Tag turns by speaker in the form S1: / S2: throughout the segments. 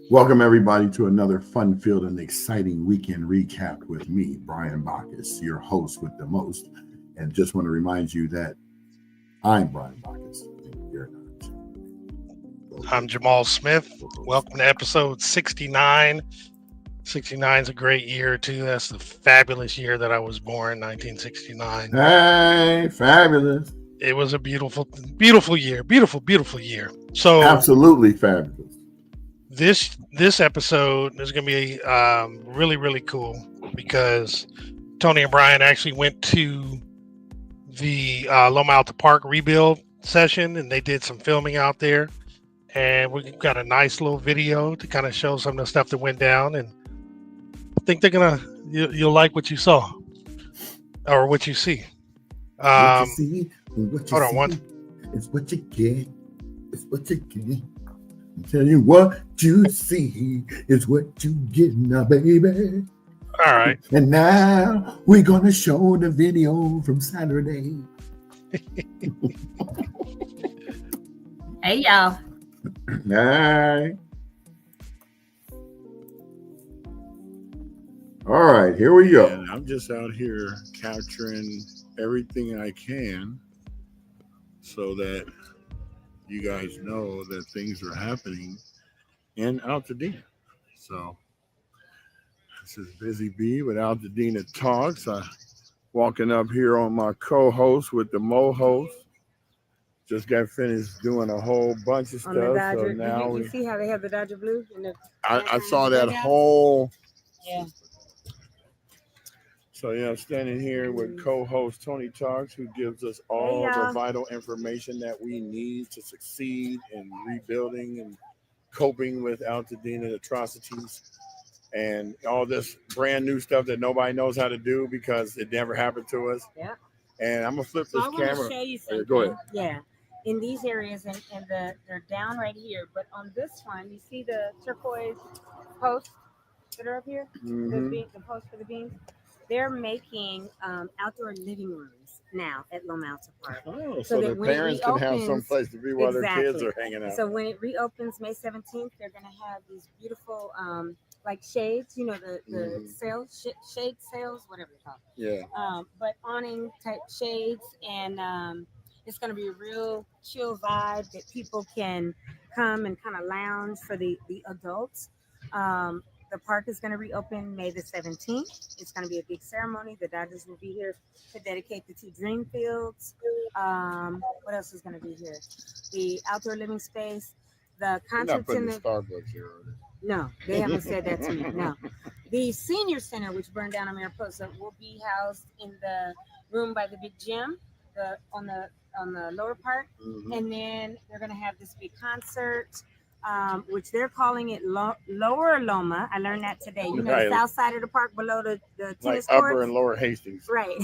S1: Welcome, everybody, to another fun-filled and exciting weekend recap with me, Brian Bacchus, your host with the most. And just want to remind you that I'm Brian Bacchus, and you're not.
S2: I'm Jamal Smith. Welcome to episode 69. 69 is a great year, too. That's the fabulous year that I was born, 1969.
S1: Hey, fabulous.
S2: It was a beautiful, beautiful year. Beautiful year. So
S1: Absolutely fabulous.
S2: this episode is going to be really cool because Tony and Brian actually went to the Loma Alta Park rebuild session, and they did some filming out there. And we've got a nice little video to kind of show some of the stuff that went down. And I think you'll like what you saw or what you see.
S1: What you see, what you
S2: Hold on,
S1: see,
S2: one.
S1: it's what you get. It's what you get. I'm telling you, what you see is what you get now, baby.
S2: All right.
S1: And now we're gonna show the video from Saturday.
S3: Hey, y'all.
S1: Hi. All right, here we go.
S4: And I'm just out here capturing everything I can so that you guys know that things are happening in Altadena. So this is Busy Bee with Altadena Talks. I'm walking up here on my co-host with the Mo host. Just got finished doing a whole bunch of
S3: On
S4: stuff.
S3: the Dodger.
S4: So now
S3: you see how they have the Dodger blue?
S4: I saw that whole.
S3: Yeah.
S4: So yeah, I'm standing here with co-host Tony Talks, who gives us all the vital information that we need to succeed in rebuilding and coping with Altadena atrocities and all this brand new stuff that nobody knows how to do because it never happened to us.
S3: Yeah.
S4: And I'm gonna flip
S3: So
S4: this
S3: I want
S4: camera.
S3: to show you something.
S4: Go ahead.
S3: Yeah. In these areas, and they're down right here, but on this one, you see the turquoise posts that are up here,
S4: Mhm.
S3: the posts for the beams. They're making outdoor living rooms now at Loma Alta Park.
S4: Oh,
S3: So
S4: so
S3: that
S4: the
S3: when it
S4: parents can have
S3: reopens-
S4: some place to be while their kids
S3: Exactly.
S4: are hanging out.
S3: So when it reopens May 17th, they're going to have these beautiful like shades, the
S4: Mhm.
S3: sails, shade sails, whatever they're called.
S4: Yeah.
S3: But awning type shades, and it's going to be a real chill vibe that people can come and kind of lounge for the adults. The park is going to reopen May the 17th. It's going to be a big ceremony. The Dodgers will be here to dedicate the 2 dream fields. What else is going to be here? The outdoor living space, the
S4: You're not
S3: concerts
S4: putting
S3: in
S4: the
S3: the.
S4: Starbucks here, are they?
S3: No, they haven't said that to me. No. The senior center, which burned down on Mariposa, will be housed in the room by the big gym, on the lower part,
S4: Mhm.
S3: and then they're going to have this big concert, which they're calling it Lower Loma. I learned that today.
S4: Right.
S3: The south side of the park below the
S4: Like
S3: tennis
S4: Upper
S3: courts.
S4: and Lower Hastings.
S3: Right.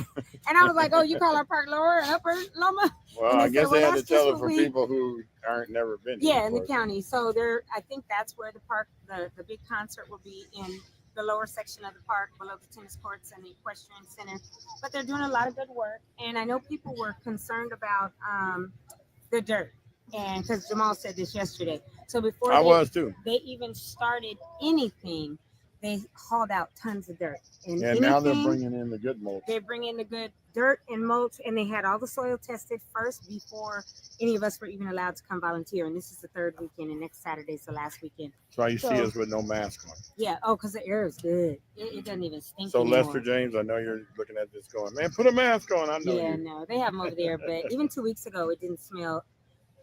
S3: And I was like, oh, you call our park Lower and Upper Loma?
S4: Well,
S3: And
S4: I
S3: they
S4: guess
S3: said,
S4: they
S3: well,
S4: had to
S3: that's
S4: tell
S3: just
S4: it
S3: what
S4: for
S3: we-
S4: people who aren't never been here.
S3: Yeah, in the
S4: before.
S3: county. So I think that's where the park, the big concert will be in the lower section of the park below the tennis courts and the equestrian center. But they're doing a lot of good work. And I know people were concerned about the dirt. And because Jamal said this yesterday. So before
S4: I was too.
S3: they even started anything, they hauled out tons of dirt.
S4: And now they're bringing in the good mulch.
S3: They bring in the good dirt and mulch, and they had all the soil tested first before any of us were even allowed to come volunteer. And this is the 3rd weekend, and next Saturday's the last weekend.
S4: That's why you see us with no mask on.
S3: Yeah. Oh, because the air is good. It doesn't even stink
S4: So
S3: anymore.
S4: Lester James, I know you're looking at this going, man, put a mask on. I know
S3: Yeah,
S4: you.
S3: no, they have them over there. But even 2 weeks ago, it didn't smell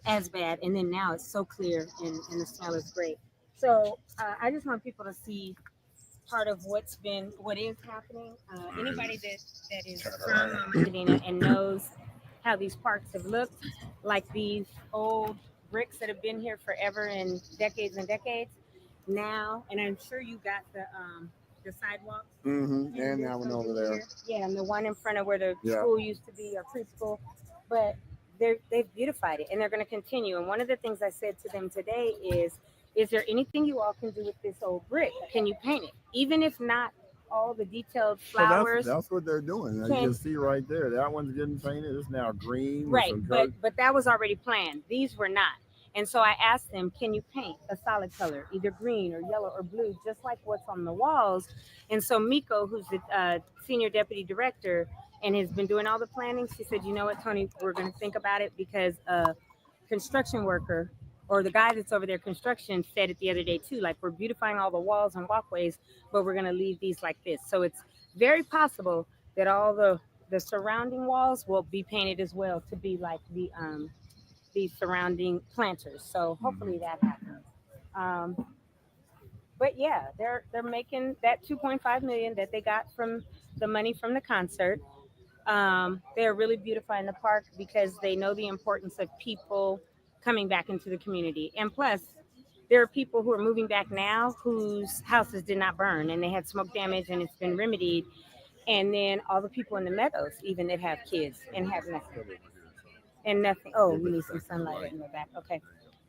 S3: as bad, and then now it's so clear, and the smell is great. So I just want people to see part of what is happening. Anybody that is from Medina and knows how these parks have looked, like these old bricks that have been here forever and decades, now, and I'm sure you got the sidewalks.
S4: Mm-hmm. And that one over there.
S3: Yeah, and the one in front of where the
S4: Yeah.
S3: school used to be, or preschool. But they've beautified it, and they're going to continue. And one of the things I said to them today is there anything you all can do with this old brick? Can you paint it? Even if not all the detailed flowers.
S4: So that's what they're doing. You can see right there. That one's getting painted. It's now green.
S3: Right, but that was already planned. These were not. And so I asked them, can you paint a solid color, either green or yellow or blue, just like what's on the walls? And so Miko, who's the senior deputy director and has been doing all the planning, she said, you know what, Tony, we're going to think about it, because a construction worker, or the guy that's over there construction, said it the other day too, like, we're beautifying all the walls and walkways, but we're going to leave these like this. So it's very possible that all the surrounding walls will be painted as well to be like the surrounding planters. So hopefully that happens. But yeah, they're making that 2.5 million that they got from the money from the concert. They're really beautifying the park because they know the importance of people coming back into the community. And plus, there are people who are moving back now whose houses did not burn and they had smoke damage and it's been remedied. And then all the people in the meadows, even that have kids and have nothing. And nothing. Oh, we need some sunlight in the back. Okay.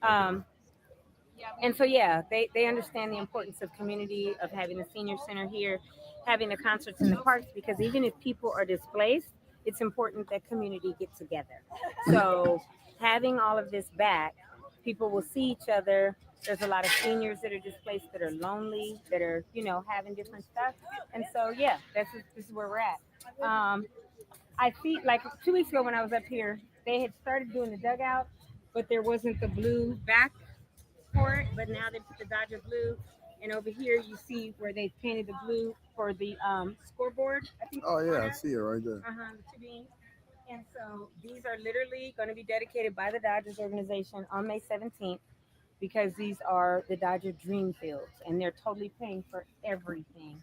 S3: And so, yeah, they understand the importance of community, of having a senior center here, having the concerts in the parks, because even if people are displaced, it's important that community get together. So having all of this back, people will see each other. There's a lot of seniors that are displaced, that are lonely, that are, having different stuff. And so, yeah, this is where we're at. I see, like 2 weeks ago when I was up here, they had started doing the dugout, but there wasn't the blue back for it. But now they put the Dodger blue, and over here you see where they painted the blue for the scoreboard. I think.
S4: Oh yeah, I see it right there.
S3: The two beams. And so these are literally going to be dedicated by the Dodgers organization on May 17th, because these are the Dodger Dream Fields, and they're totally paying for everything.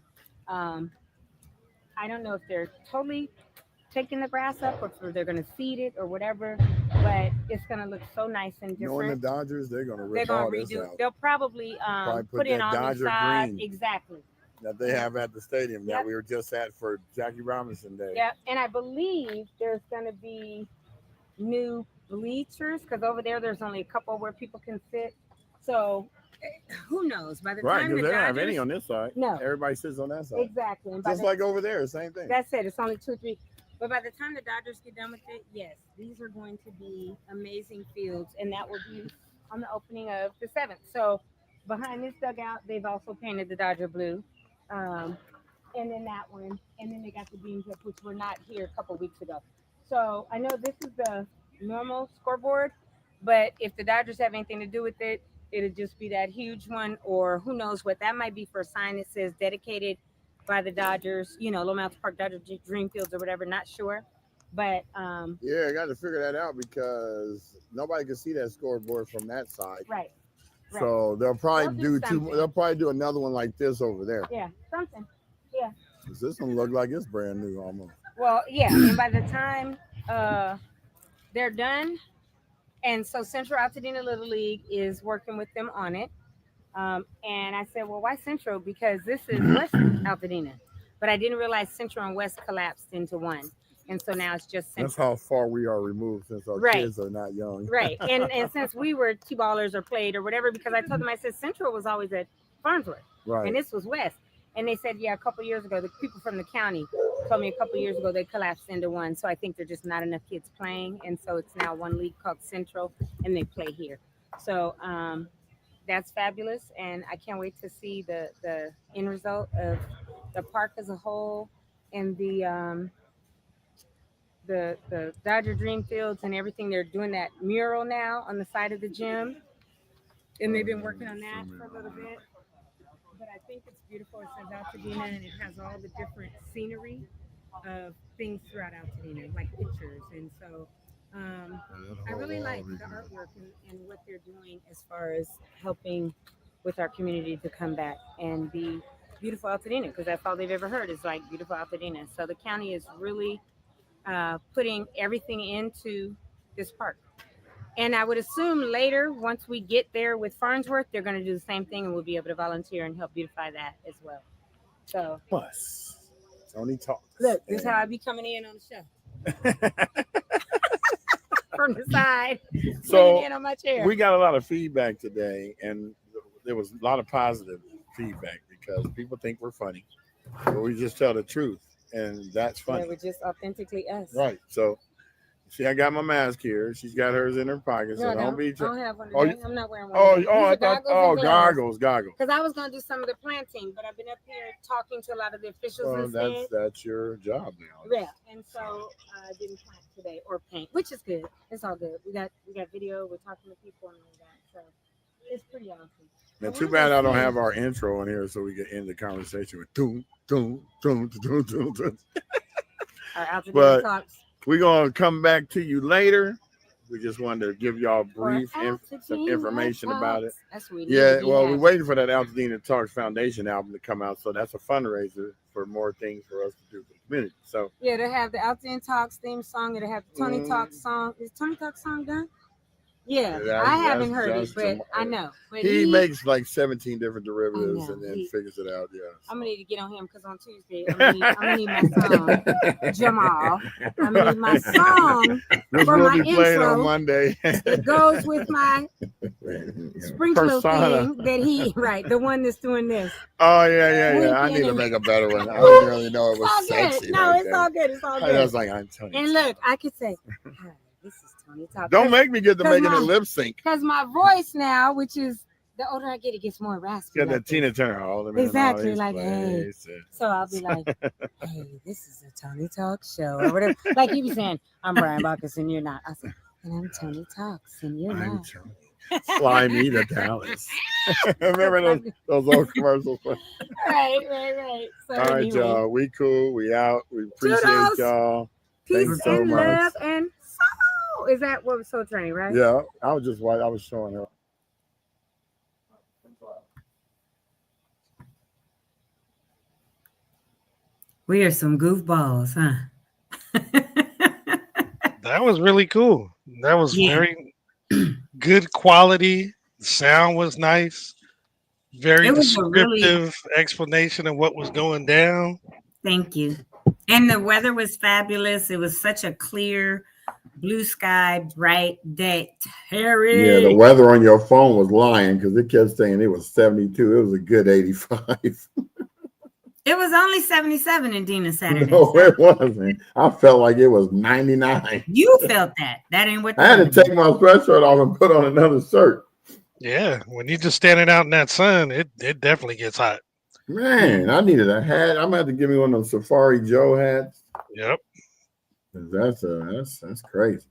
S3: I don't know if they're totally taking the grass up, or if they're going to seed it or whatever, but it's going to look so nice and different.
S4: Knowing the Dodgers, they're going to
S3: They're
S4: rip
S3: going
S4: all
S3: to
S4: this
S3: redo.
S4: out.
S3: They'll probably put in
S4: that
S3: all
S4: Dodger
S3: new sides.
S4: green
S3: Exactly.
S4: that they have at the stadium
S3: Yep.
S4: that we were just at for Jackie Robinson Day.
S3: Yeah, and I believe there's going to be new bleachers, because over there's only a couple where people can sit. So who knows? By the
S4: Right,
S3: time
S4: because
S3: the
S4: they don't have
S3: Dodgers,
S4: any on this side.
S3: No.
S4: Everybody sits on that side.
S3: exactly, and by
S4: Just like over there, same thing.
S3: that's it. It's only 2 or 3. But by the time the Dodgers get done with it, yes, these are going to be amazing fields, and that will be on the opening of the 7th. So behind this dugout, they've also painted the Dodger blue, and then that one, and then they got the beams up, which were not here a couple weeks ago. So I know this is the normal scoreboard, but if the Dodgers have anything to do with it, it'll just be that huge one, or who knows what that might be for a sign that says dedicated by the Dodgers, Low Mountain Park Dodger Dream Fields or whatever, not sure. But
S4: Yeah, I got to figure that out because nobody can see that scoreboard from that side.
S3: right.
S4: So they'll probably
S3: They'll do
S4: do
S3: something.
S4: They'll probably do another one like this over there.
S3: Yeah, something.
S4: 'Cause this one look like it's brand new almost.
S3: Well, yeah, and by the time they're done, and so Central Altadena Little League is working with them on it. And I said, well, why Central? Because this is West Altadena. But I didn't realize Central and West collapsed into one. And so now it's just Central.
S4: That's how far we are removed since our
S3: Right.
S4: kids are not young.
S3: Right. And since we were T-ballers or played or whatever, because I told them, I said, Central was always at Farnsworth.
S4: Right.
S3: And this was West. And they said, yeah, a couple years ago, the people from the county told me a couple years ago they collapsed into one. So I think there's just not enough kids playing. And so it's now one league called Central, and they play here. So that's fabulous. And I can't wait to see the end result of the park as a whole, and the Dodger Dream Fields and everything. They're doing that mural now on the side of the gym. And they've been working on that for a little bit. But I think it's beautiful. It says Altadena, and it has all the different scenery of things throughout Altadena, like pictures. And so I really like the artwork and what they're doing as far as helping with our community to come back and be beautiful Altadena, because that's all they've ever heard is like beautiful Altadena. So the county is really putting everything into this park. And I would assume later, once we get there with Farnsworth, they're going to do the same thing, and we'll be able to volunteer and help beautify that as well. So,
S4: Plus, Tony talks.
S3: look, this is how I be coming in on the show. From the side,
S4: So
S3: sitting in on my chair.
S4: we got a lot of feedback today, and there was a lot of positive feedback because people think we're funny, but we just tell the truth, and that's
S3: Yeah,
S4: funny.
S3: we're just authentically us.
S4: Right. So See, I got my mask here. She's got hers in her pocket, so
S3: No, I
S4: don't be.
S3: I don't have one
S4: Oh,
S3: today. I'm not wearing one.
S4: Oh,
S3: today.
S4: oh,
S3: These
S4: I
S3: are
S4: thought.
S3: goggles and
S4: Goggles.
S3: Because I was gonna do some of the planting, but I've been up here talking to a lot of the officials
S4: Well,
S3: instead.
S4: that's your job now.
S3: Yeah, and so I didn't plant today or paint, which is good. It's all good. We got video. We're talking to people and all that, so it's pretty awesome.
S4: Now, too bad I don't have our intro in here, so we can end the conversation with doom, doom, doom, doom, doom, doom.
S3: Our Altadena
S4: But
S3: talks.
S4: we're gonna come back to you later. We just wanted to give y'all brief some information about it.
S3: That's what we
S4: Yeah, well, we're waiting for that Altadena Talks Foundation album to come out, so that's a fundraiser for more things for us to do for the community. So
S3: yeah, they have the Altadena Talks theme song. They have the Tony Talks song. Is Tony Talks song done? Yeah, I haven't heard it, but I know. But
S4: he makes like 17 different derivatives and then figures it out. Yeah,
S3: I'm gonna need to get on him because on Tuesday I'm gonna need my song, Jamal. I'm gonna need my song for my intro.
S4: On Monday.
S3: It goes with my sprinkler thing that the one that's doing this.
S4: Oh yeah. I need to make a better one. I didn't really know it was sexy.
S3: No, it's all good. It's all good.
S4: I was like, I'm Tony.
S3: And look, I could say, hi, this is Tony Talk.
S4: Don't make me get to making a lip sync.
S3: Because my voice now, which is the older I get, it gets more raspy.
S4: Yeah, the Tina Turner.
S3: Exactly, like, hey. So I'll be like, hey, this is a Tony Talk show. Or whatever. Like you be saying, I'm Brian Bacchus and you're not. I said, and I'm Tony Talks and you're not.
S4: Fly me to Dallas. Remember those old commercials?
S3: Right. So
S4: all right, y'all. We cool. We out. We appreciate y'all.
S3: Peace
S4: Thanks so
S3: and
S4: much.
S3: love and soul. Is that what was Soul Train, right?
S4: Yeah. I was showing her.
S3: We are some goofballs, huh?
S2: That was really cool. That was very good quality. The sound was nice. Very descriptive explanation of what was going down.
S5: Thank you. And the weather was fabulous. It was such a clear, blue sky, bright day. Terry.
S1: Yeah, the weather on your phone was lying because it kept saying it was 72. It was a good 85.
S5: It was only 77 in Dina Saturday.
S1: No, it wasn't. I felt like it was 99.
S5: You felt that. That ain't what
S1: I had to take my sweatshirt off and put on another shirt.
S2: Yeah, when you're just standing out in that sun, it definitely gets hot.
S1: Man, I needed a hat. I'm gonna have to give me one of those Safari Joe hats.
S2: Yep.
S1: That's crazy.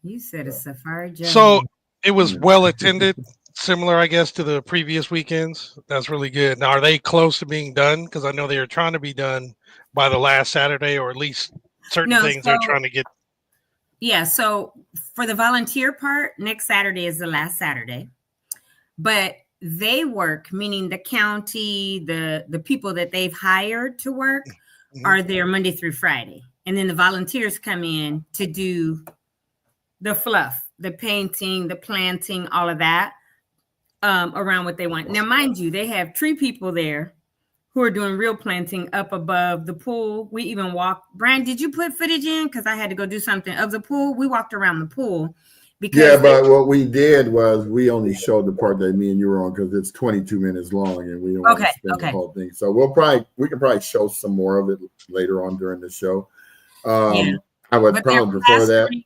S5: You said a Safari Joe.
S2: So it was well attended, similar, I guess, to the previous weekends. That's really good. Now, are they close to being done? Because I know they were trying to be done by the last Saturday, or at least certain things they're trying to get.
S5: Yeah. So for the volunteer part, next Saturday is the last Saturday. But they work, meaning the county, the people that they've hired to work are there Monday through Friday. And then the volunteers come in to do the fluff, the painting, the planting, all of that around what they want. Now, mind you, they have tree people there who are doing real planting up above the pool. We even walked. Brian, did you put footage in? Because I had to go do something of the pool. We walked around the pool.
S1: Yeah, but what we did was we only showed the part that me and you were on because it's 22 minutes long and we don't want to spend the whole thing. So we can probably show some more of it later on during the show. I would probably prefer that.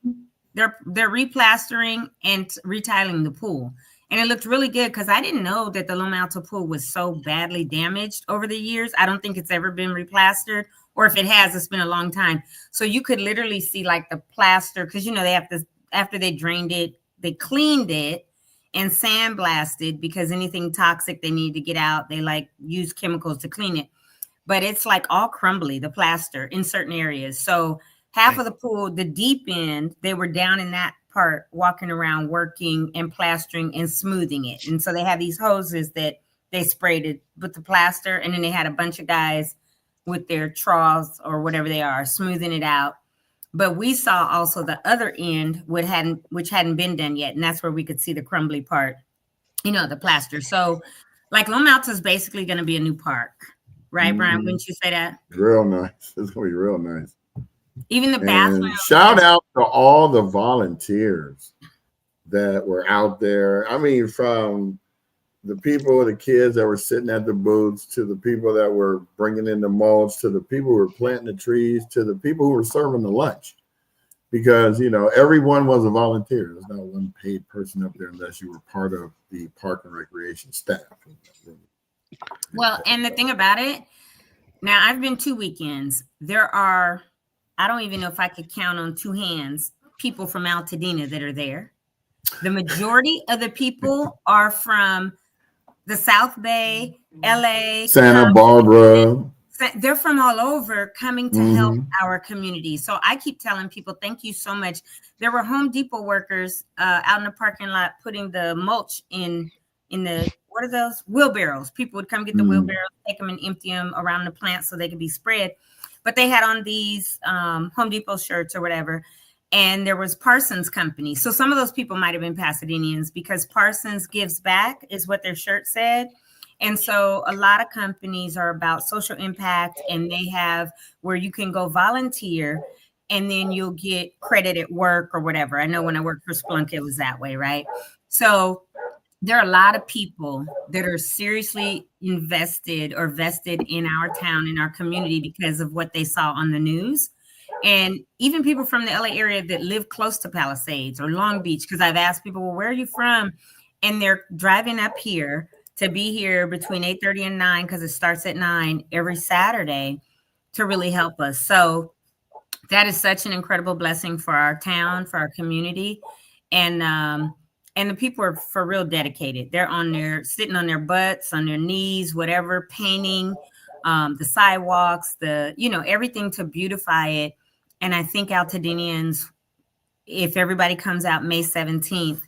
S5: They're replastering and retiling the pool. And it looked really good because I didn't know that the Loma Alta pool was so badly damaged over the years. I don't think it's ever been replastered, or if it has, it's been a long time. So you could literally see like the plaster because, they have to. After they drained it, they cleaned it and sandblasted because anything toxic they need to get out, they use chemicals to clean it. But it's like all crumbly, the plaster in certain areas. So half of the pool, the deep end, they were down in that part, walking around, working and plastering and smoothing it. And so they have these hoses that they sprayed it with the plaster. And then they had a bunch of guys with their troughs or whatever they are, smoothing it out. But we saw also the other end, which hadn't been done yet. And that's where we could see the crumbly part, the plaster. So Loma Alta is basically going to be a new park. Right, Brian? Wouldn't you say that?
S1: Real nice. It's going to be real nice.
S5: Even the bathroom.
S1: Shout out to all the volunteers that were out there. I mean, from the people, the kids that were sitting at the booths, to the people that were bringing in the mulch, to the people who were planting the trees, to the people who were serving the lunch. because everyone was a volunteer. There's not one paid person up there unless you were part of the park and recreation staff.
S5: Well, and the thing about it, now I've been 2 weekends. There are, I don't even know if I could count on 2 hands, people from Altadena that are there. The majority of the people are from the South Bay, LA,
S1: Santa Barbara.
S5: They're from all over coming to help our community. So I keep telling people, thank you so much. There were Home Depot workers out in the parking lot putting the mulch in the, what are those? Wheelbarrows. People would come get the wheelbarrows, take them and empty them around the plant so they could be spread. But they had on these Home Depot shirts or whatever. And there was Parsons Company. So some of those people might have been Pasadenians because Parsons gives back is what their shirt said. And so a lot of companies are about social impact, and they have where you can go volunteer and then you'll get credit at work or whatever. I know when I worked for Splunk, it was that way, right? So there are a lot of people that are seriously invested or vested in our town, in our community, because of what they saw on the news. And even people from the LA area that live close to Palisades or Long Beach, because I've asked people, well, where are you from? And they're driving up here to be here between 8:30 and 9, because it starts at 9 every Saturday to really help us. So that is such an incredible blessing for our town, for our community. And the people are for real dedicated. They're sitting on their butts, on their knees, whatever, painting the sidewalks, everything to beautify it. And I think Altadenians, if everybody comes out May 17th,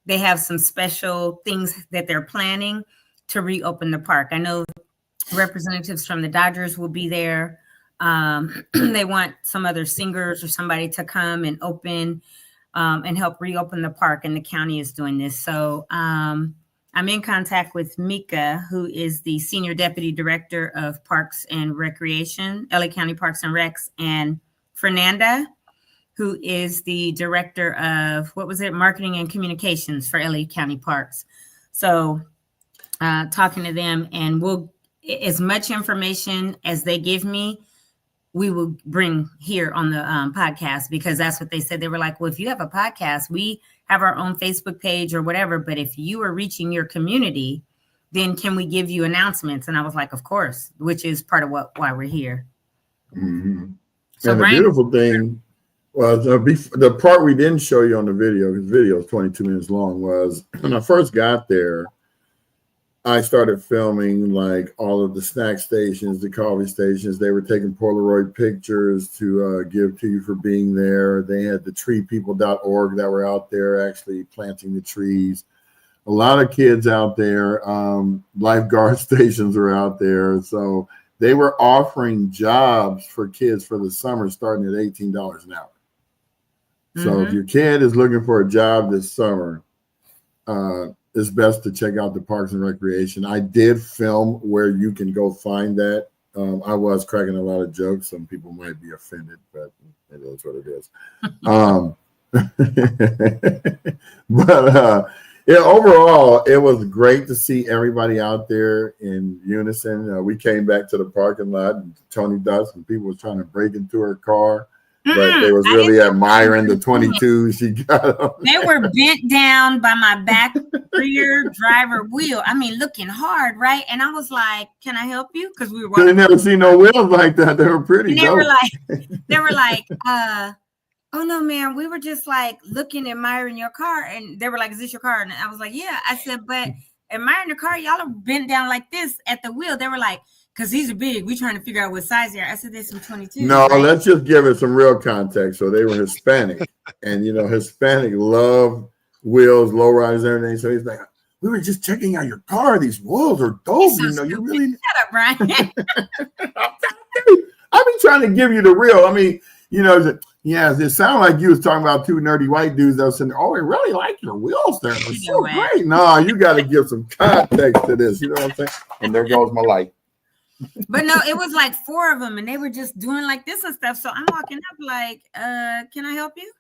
S5: they have some special things that they're planning to reopen the park. I know representatives from the Dodgers will be there. They want some other singers or somebody to come and open and help reopen the park, and the county is doing this. So I'm in contact with Mika, who is the Senior Deputy Director of Parks and Recreation, LA County Parks and Recs, and Fernanda, who is the Director of, Marketing and Communications for LA County Parks. So talking to them, and we'll, as much information as they give me, we will bring here on the podcast, because that's what they said. They were like, well, if you have a podcast, we have our own Facebook page or whatever, but if you are reaching your community, then can we give you announcements? And I was like, of course, which is part of why we're here.
S1: Mm-hmm.
S5: So
S1: and the
S5: Brian,
S1: beautiful thing was the part we didn't show you on the video, because the video is 22 minutes long, was when I first got there, I started filming like all of the snack stations, the coffee stations. They were taking Polaroid pictures to give to you for being there. They had the treepeople.org that were out there actually planting the trees. A lot of kids out there. Lifeguard stations are out there. So they were offering jobs for kids for the summer starting at $18 an hour. So if your kid is looking for a job this summer, it's best to check out the Parks and Recreation. I did film where you can go find that. I was cracking a lot of jokes. Some people might be offended, but it is what it is. But overall, it was great to see everybody out there in unison. We came back to the parking lot, and Tony Dust and people was trying to break into her car. But they was really admiring the 22 she got.
S5: They were bent down by my back rear driver wheel. I mean, looking hard, right? And I was like, "Can I help you?" Because we were.
S1: They never seen no wheels like that. They were pretty.
S5: And they were like, "Oh no, man, we were just like looking, admiring your car." And they were like, "Is this your car?" And I was like, "Yeah." I said, "But admiring the car, y'all are bent down like this at the wheel." They were like, because these are big. We trying to figure out what size they are. I said there's some 22.
S1: No,
S5: right?
S1: Let's just give it some real context. So they were Hispanic, and Hispanic love wheels, low riders, and everything. So he's like, "We were just checking out your car. These wheels are dope.
S5: So
S1: you really."
S5: Shut up, Brian.
S1: I've been trying to give you the real. I mean, it sounded like you was talking about two nerdy white dudes that was saying, "Oh, I really like your wheels there. They're so great." No, you got to give some context to this. You know what I'm saying? And there goes my light.
S5: But no, it was like 4 of them, and they were just doing like this and stuff. So I'm walking up like, can I help you?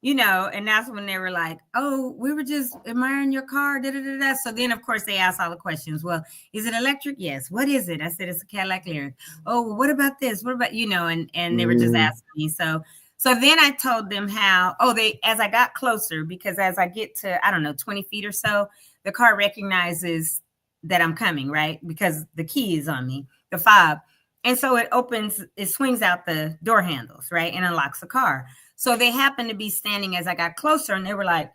S5: And that's when they were like, "Oh, we were just admiring your car." Da, da, da, da. So then, of course, they asked all the questions. Well, is it electric? Yes. What is it? I said, it's a Cadillac Lyric. Oh, well, what about this? What about, and they were just asking me. So So then I told them how, as I got closer, because as I get to, I don't know, 20 feet or so, the car recognizes that I'm coming, right? Because the key is on me, the fob. And so it swings out the door handles, right? And unlocks the car. So they happened to be standing as I got closer, and they were like,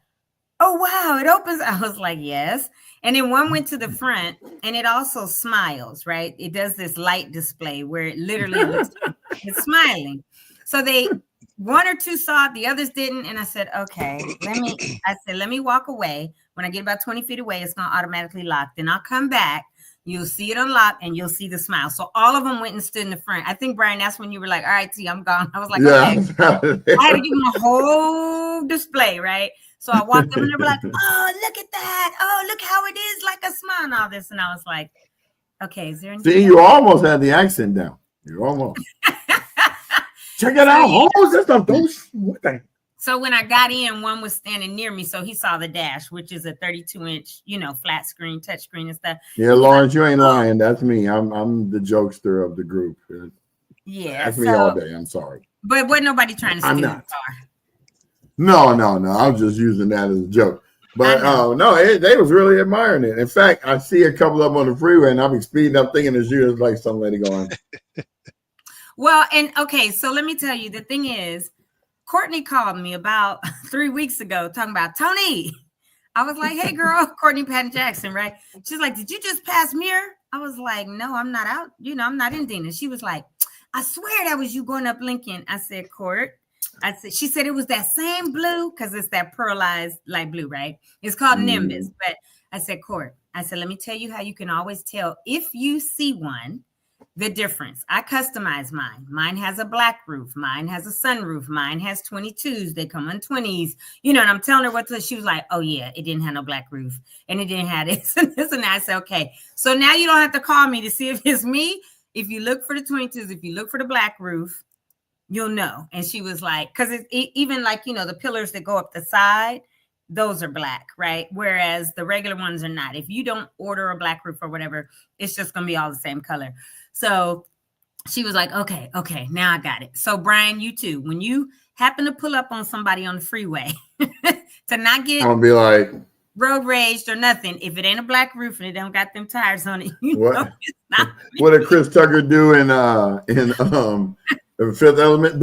S5: oh, wow, it opens. I was like, yes. And then one went to the front, and it also smiles, right? It does this light display where it literally looks like it's smiling. So one or two saw it, the others didn't. And I said, okay, let me walk away. When I get about 20 feet away, it's going to automatically lock. Then I'll come back. You'll see it unlock and you'll see the smile. So all of them went and stood in the front. I think, Brian, that's when you were like, all right, T, I'm gone. I was like, okay. I had to give them a whole display, right? So I walked them and they were like, oh, look at that. Oh, look how it is like a smile and all this. And I was like, okay, is there anything?
S1: See, you almost had the accent down. You almost. Check it out.
S5: Yeah.
S1: Oh, this stuff. What the?
S5: So when I got in, one was standing near me. So he saw the dash, which is a 32-inch, flat screen, touch screen and stuff.
S1: Yeah, Lawrence, you ain't lying. That's me. I'm the jokester of the group.
S5: Yeah.
S1: That's me all day. I'm sorry.
S5: But wasn't nobody trying to steal the car.
S1: No. I was just using that as a joke. But they was really admiring it. In fact, I see a couple of them on the freeway and I'll be speeding up thinking it's you. It's like some lady going.
S5: Well, and okay, so let me tell you, the thing is, Courtney called me about 3 weeks ago talking about Tony. I was like, hey, girl, Courtney Patton Jackson, right? She's like, did you just pass Mirror? I was like, no, I'm not out. I'm not in Dina. She was like, I swear that was you going up Lincoln. I said, Court. She said it was that same blue because it's that pearlized light blue, right? It's called Nimbus. But I said, Court, let me tell you how you can always tell if you see one, the difference. I customize mine. Mine has a black roof. Mine has a sunroof. Mine has 22s. They come on 20s. And I'm telling her what to. She was like, oh, yeah, it didn't have no black roof. And it didn't have this and this and that. I said, okay. So now you don't have to call me to see if it's me. If you look for the 22s, if you look for the black roof, you'll know. And she was like, because even like, the pillars that go up the side, those are black, right? Whereas the regular ones are not. If you don't order a black roof or whatever, it's just going to be all the same color. So she was like, okay, now I got it. So Brian, you too, when you happen to pull up on somebody on the freeway to not get
S1: I'll be like
S5: road raged or nothing, if it ain't a black roof and it don't got them tires on it,
S1: what?
S5: It's not
S1: What did Chris Tucker do in Fifth Element?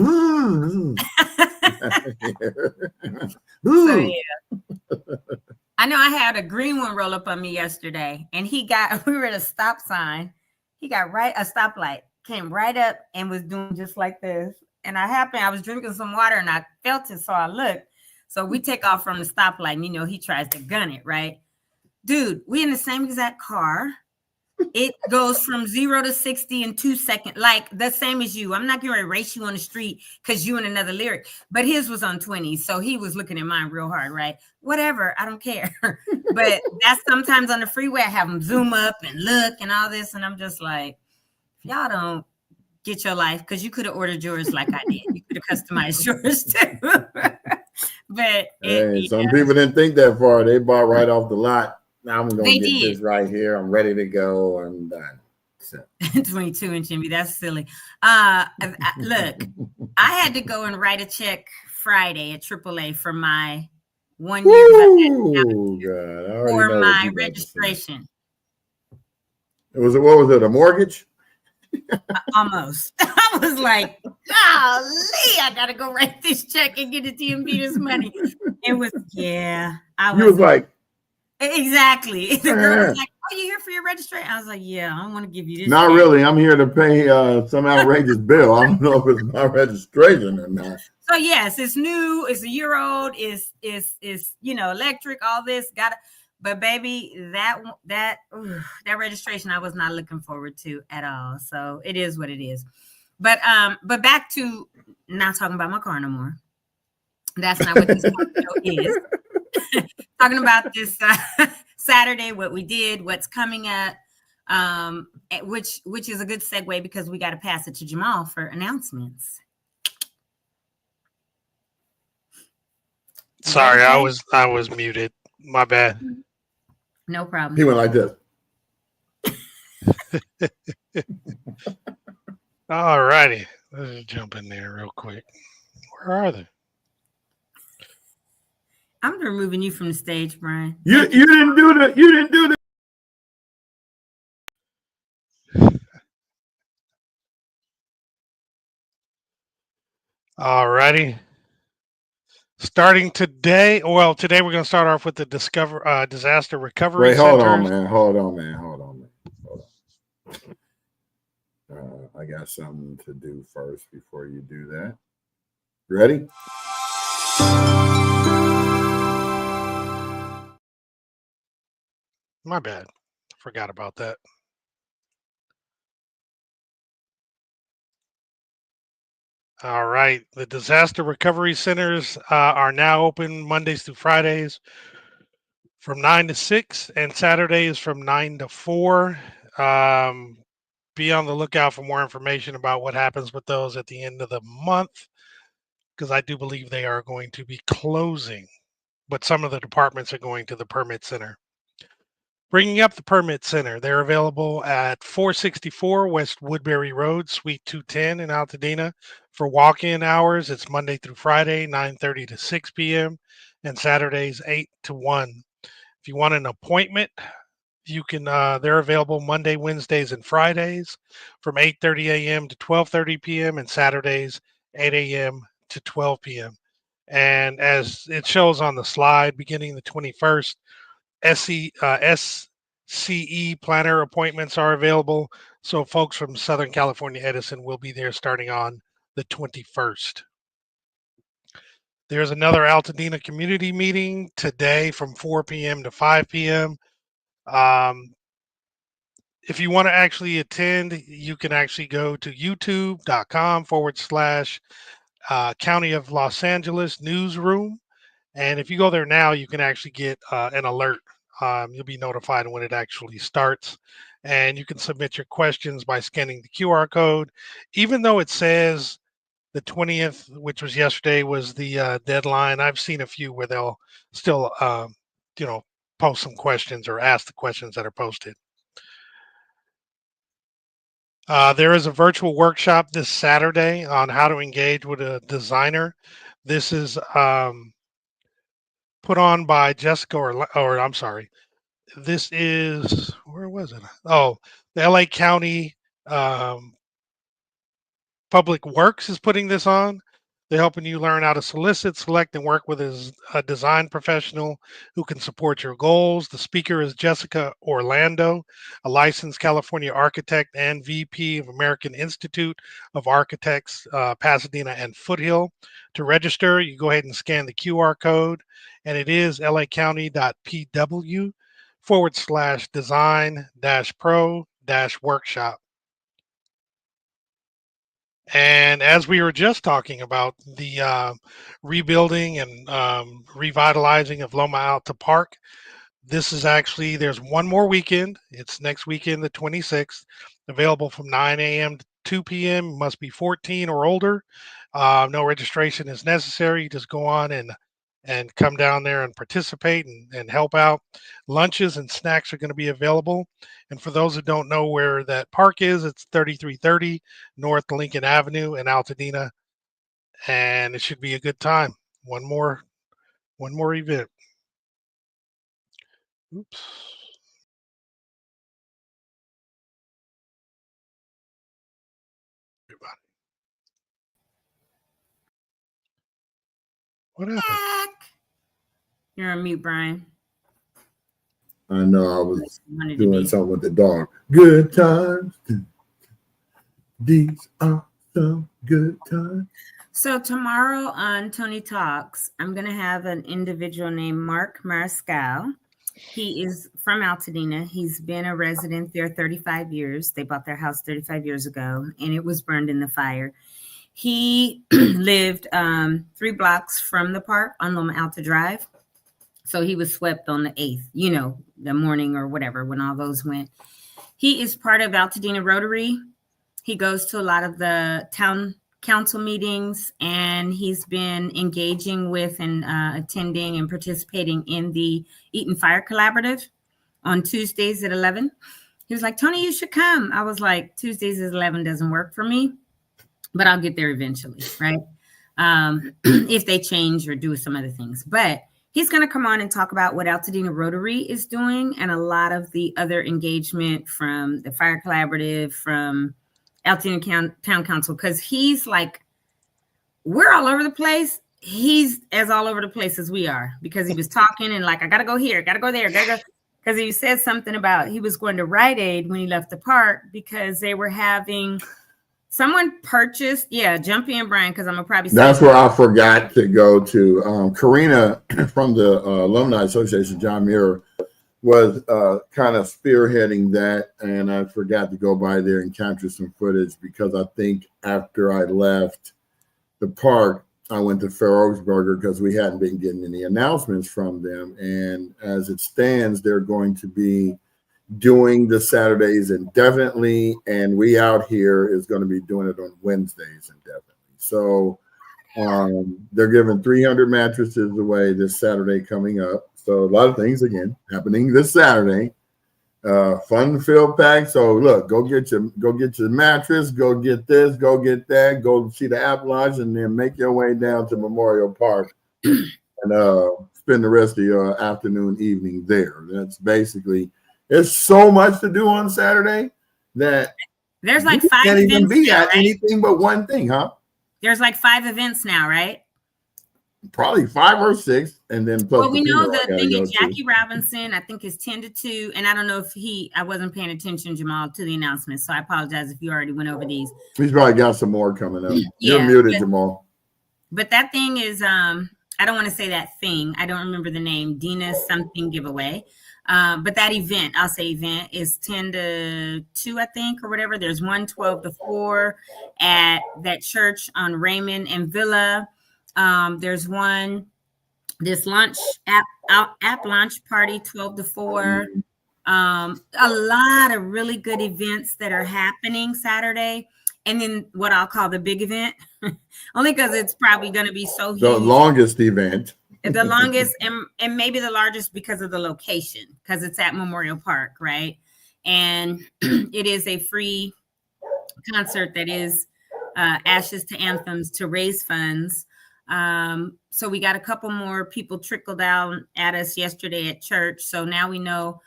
S5: So, yeah. I know I had a green one roll up on me yesterday, and we were at a stop sign. He got a stoplight, came right up and was doing just like this. And I was drinking some water and I felt it. So I looked. So we take off from the stoplight and, he tries to gun it, right? Dude, we in the same exact car. It goes from 0 to 60 in 2 seconds, like the same as you. I'm not going to erase you on the street because you in another lyric, but his was on 20. So he was looking at mine real hard, right? Whatever. I don't care. But that's sometimes on the freeway. I have them zoom up and look and all this. And I'm just like, y'all don't get your life, because you could have ordered yours like I did. You could have customized yours too. But
S1: some people didn't think that far. They bought right off the lot. Now I'm going to get
S5: did.
S1: this right here. I'm ready to go. I'm done. So.
S5: 22-inch Jimmy, that's silly. Look, I had to go and write a check Friday at AAA for my 1 year for my registration.
S1: What was it? A mortgage?
S5: Almost. I was like, golly, I gotta go write this check and get the DMV this money. It was, yeah.
S1: You was like,
S5: exactly. The girl was like, oh, you here for your registration? I was like, yeah, I don't want to give you this.
S1: Not really. I'm here to pay some outrageous bill. I don't know if it's my registration or not.
S5: So yes, it's new. It's a year old. It's electric. All this but baby, that registration I was not looking forward to at all. So it is what it is. But back to not talking about my car no more. That's not what this show is. Talking about this Saturday, what we did, what's coming up, which is a good segue because we got to pass it to Jamal for announcements.
S2: Sorry, I was muted. My bad.
S5: No problem.
S1: He went like this.
S2: All righty. Let's just jump in there real quick Where are they?
S5: I'm removing you from the stage, Brian.
S1: You didn't do the.
S2: All righty. Starting today, today we're going to start off with the disaster recovery
S1: Wait, hold on,
S2: centers.
S1: man. Hold on. I got something to do first before you do that. Ready?
S2: My bad. Forgot about that. All right. The disaster recovery centers are now open Mondays through Fridays from 9 to 6 and Saturdays from 9 to 4. Be on the lookout for more information about what happens with those at the end of the month, because I do believe they are going to be closing, but some of the departments are going to the permit center. Bringing up the permit center, they're available at 464 West Woodbury Road, Suite 210 in Altadena. For walk-in hours, it's Monday through Friday, 9:30 to 6 p.m., and Saturdays 8 to 1. If you want an appointment, you can. They're available Monday, Wednesdays, and Fridays from 8:30 a.m. to 12:30 p.m. and Saturdays 8 a.m. to 12 p.m. And as it shows on the slide, beginning the 21st, SCE planner appointments are available. So folks from Southern California Edison will be there starting on the 21st. There's another Altadena community meeting today from 4 p.m. to 5 p.m. If you want to actually attend, you can actually go to youtube.com/County of Los Angeles newsroom. And if you go there now, you can actually get an alert. You'll be notified when it actually starts. And you can submit your questions by scanning the QR code. Even though it says the 20th, which was yesterday, was the deadline, I've seen a few where they'll still, post some questions or ask the questions that are posted. There is a virtual workshop this Saturday on how to engage with a designer. This is put on by Jessica, or I'm sorry, this is, where was it? Oh, the LA County Public Works is putting this on. They're helping you learn how to solicit, select, and work with a design professional who can support your goals. The speaker is Jessica Orlando, a licensed California architect and VP of American Institute of Architects, Pasadena and Foothill. To register, you go ahead and scan the QR code, and it is lacounty.pw/design-pro-workshop. And as we were just talking about the rebuilding and revitalizing of Loma Alta Park, this is actually, there's one more weekend. It's next weekend, the 26th, available from 9 a.m. to 2 p.m. Must be 14 or older. No registration is necessary. You just go on and come down there and participate and help out. Lunches and snacks are going to be available. And for those who don't know where that park is, it's 3330 North Lincoln Avenue in Altadena, and it should be a good time. One more event. Oops. What happened?
S5: You're on mute, Brian.
S1: I know I was doing something with the dog. Good times. These are some good times.
S5: So tomorrow on Tony Talks, I'm going to have an individual named Mark Mariscal. He is from Altadena. He's been a resident there 35 years. They bought their house 35 years ago, and it was burned in the fire. He lived 3 blocks from the park on Loma Alta Drive. So he was swept on the 8th, the morning or whatever, when all those went. He is part of Altadena Rotary. He goes to a lot of the town council meetings, and he's been engaging with and attending and participating in the Eat and Fire Collaborative on Tuesdays at 11. He was like, Tony, you should come. I was like, Tuesdays at 11 doesn't work for me, but I'll get there eventually, right? if they change or do some other things. But he's going to come on and talk about what Altadena Rotary is doing and a lot of the other engagement from the Fire Collaborative, from Altadena Town Council, because he's like, we're all over the place. He's as all over the place as we are, because he was talking and like, I got to go here, got to go there, got to go. Because he said something about he was going to Rite Aid when he left the park because they were having someone purchased. Yeah, jump in, Brian, because I'm going to probably say
S1: that's where I forgot to go to. Karina from the Alumni Association, John Muir, was kind of spearheading that. And I forgot to go by there and capture some footage because I think after I left the park, I went to Fair Oaks Burger because we hadn't been getting any announcements from them. And as it stands, they're going to be doing the Saturdays indefinitely. And We Out Here is going to be doing it on Wednesdays indefinitely. So they're giving 300 mattresses away this Saturday coming up. So a lot of things, again, happening this Saturday. Fun-filled pack. So look, go get your mattress, go get this, go get that, go see the app lodge, and then make your way down to Memorial Park and spend the rest of your afternoon, evening there. That's basically. There's so much to do on Saturday that
S5: there's like 5
S1: can't
S5: events
S1: even be
S5: now,
S1: at
S5: right?
S1: anything but one thing, huh?
S5: There's like 5 events now, right?
S1: Probably 5 or 6, and then plus.
S5: Well, we know
S1: the
S5: the thing is Jackie Robinson, I think, is 10 to 2, and I don't know if I wasn't paying attention, Jamal, to the announcements, so I apologize if you already went over these.
S1: He's probably got some more coming up.
S5: Yeah,
S1: You're muted, Jamal.
S5: But that thing is, I don't want to say that thing. I don't remember the name. Dina something giveaway. But that event, I'll say event, is 10 to 2, I think, or whatever. There's one 12 to 4 at that church on Raymond and Villa. There's one, this lunch app launch party, 12 to 4. A lot of really good events that are happening Saturday. And then what I'll call the big event, only because it's probably going to be so huge.
S1: The longest event.
S5: The longest and maybe the largest because of the location, because it's at Memorial Park, right? And it is a free concert that is Ashes to Anthems to raise funds. So we got a couple more people trickled down at us yesterday at church. So now we know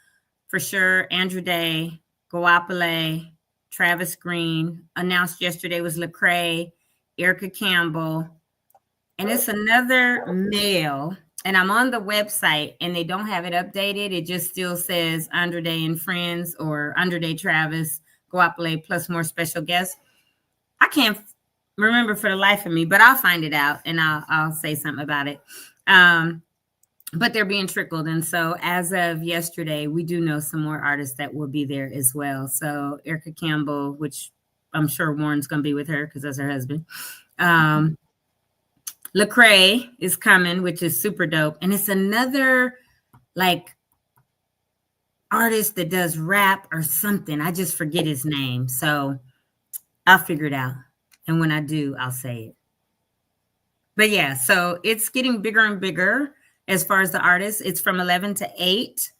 S5: for sure Andrew Day, Goapele, Travis Green, announced yesterday was Lecrae, Erica Campbell, and it's another male. And I'm on the website and they don't have it updated. It just still says Andrew Day and Friends or Andrew Day Travis, Goapele, plus more special guests. I can't remember for the life of me, but I'll find it out and I'll say something about it. But they're being trickled. And so as of yesterday, we do know some more artists that will be there as well. So Erica Campbell, which I'm sure Warren's going to be with her because that's her husband. Lecrae is coming, which is super dope. And it's another like artist that does rap or something. I just forget his name. So I'll figure it out. And when I do, I'll say it. But yeah, so it's getting bigger and bigger as far as the artists. It's from 11 to 8.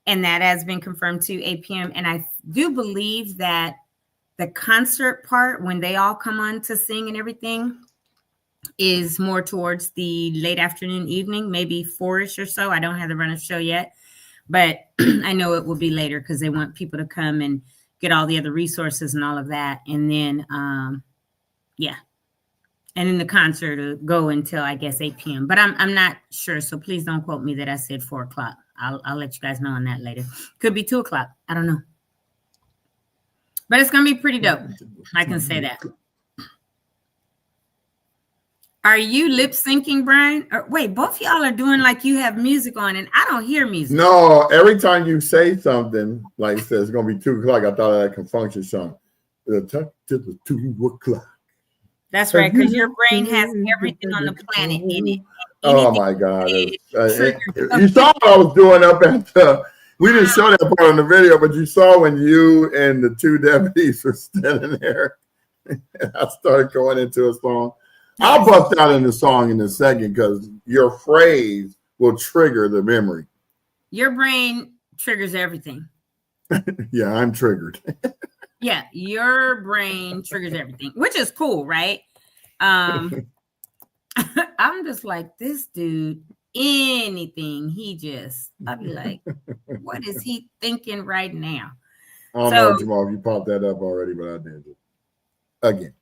S5: And that has been confirmed to 8 p.m. And I do believe that the concert part, when they all come on to sing and everything, is more towards the late afternoon, evening, maybe 4-ish or so. I don't have the run of show yet, but I know it will be later because they want people to come and get all the other resources and all of that. And then, yeah. And then the concert will go until, I guess, 8 p.m. But I'm not sure, so please don't quote me that I said 4 o'clock. I'll let you guys know on that later. Could be 2 o'clock. I don't know. But it's going to be pretty dope. I can say that. Are you lip syncing, Brian? Or, wait, both y'all are doing like you have music on and I don't hear music.
S1: No, every time you say something, like it says it's going to be 2 o'clock, I thought of that Confunction song. To the 2 o'clock.
S5: That's right, because your brain has everything on the planet in it.
S1: Oh my God. You saw what I was doing up at the, we didn't show that part on the video, but you saw when you and the 2 deputies were standing there. And I started going into a song. I'll bust out in the song in a second because your phrase will trigger the memory.
S5: Your brain triggers everything.
S1: Yeah, I'm triggered.
S5: Yeah, your brain triggers everything, which is cool, right? I'm just like, this dude, anything, I'd be like, what is he thinking right now?
S1: I don't
S5: So
S1: know, Jamal, if you popped that up already, but I did it again.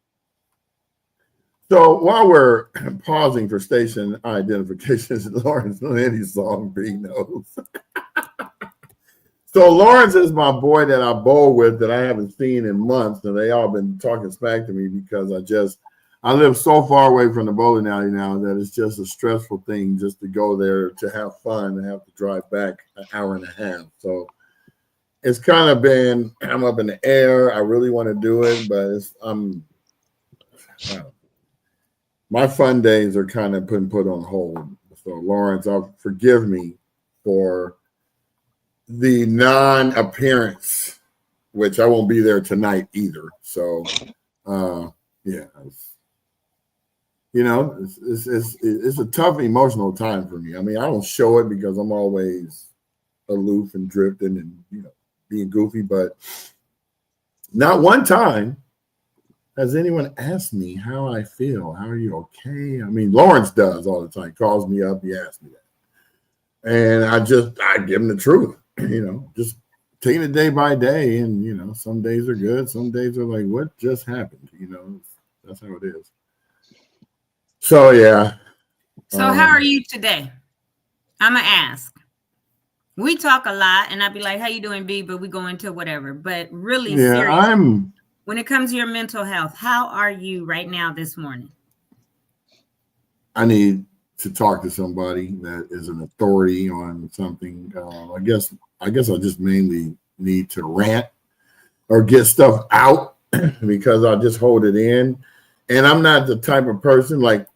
S1: So while we're pausing for station identifications, Lawrence Landy's song being knows. So Lawrence is my boy that I bowl with that I haven't seen in months, and they all been talking smack to me because I live so far away from the bowling alley now that it's just a stressful thing just to go there to have fun and have to drive back an hour and a half. So it's kind of been, I'm up in the air. I really want to do it, but my fun days are kind of been put on hold. So Lawrence, forgive me for the non-appearance, which I won't be there tonight either. So, yeah, it's a tough emotional time for me. I mean, I don't show it because I'm always aloof and drifting and being goofy, but not one time has anyone asked me how I feel. How are you okay? I mean, Lawrence does all the time. Calls me up, he asks me that, and I give him the truth. Just taking it day by day, and some days are good, some days are like, what just happened? That's how it is. So yeah.
S5: So how are you today? I'm gonna ask. We talk a lot, and I'd be like, "How you doing, B?" But we go into whatever. But really, seriously, when it comes to your mental health, how are you right now this morning?
S1: I need to talk to somebody that is an authority on something. I guess I just mainly need to rant or get stuff out because I just hold it in. And I'm not the type of person like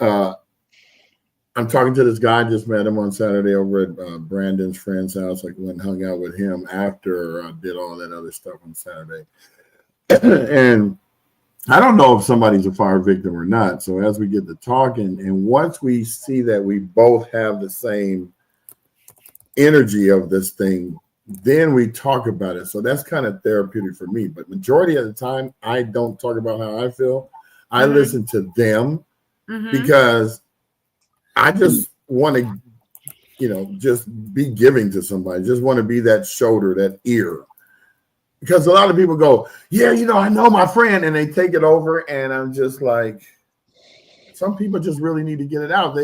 S1: I'm talking to this guy. I just met him on Saturday over at Brandon's friend's house. Like went and hung out with him after I did all that other stuff on Saturday. And I don't know if somebody's a fire victim or not. So as we get to talking, and once we see that we both have the same energy of this thing, then we talk about it. So that's kind of therapeutic for me. But majority of the time, I don't talk about how I feel. I listen to them because I just want to, just be giving to somebody. Just want to be that shoulder, that ear. Because a lot of people go, yeah, I know my friend, and they take it over, and I'm just like, some people just really need to get it out.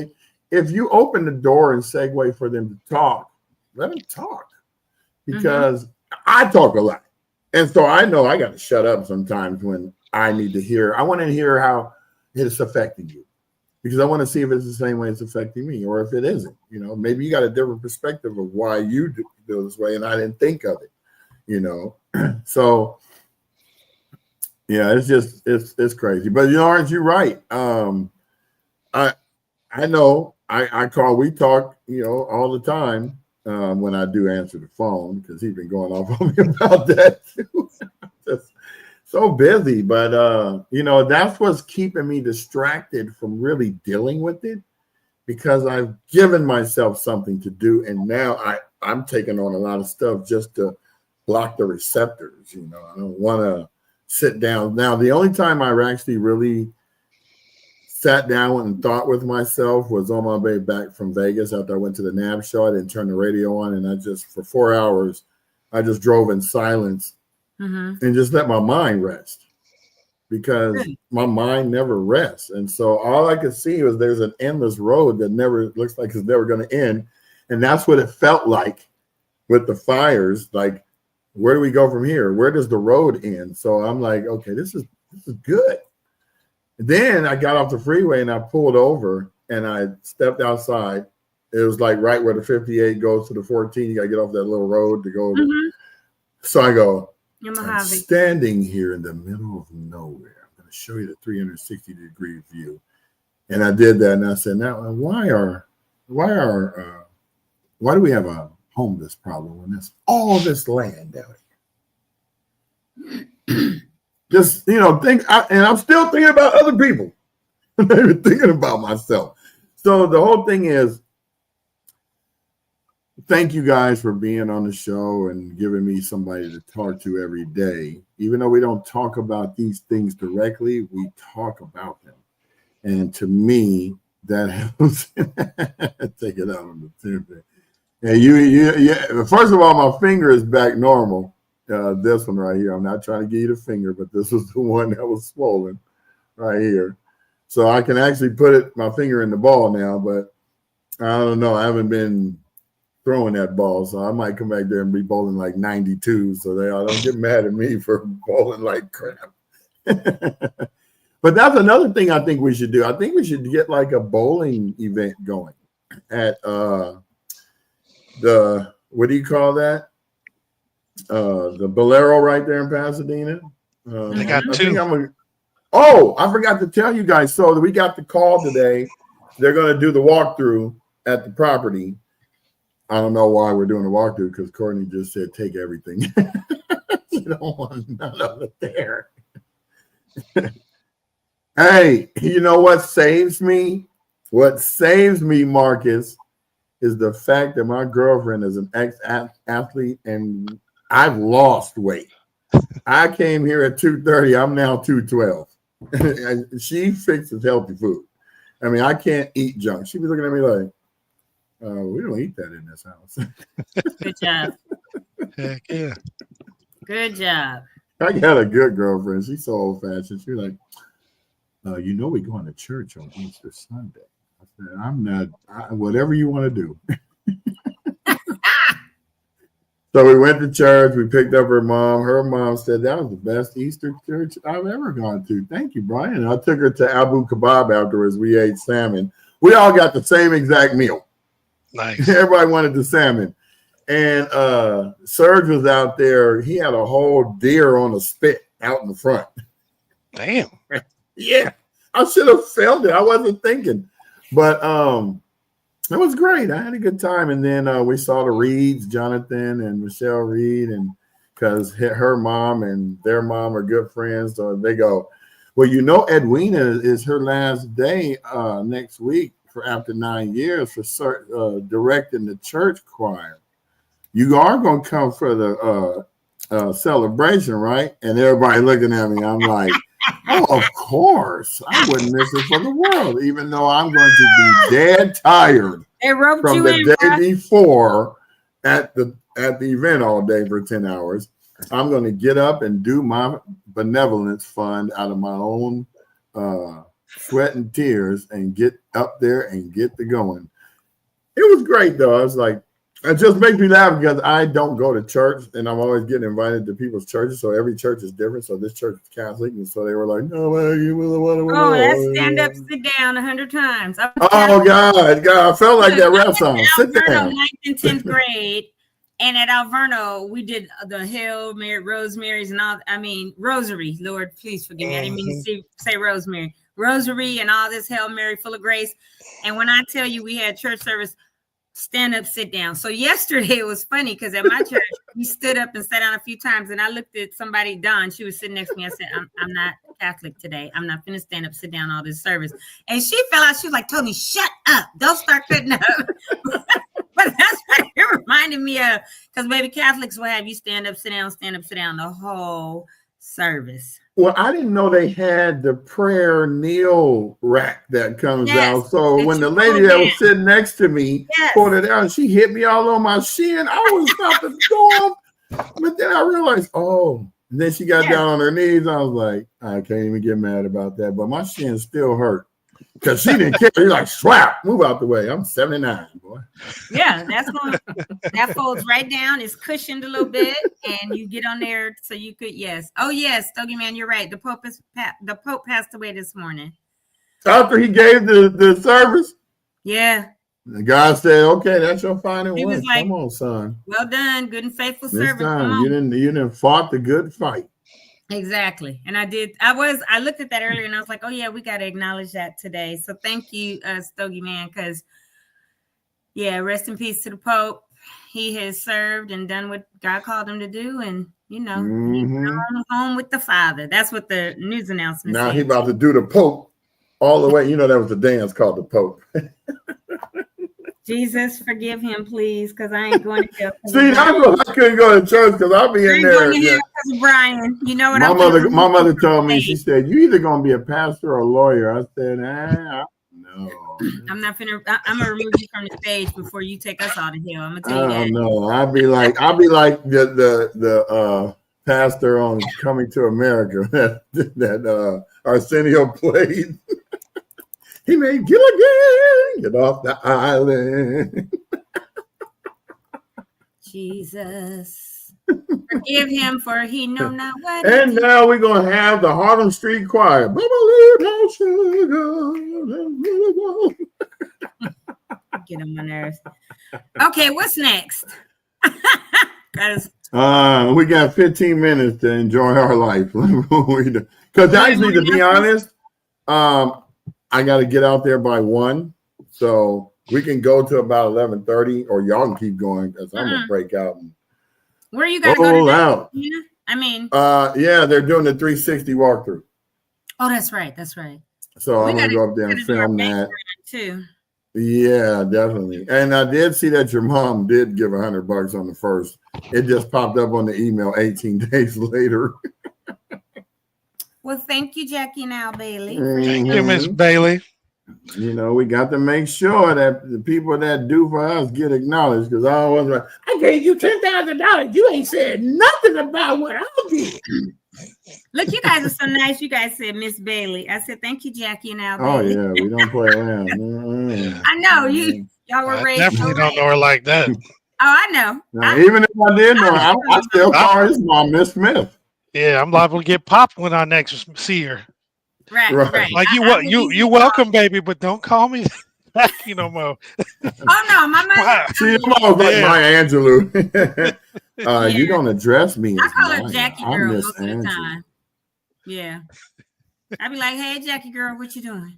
S1: If you open the door and segue for them to talk, let them talk. Because I talk a lot. And so I know I got to shut up sometimes when I need to hear. I want to hear how it's affecting you. Because I want to see if it's the same way it's affecting me or if it isn't. Maybe you got a different perspective of why you feel this way, and I didn't think of it. So yeah, it's crazy. But Lawrence, you're right. I know we talk, all the time when I do answer the phone because he's been going off on me about that too. Just so busy. But that's what's keeping me distracted from really dealing with it because I've given myself something to do, and now I'm taking on a lot of stuff just to block the receptors. I don't want to sit down. Now, the only time I actually really sat down and thought with myself was on my way back from Vegas after I went to the NAB show. I didn't turn the radio on, and I just, for 4 hours, I just drove in silence and just let my mind rest because my mind never rests. And so all I could see was there's an endless road that never looks like it's never going to end. And that's what it felt like with the fires. Like, where do we go from here? Where does the road end? So I'm like, okay, this is good. Then I got off the freeway and I pulled over and I stepped outside. It was like right where the 58 goes to the 14. You got to get off that little road to go. So I go, I'm standing here in the middle of nowhere. I'm going to show you the 360-degree view. And I did that. And I said, now, why do we have a homeless problem when there's all this land down here? Just, and I'm still thinking about other people. I'm not even thinking about myself. So the whole thing is, thank you guys for being on the show and giving me somebody to talk to every day. Even though we don't talk about these things directly, we talk about them. And to me, that helps. Take it out on the tip. And yeah. First of all, my finger is back normal. This one right here. I'm not trying to give you the finger, but this was the one that was swollen right here. So I can actually put my finger in the ball now, but I don't know. I haven't been throwing that ball, so I might come back there and be bowling like 92. So they all don't get mad at me for bowling like crap. But that's another thing I think we should do. I think we should get like a bowling event going at the what do you call that? The Bolero right there in Pasadena.
S2: They got two.
S1: I forgot to tell you guys. So we got the call today. They're going to do the walkthrough at the property. I don't know why we're doing a walkthrough because Courtney just said take everything. You don't want none of it there. Hey, you know what saves me? What saves me, Marcus, is the fact that my girlfriend is an ex-athlete and I've lost weight. I came here at 230. I'm now 212. And she fixes healthy food. I mean, I can't eat junk. She be looking at me like, we don't eat that in this house.
S5: Good job.
S2: Heck yeah.
S5: Good job.
S1: I got a good girlfriend. She's so old-fashioned. She's like, we're going to church on Easter Sunday. I said, I'm not, whatever you want to do. So we went to church. We picked up her mom. Her mom said, that was the best Easter church I've ever gone to. Thank you, Brian. And I took her to Abu Kebab afterwards. We ate salmon. We all got the same exact meal.
S2: Nice.
S1: Everybody wanted the salmon. And Serge was out there. He had a whole deer on a spit out in the front.
S2: Damn.
S1: Yeah. I should have filmed it. I wasn't thinking. But it was great. I had a good time. And then we saw the Reeds, Jonathan and Michelle Reed, and because her mom and their mom are good friends. So they go, well, Edwina is her last day next week for after 9 years for directing the church choir. You are going to come for the celebration, right? And everybody looking at me. I'm like, oh, of course. I wouldn't miss it for the world, even though I'm going to be dead tired from the day before at the event all day for 10 hours. I'm going to get up and do my benevolence fund out of my own sweat and tears and get up there and get the going. It was great, though. I was like, it just makes me laugh because I don't go to church and I'm always getting invited to people's churches. So every church is different. So this church is Catholic. And so they were like, no, man, you really want to.
S5: Oh, that's stand up, sit down 100 times.
S1: Oh, God. I felt like that rap song. Sit down.
S5: 9th and 10th grade. And at Alverno, we did the Hail Mary, Rosemary's and all. I mean, Rosary. Lord, please forgive me. I didn't mean to say Rosemary. Rosary and all this Hail Mary full of grace. And when I tell you we had church service, stand up, sit down. So yesterday it was funny because at my church, we stood up and sat down a few times. And I looked at somebody, Dawn, she was sitting next to me. I said, I'm not Catholic today. I'm not going to stand up, sit down all this service. And she fell out. She was like, Tony, shut up. Don't start cutting up. But that's what it reminded me of. Because maybe Catholics will have you stand up, sit down the whole service.
S1: Well, I didn't know they had the prayer kneel rack that comes out. So when the lady that was sitting next to me pulled it out, she hit me all on my shin. I was about to go up, but then I realized, and then she got down on her knees. I was like, I can't even get mad about that, but my shin still hurt because she didn't care. You're like, swap, move out the way. I'm 79, boy.
S5: Yeah, that folds right down. It's cushioned a little bit, and you get on there so you could. Yes. Oh yes, Stogie man, you're right. The Pope passed away this morning.
S1: After he gave the service.
S5: Yeah.
S1: And God said, "Okay, that's your final
S5: one.
S1: Like, come on, son.
S5: Well done, good and faithful
S1: this
S5: service.
S1: Time, you didn't fought the good fight."
S5: Exactly. And I did. I looked at that earlier and I was like, oh yeah, we got to acknowledge that today. So thank you, Stogie man, because rest in peace to the Pope. He has served and done what God called him to do. And, he's home with the Father. That's what the news announcement
S1: Now he's about to do the Pope all the way. That was the dance called the Pope.
S5: Jesus, forgive him, please, because I ain't going to hell.
S1: See, I couldn't go to church because I'll be in there.
S5: because of Brian. You know what
S1: My
S5: I'm
S1: mother,
S5: doing?
S1: my mother told me, she said, "You either gonna be a pastor or a lawyer." I said, no.
S5: I'm not finna. I'm gonna remove you from the stage before you take us all to hell. I'm gonna
S1: I
S5: tell you that.
S1: don't know. I'll be like the pastor on Coming to America that Arsenio played. He made Gilligan get off the island.
S5: Jesus, forgive him, for he know not what.
S1: And now we're gonna have the Harlem Street Choir. No sugar.
S5: Get on my nerves. Okay, what's next? Because
S1: we got 15 minutes to enjoy our life. Because actually, to be honest, I got to get out there by 1, so we can go to about 11:30, or y'all can keep going because I'm gonna break out and
S5: where you gotta go
S1: roll
S5: to
S1: out.
S5: I mean,
S1: yeah, they're doing the 360 walkthrough.
S5: Oh, that's right. That's right.
S1: So I'm gonna go up there and film that
S5: too.
S1: Yeah, definitely. And I did see that your mom did give $100 on the first. It just popped up on the email 18 days later.
S5: Well, thank you, Jackie and Al Bailey.
S2: Thank you, Miss Bailey.
S1: You know, we got to make sure that the people that do for us get acknowledged, because I was like, I gave you $10,000. You ain't said nothing about what I did.
S5: Look, you guys are so nice. You guys said Miss Bailey. I said thank you, Jackie and Al
S1: Oh
S5: Bailey.
S1: yeah, we don't play around.
S5: I know y'all were
S2: I
S5: raised.
S2: definitely don't know her like that.
S5: Oh, I know.
S1: Now, even if I did know, I still call his mom Miss Smith.
S2: Yeah, I'm liable to get popped when I next see her.
S5: Right.
S2: Like you welcome, baby, but don't call me Jackie no more.
S5: Oh no, my mother.
S1: She almost like Maya Angelou. You don't address me as
S5: I call her
S1: Maya.
S5: Jackie
S1: I'm
S5: girl
S1: Miss
S5: most of the
S1: Angelou.
S5: time. Yeah. I'd be like, hey, Jackie girl, what you doing?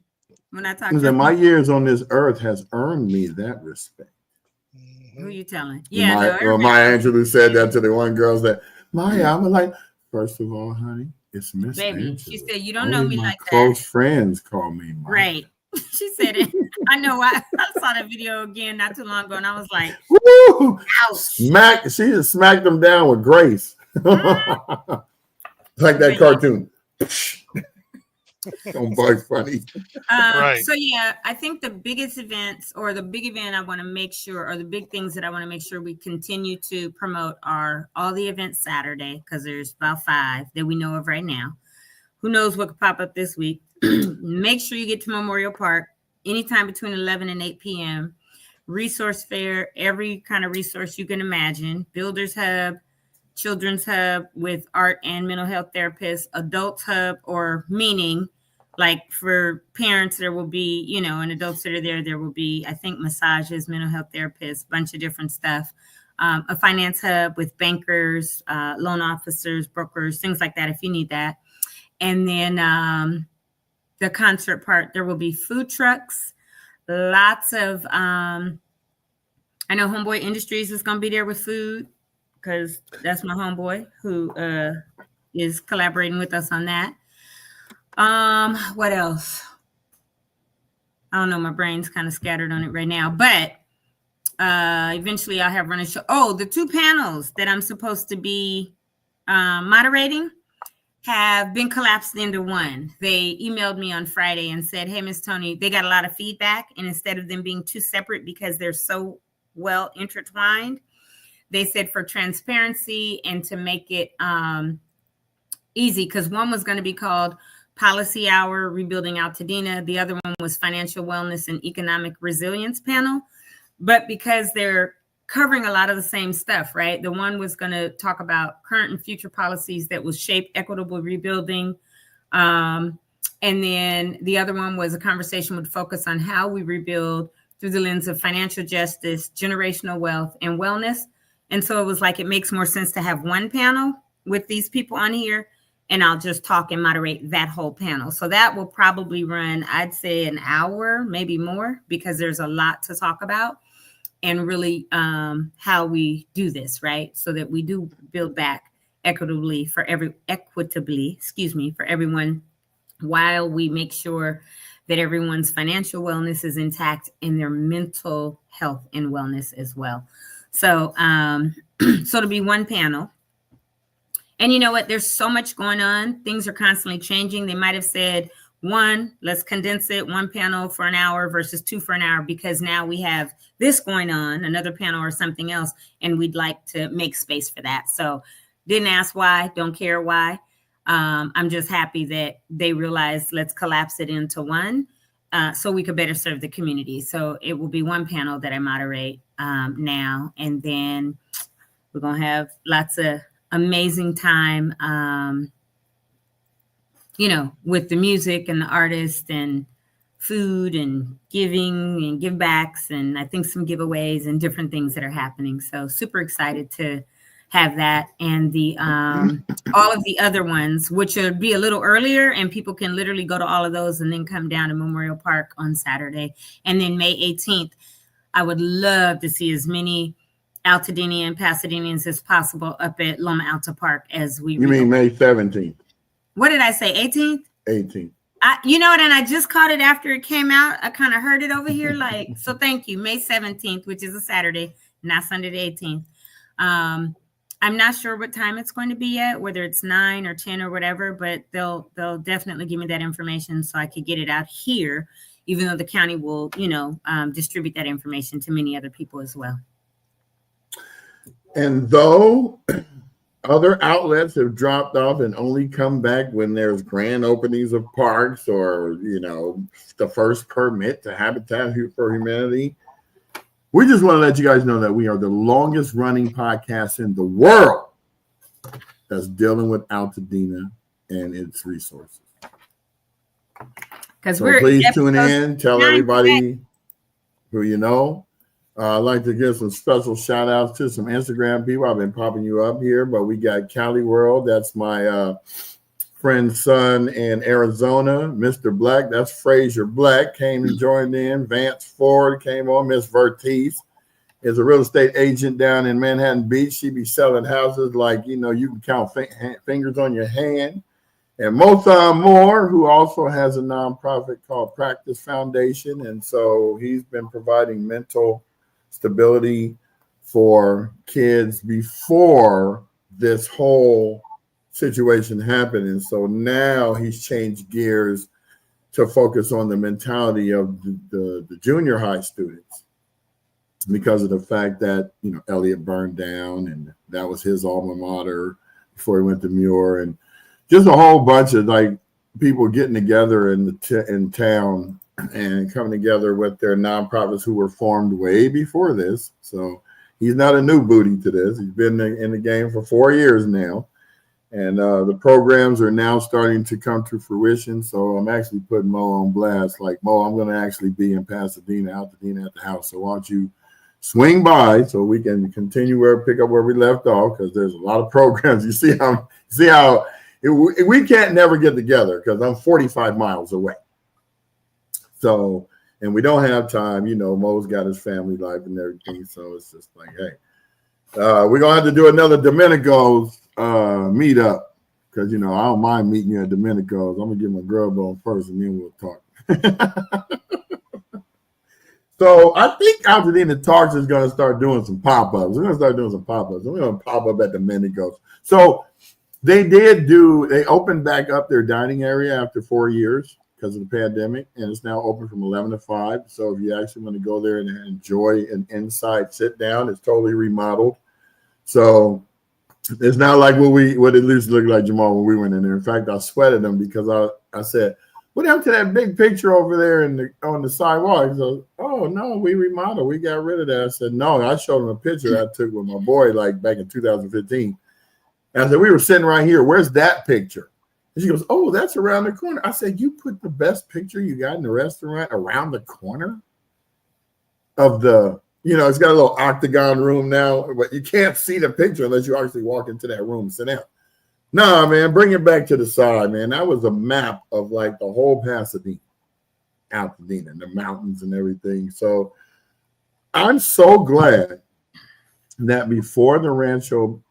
S5: When I talk
S1: Because my years on this earth has earned me that respect.
S5: Who you telling?
S1: Yeah, Maya Angelou said that to the one girl that, Maya, I'm like, first of all, honey, it's Miss
S5: Baby,
S1: Angelou.
S5: she said, you don't know me like that.
S1: Close friends call me Maya.
S5: Right. She said it. I know. I saw the video again not too long ago, and I was like,
S1: woo!
S5: Ouch.
S1: She just smacked them down with grace. Like that cartoon. On Bugs Bunny.
S2: Right.
S5: So yeah, I think the biggest events, or the big event I want to make sure, or the big things that I want to make sure we continue to promote, are all the events Saturday, because there's about 5 that we know of right now. Who knows what could pop up this week? Make sure you get to Memorial Park anytime between 11 and 8 p.m. Resource fair, every kind of resource you can imagine. Builders Hub, Children's Hub with art and mental health therapists, Adults Hub, or meaning like for parents, there will be, and adults that are there will be, I think, massages, mental health therapists, bunch of different stuff. A finance hub with bankers, loan officers, brokers, things like that if you need that. And then the concert part, there will be food trucks, lots of, I know Homeboy Industries is going to be there with food, because that's my homeboy who is collaborating with us on that. What else? I don't know. My brain's kind of scattered on it right now, but eventually I'll have run a show. Oh, the 2 panels that I'm supposed to be moderating have been collapsed into one. They emailed me on Friday and said, hey, Miss Tony, they got a lot of feedback, and instead of them being 2 separate because they're so well intertwined, they said for transparency and to make it easy, because one was going to be called Policy Hour, Rebuilding Altadena. The other one was Financial Wellness and Economic Resilience Panel. But because they're covering a lot of the same stuff, right? The one was going to talk about current and future policies that will shape equitable rebuilding. And then the other one was a conversation would focus on how we rebuild through the lens of financial justice, generational wealth, and wellness. And so it was like, it makes more sense to have one panel with these people on here, and I'll just talk and moderate that whole panel. So that will probably run, I'd say, an hour, maybe more, because there's a lot to talk about, and really how we do this, right? So that we do build back equitably for everyone, while we make sure that everyone's financial wellness is intact and their mental health and wellness as well. So, so it'll be one panel. And you know what? There's so much going on. Things are constantly changing. They might have said, one, let's condense it, one panel for an hour versus two for an hour, because now we have this going on, another panel or something else, and we'd like to make space for that. So didn't ask why, don't care why. I'm just happy that they realized let's collapse it into one so we could better serve the community. So it will be one panel that I moderate now, and then we're going to have lots of amazing time, with the music and the artist and food and giving and give backs, and I think some giveaways and different things that are happening. So super excited to have that, and the all of the other ones, which will be a little earlier, and people can literally go to all of those and then come down to Memorial Park on Saturday. And then May 18th, I would love to see as many Altadena and Pasadenians as possible up at Loma Alta Park as we.
S4: You mean May 17th?
S5: What did I say? 18th?
S4: 18th.
S5: You know what? And I just caught it after it came out. I kind of heard it over here. So thank you. May 17th, which is a Saturday, not Sunday the 18th. I'm not sure what time it's going to be yet, whether it's 9 or 10 or whatever, but they'll definitely give me that information so I could get it out here, even though the county will, distribute that information to many other people as well.
S4: And though other outlets have dropped off and only come back when there's grand openings of parks or, the first permit to Habitat for Humanity, we just want to let you guys know that we are the longest running podcast in the world that's dealing with Altadena and its resources. So please tune in, tell everybody who you know. I'd like to give some special shout outs to some Instagram people. I've been popping you up here, but we got Cali World. That's my friend's son in Arizona. Mr. Black, that's Frazier Black, came and joined in. Vance Ford came on. Miss Vertice is a real estate agent down in Manhattan Beach. She be selling houses like, you can count fingers on your hand. And Motham Moore, who also has a nonprofit called Practice Foundation. And so he's been providing mental stability for kids before this whole situation happened. And so now he's changed gears to focus on the mentality of the junior high students because of the fact that, Elliott burned down and that was his alma mater before he went to Muir, and just a whole bunch of people getting together in town and coming together with their nonprofits who were formed way before this. So he's not a new booty to this. He's been in the game for 4 years now. And the programs are now starting to come to fruition. So I'm actually putting Mo on blast. Like, Mo, I'm going to actually be in Pasadena, Altadena at the house. So why don't you swing by so we can pick up where we left off, because there's a lot of programs. You see how we can't never get together because I'm 45 miles away. So, and we don't have time, Mo's got his family life and everything. So it's just like, hey, we're going to have to do another Domenico's meet up because, I don't mind meeting you at Domenico's. I'm going to get my grub on first and then we'll talk. So I think Altadena Talks is going to start doing some pop-ups. We're going to start doing some pop-ups. We're going to pop up at Domenico's. So they opened back up their dining area after 4 years because of the pandemic, and it's now open from 11 to 5. So if you actually want to go there and enjoy an inside sit down, it's totally remodeled. So it's not like what it used to look like, Jamal, when we went in there. In fact, I sweated them because I said, what happened to that big picture over there on the sidewalk? He goes, oh, no, we remodeled. We got rid of that. I said, no. I showed him a picture I took with my boy back in 2015. And I said, we were sitting right here. Where's that picture? And she goes, oh, that's around the corner. I said, you put the best picture you got in the restaurant around the corner of it's got a little octagon room now, but you can't see the picture unless you actually walk into that room and sit down. Nah, man, bring it back to the side, man. That was a map of the whole Pasadena, Altadena, the mountains and everything. So I'm so glad that before the Rancho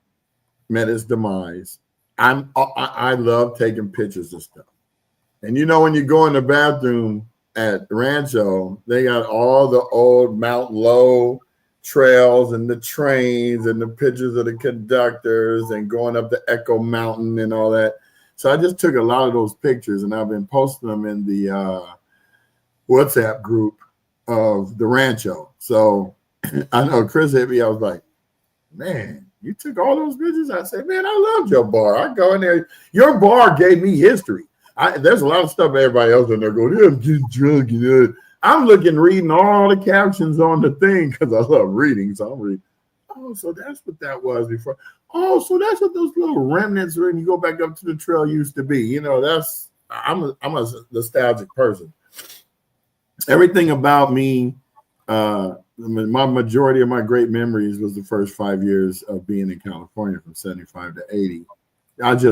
S4: met its demise, I love taking pictures of stuff. And when you go in the bathroom at Rancho, they got all the old Mount Low
S1: trails and the trains and the pictures of the conductors and going up the Echo Mountain and all that. So I just took a lot of those pictures and I've been posting them in the WhatsApp group of the Rancho. So I know Chris hit me. I was like, man, you took all those pictures? I said, man, I loved your bar. I go in there. Your bar gave me history. There's a lot of stuff everybody else in there going, yeah, I'm just drunk. I'm reading all the captions on the thing because I love reading. So I'm reading. Oh, so that's what that was before. Oh, so that's what those little remnants when you go back up to the trail used to be. I'm a nostalgic person. Everything about me, my majority of my great memories was the first 5 years of being in California from 75 to 80.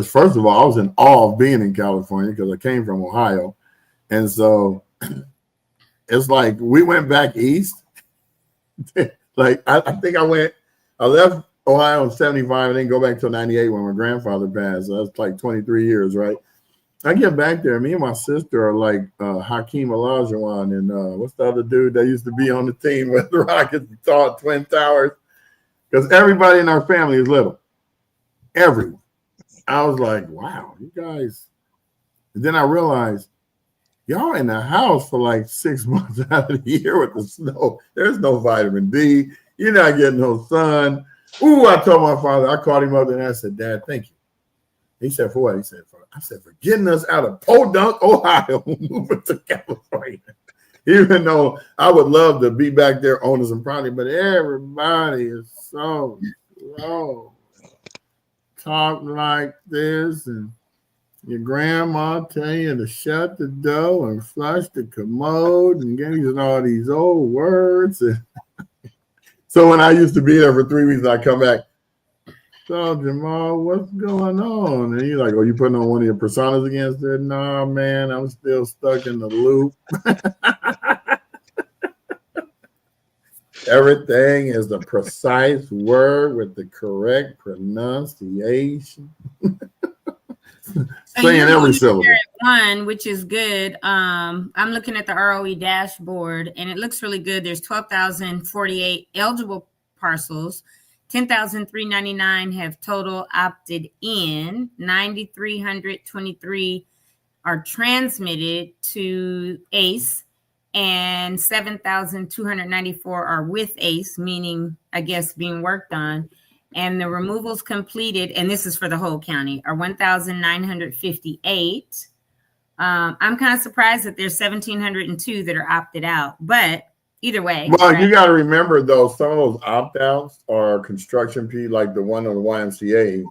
S1: First of all, I was in awe of being in California because I came from Ohio. And so it's like we went back east. Like I think I left Ohio in 75 and then go back till 98 when my grandfather passed. So that's like 23 years, right? I get back there. Me and my sister are like Hakeem Olajuwon and what's the other dude that used to be on the team with the Rockets, the Twin Towers? Because everybody in our family is little. Everyone. I was like, wow, you guys. And then I realized, y'all in the house for like 6 months out of the year with the snow. There's no vitamin D. You're not getting no sun. Ooh, I told my father, I called him up and I said, Dad, thank you. He said, for what? He said, for getting us out of Podunk, Ohio, moving to California. Even though I would love to be back there owning some property, but everybody is so slow. Talk like this, and your grandma tell you to shut the door and flush the commode and using all these old words. And so when I used to be there for 3 weeks, I come back. So Jamal, what's going on? And you're like, oh, you putting on one of your personas again? I said, nah, man, I'm still stuck in the loop. Everything is the precise word with the correct pronunciation. Saying every syllable.
S5: One, which is good. I'm looking at the ROE dashboard, and it looks really good. There's 12,048 eligible parcels. 10,399 have total opted in. 9,323 are transmitted to ACE, and 7,294 are with ACE, meaning, I guess, being worked on. And the removals completed, and this is for the whole county, are 1,958. I'm kind of surprised that there's 1,702 that are opted out, but either way.
S1: Well, right? You got to remember, though, some of those opt-outs are construction P, like the one on the YMCA.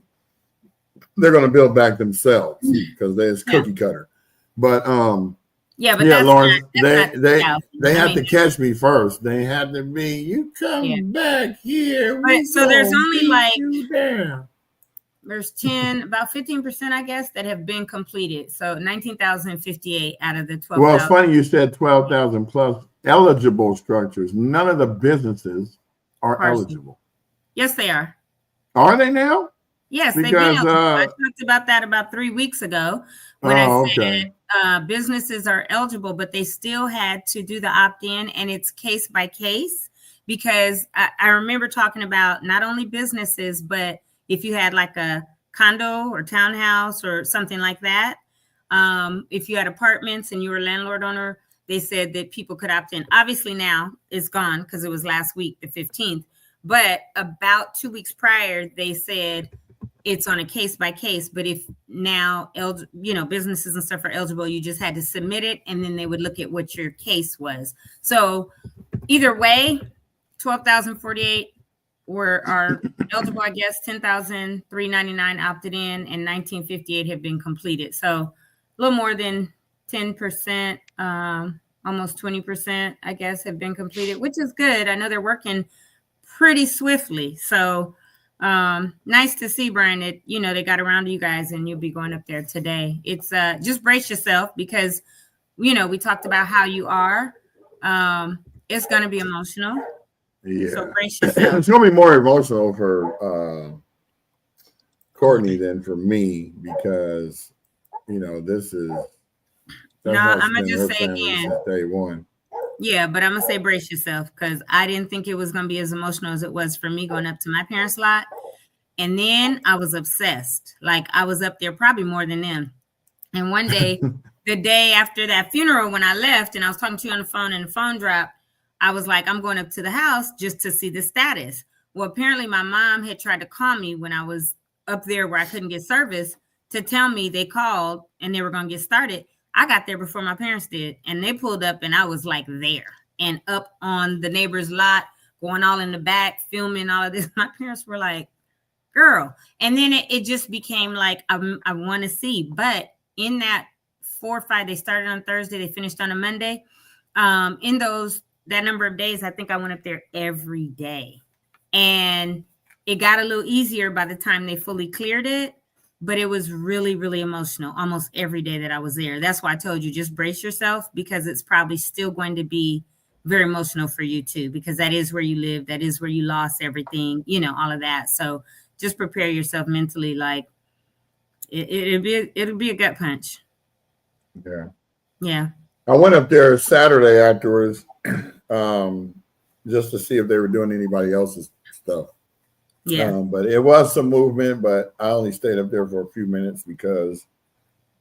S1: They're going to build back themselves because there's cookie cutter. But Lawrence, they had to catch me first. They had to be, you come back here.
S5: So there's only like there's about 15%, I guess, that have been completed. So 19,058 out of the 12,000.
S1: Well, it's funny you said 12,000 plus eligible structures. None of the businesses are eligible.
S5: Yes, they are.
S1: Are they now?
S5: Yes, they've been eligible. I talked about that about 3 weeks ago when I said businesses are eligible, but they still had to do the opt-in, and it's case by case, because I remember talking about not only businesses, but if you had like a condo or townhouse or something like that, if you had apartments and you were a landlord owner, they said that people could opt in. Obviously now it's gone because it was last week, the 15th. But about 2 weeks prior, they said it's on a case by case. But if now, businesses and stuff are eligible, you just had to submit it, and then they would look at what your case was. So either way, 12,048 are eligible, I guess. 10,399 opted in, and 1,958 have been completed. So a little more than 10%, almost 20%, I guess, have been completed, which is good. I know they're working pretty swiftly. So nice to see, Brian, that, they got around to you guys and you'll be going up there today. It's just brace yourself because, we talked about how you are. It's going to be emotional.
S1: Yeah.
S5: So brace yourself.
S1: It's going to be more emotional for Courtney than for me this is.
S5: No, I'm going to just say again.
S1: Day one.
S5: Yeah, but I'm gonna say brace yourself because I didn't think it was gonna be as emotional as it was for me going up to my parents' lot. And then I was obsessed. Like I was up there probably more than them. And one day, the day after that funeral, when I left and I was talking to you on the phone and the phone dropped, I was like, I'm going up to the house just to see the status. Well, apparently my mom had tried to call me when I was up there where I couldn't get service to tell me they called and they were going to get started. I got there before my parents did, and they pulled up and I was like there and up on the neighbor's lot, going all in the back, filming all of this. My parents were like, girl. And then it just became like, I want to see. But in that 4 or 5, they started on Thursday, they finished on a Monday. In that number of days, I think I went up there every day. And it got a little easier by the time they fully cleared it. But it was really, really emotional almost every day that I was there. That's why I told you, just brace yourself, because it's probably still going to be very emotional for you too, because that is where you live. That is where you lost everything, all of that. So just prepare yourself mentally. Like it'll be a gut punch.
S4: Yeah.
S5: Yeah.
S4: I went up there Saturday afterwards, just to see if they were doing anybody else's stuff.
S5: Yeah.
S4: But it was some movement, but I only stayed up there for a few minutes because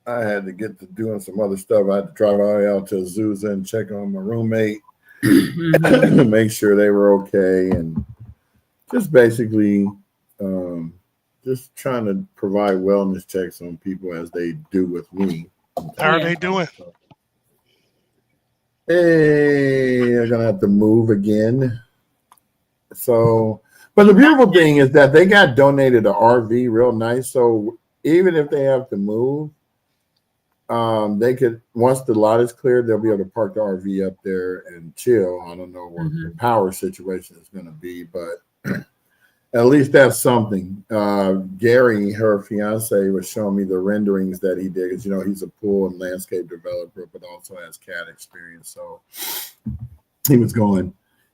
S4: I had to get to doing some other stuff. I had to drive all the way out to Azusa and check on my roommate, make sure they were okay, and just basically just trying to provide wellness checks on people as they do with me.
S2: How are they doing?
S4: Hey, they're gonna have to move again. So, but the beautiful thing is that they got donated an RV, real nice. So even if they have to move, they could, once the lot is cleared, they'll be able to park the RV up there and chill. I don't know what the power situation is going to be, but at least that's something. Gary, her fiance, was showing me the renderings that he did, because he's a pool and landscape developer, but also has CAD experience. So he was going,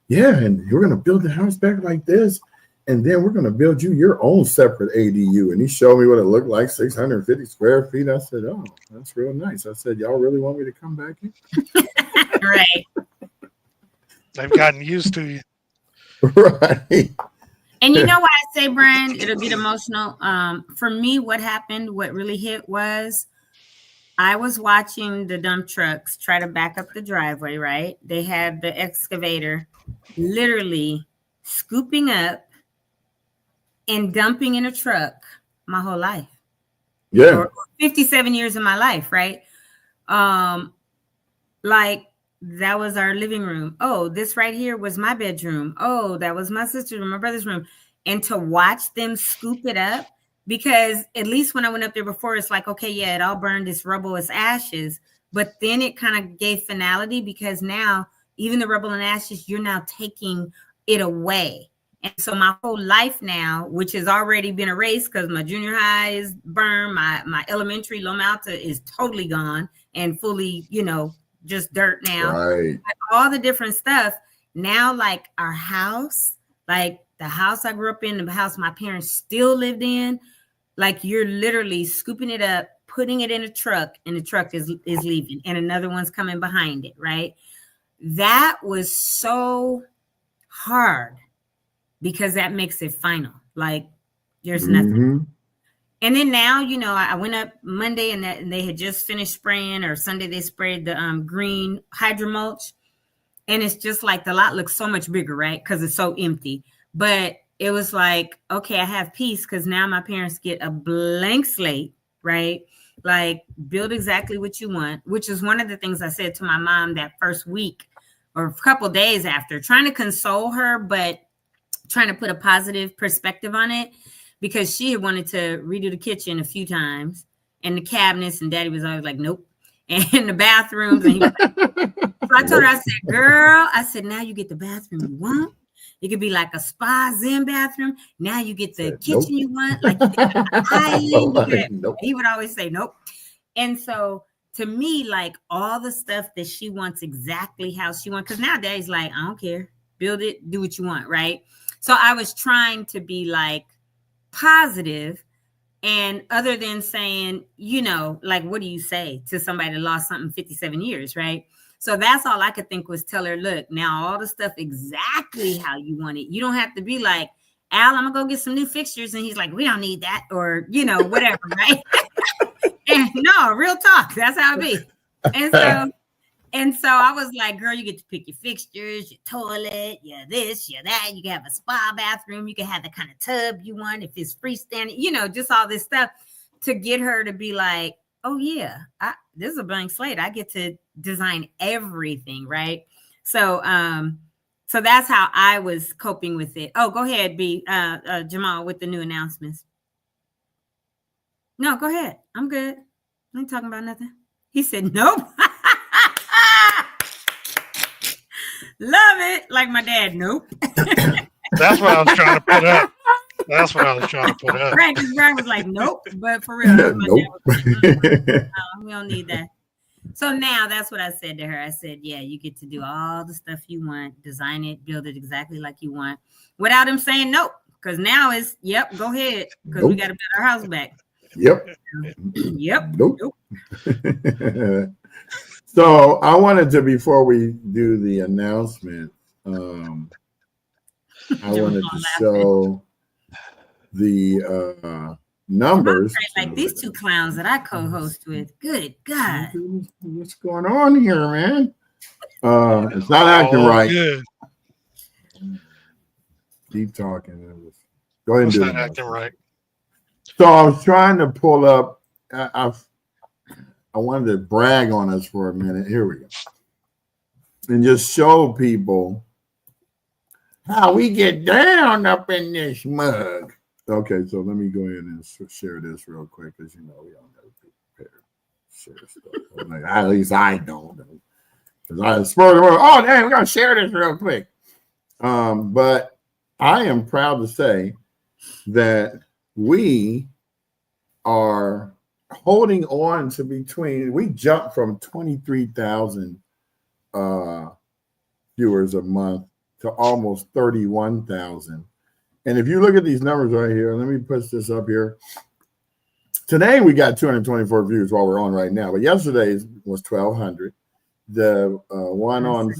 S4: yeah, and you're going to build the house back like this, and then we're going to build you your own separate ADU. And he showed me what it looked like, 650 square feet. I said, oh, that's real nice. I said, y'all really want me to come back in?
S5: Right.
S2: They've gotten used to you.
S4: Right.
S5: And you know what I say, Brian? It'll get emotional. For me, what really hit was I was watching the dump trucks try to back up the driveway, right? They had the excavator literally scooping up and dumping in a truck my whole life.
S4: Yeah.
S5: Or 57 years of my life, right? Like that was our living room. Oh, this right here was my bedroom. Oh, that was my sister's room, my brother's room. And to watch them scoop it up, because at least when I went up there before, it's like, okay, yeah, it all burned, it's rubble, it's ashes. But then it kind of gave finality, because now even the rubble and ashes, you're now taking it away. And so my whole life now, which has already been erased because my junior high is burned, my elementary Loma Alta is totally gone and fully, just dirt now.
S4: Right.
S5: Like all the different stuff. Now, like our house, like the house I grew up in, the house my parents still lived in, like you're literally scooping it up, putting it in a truck, and the truck is leaving, and another one's coming behind it, right? That was so hard because that makes it final. Like there's nothing. And then now, I went up Monday and they had just finished spraying, or Sunday they sprayed the green hydro mulch. And it's just like the lot looks so much bigger, right? Because it's so empty. But it was like, okay, I have peace because now my parents get a blank slate, right? Like build exactly what you want, which is one of the things I said to my mom that first week or a couple days after, trying to console her, but trying to put a positive perspective on it, because she had wanted to redo the kitchen a few times and the cabinets, and Daddy was always like, nope. And the bathrooms. And he was like, so I told her, I said, girl, now you get the bathroom you want. It could be like a spa zen bathroom. Now you get the kitchen you want. Like you get the island. He would always say, nope. And so to me, like all the stuff that she wants exactly how she wants, because now Daddy's like, I don't care. Build it, do what you want, right? So I was trying to be like positive, and other than saying, like, what do you say to somebody that lost something 57 years, right? So that's all I could think was tell her, look, now all the stuff exactly how you want it. You don't have to be like, Al, I'm gonna go get some new fixtures. And he's like, we don't need that, or whatever, right? And no, real talk. That's how it be. And so I was like, girl, you get to pick your fixtures, your toilet, your this, your that. You can have a spa bathroom. You can have the kind of tub you want if it's freestanding, just all this stuff to get her to be like, oh, yeah, this is a blank slate. I get to design everything, right? So so that's how I was coping with it. Oh, go ahead, B, Jamal, with the new announcements. No, go ahead. I'm good. I ain't talking about nothing. He said, nope. Love it. Like my dad, nope.
S2: That's what I was trying to put up. That's what I was trying to put up.
S5: Brian was like, nope. But for real, my
S1: Nope.
S5: dad was like, no, we don't need that. So now that's what I said to her. I said, yeah, you get to do all the stuff you want, design it, build it exactly like you want, without him saying nope. Because now it's, yep, go ahead. Because we got to build our house back.
S1: Yep.
S5: Yep.
S1: Nope. So I wanted to, before we do the announcement, I wanted to show the numbers.
S5: Like these two clowns that I co-host with. Good God.
S1: What's going on here, man? It's not acting right.
S2: Good.
S1: Keep talking. Go ahead and
S2: It's
S1: do
S2: not
S1: it.
S2: acting right.
S1: So I was trying to pull up. I wanted to brag on us for a minute. Here we go. And just show people how we get down up in this mug. Okay, so let me go ahead and share this real quick, because we don't never be prepared to share stuff. Like, at least I don't. Because I spurred the word, oh, dang, we're going to share this real quick. But I am proud to say that we are holding on to we jumped from 23,000 viewers a month to almost 31,000. And if you look at these numbers right here, let me put this up here. Today we got 224 views while we're on right now, but yesterday's was 1,200. The one on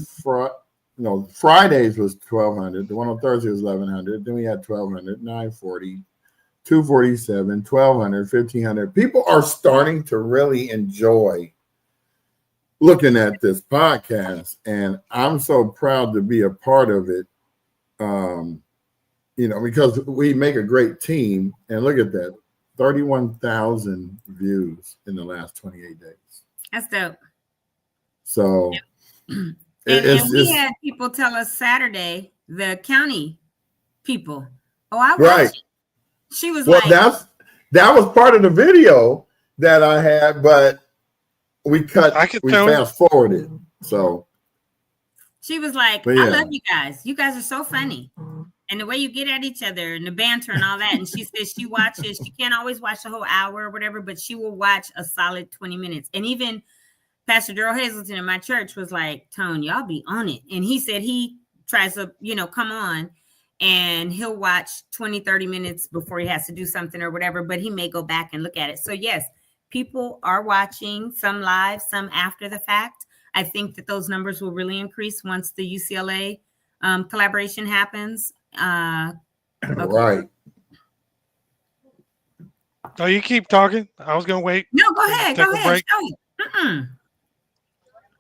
S1: Fridays was 1,200. The one on Thursday was 1,100. Then we had 1,200, 940. 247, 1,200, 1,500. People are starting to really enjoy looking at this podcast, and I'm so proud to be a part of it. Because we make a great team, and look at that, 31,000 views in the last 28 days.
S5: That's dope.
S1: So,
S5: and we had people tell us Saturday, the county people, oh, I watched it. She was like,
S1: that was part of the video that I had, but we fast forwarded. So
S5: she was like, I love you guys. You guys are so funny. And the way you get at each other and the banter and all that. And she says she watches, she can't always watch the whole hour or whatever, but she will watch a solid 20 minutes. And even Pastor Daryl Hazleton in my church was like, Tone, y'all be on it. And he said he tries to, come on. And he'll watch 20, 30 minutes before he has to do something or whatever, but he may go back and look at it. So yes, people are watching, some live, some after the fact. I think that those numbers will really increase once the UCLA collaboration happens. Okay.
S1: Right.
S2: Oh, you keep talking. I was going to wait.
S5: No, go ahead. Go ahead.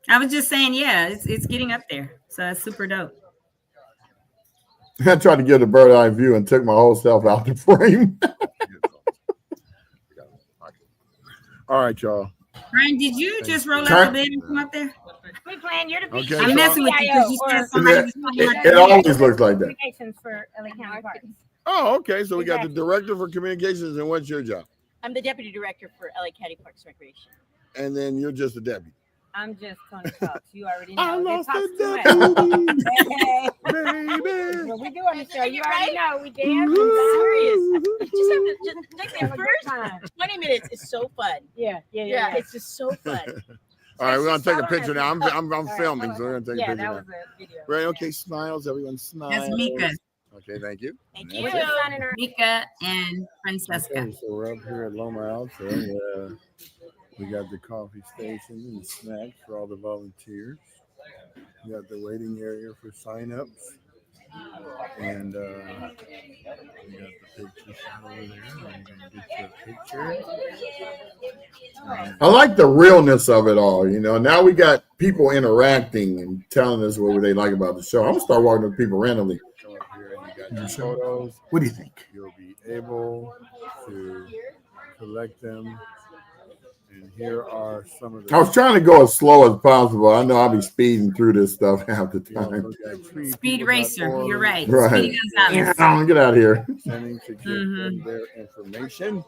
S5: I was just saying, yeah, it's getting up there. So that's super dope.
S1: I tried to get a bird eye view and took my whole self out the frame. All right, y'all.
S5: Brian, did you just roll out the bed and come up there?
S3: We plan. You're the
S4: Okay,
S5: I'm messing with you because you said somebody was talking about
S1: It always looks like that.
S3: Communications for LA County Parks.
S4: Oh, okay. So we got the director for communications, and what's your job?
S6: I'm the deputy director for LA County Parks Recreation.
S4: And then you're just a deputy.
S3: I'm just Tony Cox. You already know.
S4: I lost
S3: Talks
S4: the
S3: too much.
S4: deputy, baby.
S3: What we do on the show, you already know. We dance.
S6: I'm serious. Just have to take
S3: Have
S6: the
S3: a good
S6: first
S3: time.
S6: 20 minutes is so fun.
S3: Yeah.
S6: It's just so fun.
S4: All right, we're gonna take a picture now. I'm
S3: All right,
S4: filming, so we're gonna take a
S3: Yeah,
S4: picture
S3: that
S4: now.
S3: was a video.
S4: Right, okay, smiles. Everyone smiles.
S5: That's Mika.
S4: Okay, thank you.
S6: Thank
S4: Yeah.
S6: you.
S3: We're signing our
S5: Mika and Francesca.
S4: Okay, so we're up here at Loma Alta. We got the coffee station and snacks for all the volunteers. We got the waiting area for sign-ups. And we got the picture shot over there. I'm gonna get you a picture.
S1: I like the realness of it all. Now we got people interacting and telling us what they like about the show. I'm gonna start walking with people randomly.
S4: Come up here and you got your photos.
S1: What do you think?
S4: You'll be able to collect them. And here are some of the.
S1: I was trying to go as slow as possible. I know I'll be speeding through this stuff half the time.
S5: Speed racer. You're right.
S1: Right.
S5: Speedy Gonzalez.
S1: Get out of here.
S4: Sending to give them their information.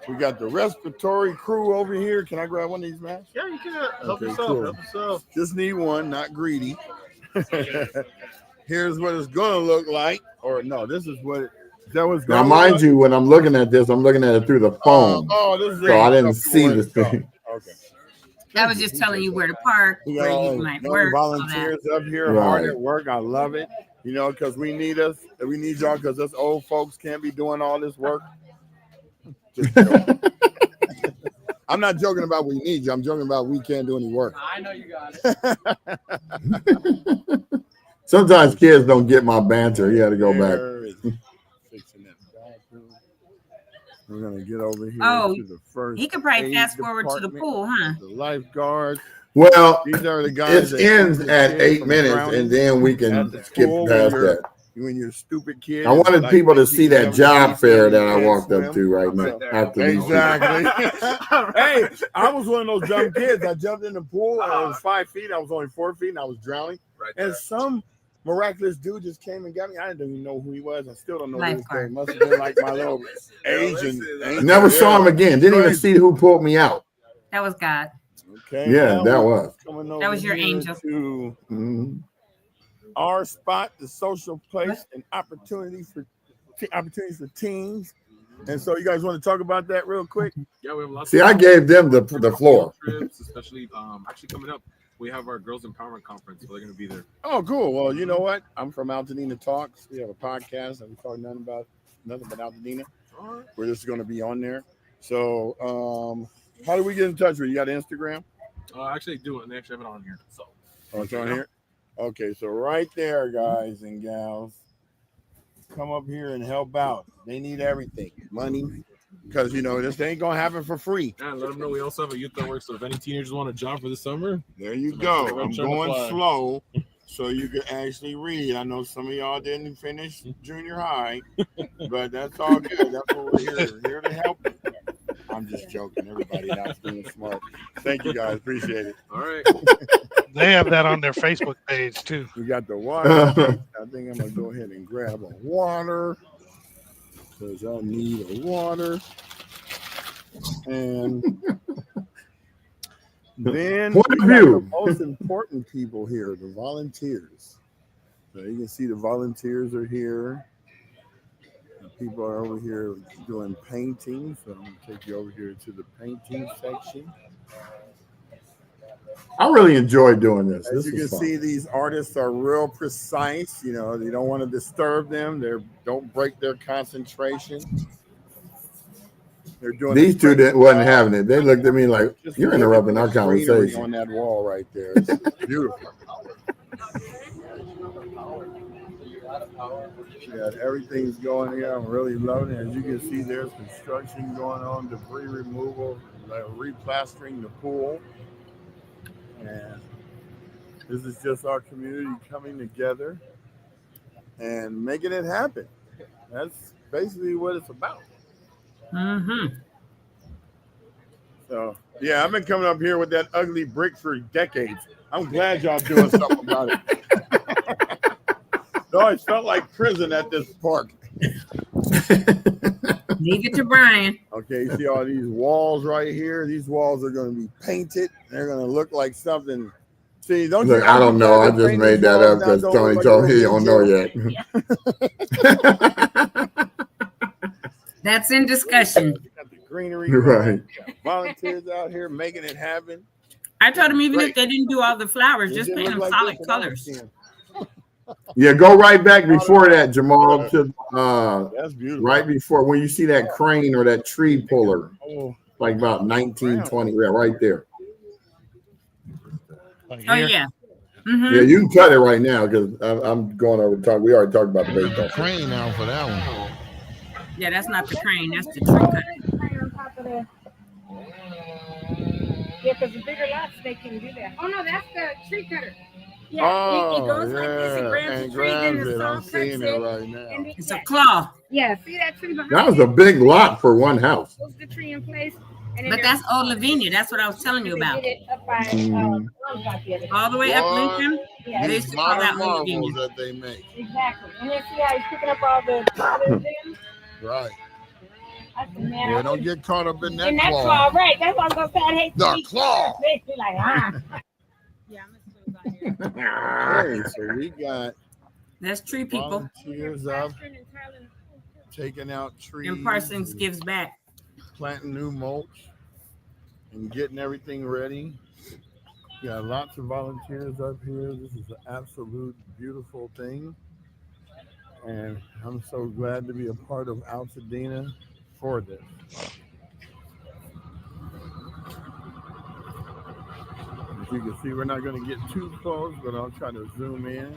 S4: We got the respiratory crew over here. Can I grab one of these masks?
S7: Yeah, you can. Help
S4: Okay,
S7: yourself.
S4: cool.
S7: Help yourself.
S4: Just need one, not greedy. Here's what it's gonna look like. Or no, this is what that was
S1: Now,
S4: going
S1: mind you, when I'm looking at this, I'm looking at it through the phone.
S4: this is
S1: So I didn't see the thing.
S4: Okay.
S5: That was just telling you where to park,
S4: We
S5: where
S4: got
S5: you
S4: all
S5: might
S4: young
S5: work. all that.
S4: volunteers up here
S1: Right.
S4: hard at work. I love it. Because we need us. We need y'all because us old folks can't be doing all this work. Just joking. I'm not joking about we need you. I'm joking about we can't do any work.
S7: I know you got it.
S1: Sometimes kids don't get my banter. You got to go back.
S4: There is fixing that bathroom. We're gonna get over here
S5: Oh,
S4: to the first.
S5: He could probably
S4: aid
S5: fast forward to the
S4: department,
S5: pool, huh?
S4: The lifeguards.
S1: Well,
S4: These are the guys.
S1: it
S4: that
S1: ends
S4: keep the
S1: at
S4: kids
S1: 8
S4: from
S1: minutes,
S4: drowning
S1: and then we
S4: at
S1: can
S4: the
S1: skip
S4: pool
S1: past that.
S4: when you're stupid kid.
S1: I wanted
S4: like
S1: people to
S4: 50,
S1: see that
S4: 70,
S1: job fair that I
S4: can't
S1: walked up
S4: swim.
S1: to right now.
S7: right there.
S1: After these people.
S4: Exactly. Hey, I was one of those dumb kids. I jumped in the pool. And I was 5 feet. I was only 4 feet, and I was drowning.
S7: Right
S4: And
S7: there.
S4: some miraculous dude just came and got me. I didn't even know who he was. I still don't know who
S5: Lifeguard.
S4: he must have been like my little Asian.
S1: Never saw him again. Didn't even see who pulled me out.
S5: That was God.
S4: Okay.
S1: Yeah,
S4: now
S1: that
S4: we're
S1: was.
S4: coming over
S5: That was your
S4: here
S5: angel.
S4: To
S1: Mhm.
S4: our spot, the social place, and opportunities for teens. And so, you guys want to talk about that real quick?
S7: Yeah, we have lots.
S1: See,
S7: of
S1: I gave them the floor.
S7: trips, especially actually coming up. We have our Girls Empowerment Conference, so they're going to be there.
S4: Oh, cool. Well, you know what? I'm from Altadena Talks. We have a podcast and we talk nothing but Altadena.
S7: All right.
S4: We're just going to be on there. So, how do we get in touch with you? You got Instagram?
S7: Actually, do it. And they actually have it on here. So.
S4: Oh, it's on here? Okay, so right there, guys and gals, come up here and help out. They need everything. Money. Because, this ain't going to happen for free.
S7: And let them know we also have a youth network. So if any teenagers want a job for the summer,
S4: There you
S7: So
S4: go.
S7: make sure
S4: I'm
S7: to
S4: going
S7: apply.
S4: slow so you can actually read. I know some of y'all didn't finish junior high, but that's all good. That's what we're here. We're here to help. I'm just joking. Everybody else being smart. Thank you guys. Appreciate it.
S7: all right.
S2: They have that on their Facebook page too.
S4: We got the water. I think I'm going to go ahead and grab a water because I need a water. And then
S1: Point
S4: we
S1: of
S4: got
S1: view.
S4: the most important people here, the volunteers. So you can see the volunteers are here. The people are over here doing painting. So I'm going to take you over here to the painting section.
S1: I really enjoyed doing this.
S4: As
S1: This
S4: you
S1: was
S4: can
S1: fun.
S4: see, these artists are real precise. You don't want to disturb them. Don't break their concentration. They're doing
S1: These two that wasn't having it. They looked at me like,
S4: Just
S1: "You're
S4: look at
S1: interrupting
S4: the
S1: our
S4: greenery
S1: conversation."
S4: on that wall right there. It's beautiful. Yeah, everything's going here. I'm really loving it. As you can see, there's construction going on, debris removal, replastering the pool. And this is just our community coming together and making it happen. That's basically what it's about.
S5: Mm-hmm.
S4: So, yeah, I've been coming up here with that ugly brick for decades. I'm glad y'all doing something about it. It always felt like prison at this park.
S5: Leave it to Brian.
S4: Okay, you see all these walls right here? These walls are going to be painted. They're going to look like something. See, don't
S1: Look,
S4: you?
S1: I don't know. I just
S4: paint
S1: made
S4: these
S1: that
S4: walls
S1: up because
S4: down,
S1: Tony
S4: don't
S1: told
S4: look
S1: me he
S4: like
S1: don't know yet.
S5: That's in discussion.
S4: You got the greenery.
S1: Right.
S4: You got volunteers out here making it happen.
S5: I told him even
S4: Great.
S5: if they didn't do all the flowers,
S4: It
S5: just
S4: didn't
S5: paint
S4: look
S5: them
S4: like
S5: solid
S4: this when I was
S5: colors.
S4: 10.
S1: Yeah, go right back before that, Jamal. To
S4: That's beautiful.
S1: right before when you see that crane or that tree puller.
S4: Oh,
S1: like about 1920. Yeah, right there.
S2: Like
S5: Oh
S2: here.
S5: yeah.
S1: Yeah,
S5: Mm-hmm.
S1: you can cut it right now because I'm going over to talk. We already talked about the
S4: There's
S1: baseball.
S4: a crane now for that one.
S5: Yeah, that's not the crane. That's the tree cutter.
S3: Right on top of the. Yeah, because the bigger lots they can do that. Oh no, that's the tree cutter. Yeah, it goes like this. It grabs
S4: and
S3: the tree, then
S4: grabs
S3: the
S4: it.
S3: saw
S4: I'm
S3: cuts
S4: seeing it
S3: it.
S4: right now.
S3: And
S5: It's a claw.
S3: yeah, see that tree behind
S1: That was
S3: it?
S1: a big lot for one house.
S3: Holds the tree in place. And then
S5: But that's old Lavinia. That's what I was telling you
S3: they
S5: about.
S3: did it up by
S1: Mhm.
S3: Longshot the other day.
S5: All the way up
S4: What?
S5: Lincoln.
S3: Yeah,
S5: They used
S4: These
S5: to call that
S4: modern
S5: old Lavinia.
S4: marvels that they make.
S3: exactly. And then see how he's picking up all the other limbs?
S4: Right.
S3: I said, man,
S4: Yeah,
S3: I
S4: don't
S3: would-
S4: get caught up in that
S3: in that
S4: claw.
S3: claw, right? That's why I was gonna say I hate to
S4: The
S3: be
S4: claw.
S3: They be like, yeah, I'm gonna swim down here.
S4: Okay, so we got
S5: That's tree people.
S4: volunteers up, taking out trees,
S5: And Parsons
S4: and
S5: gives back.
S4: planting new mulch, and getting everything ready. Got lots of volunteers up here. This is an absolute beautiful thing. And I'm so glad to be a part of Altadena for this. As you can see, we're not going to get too close, but I'll try to zoom in.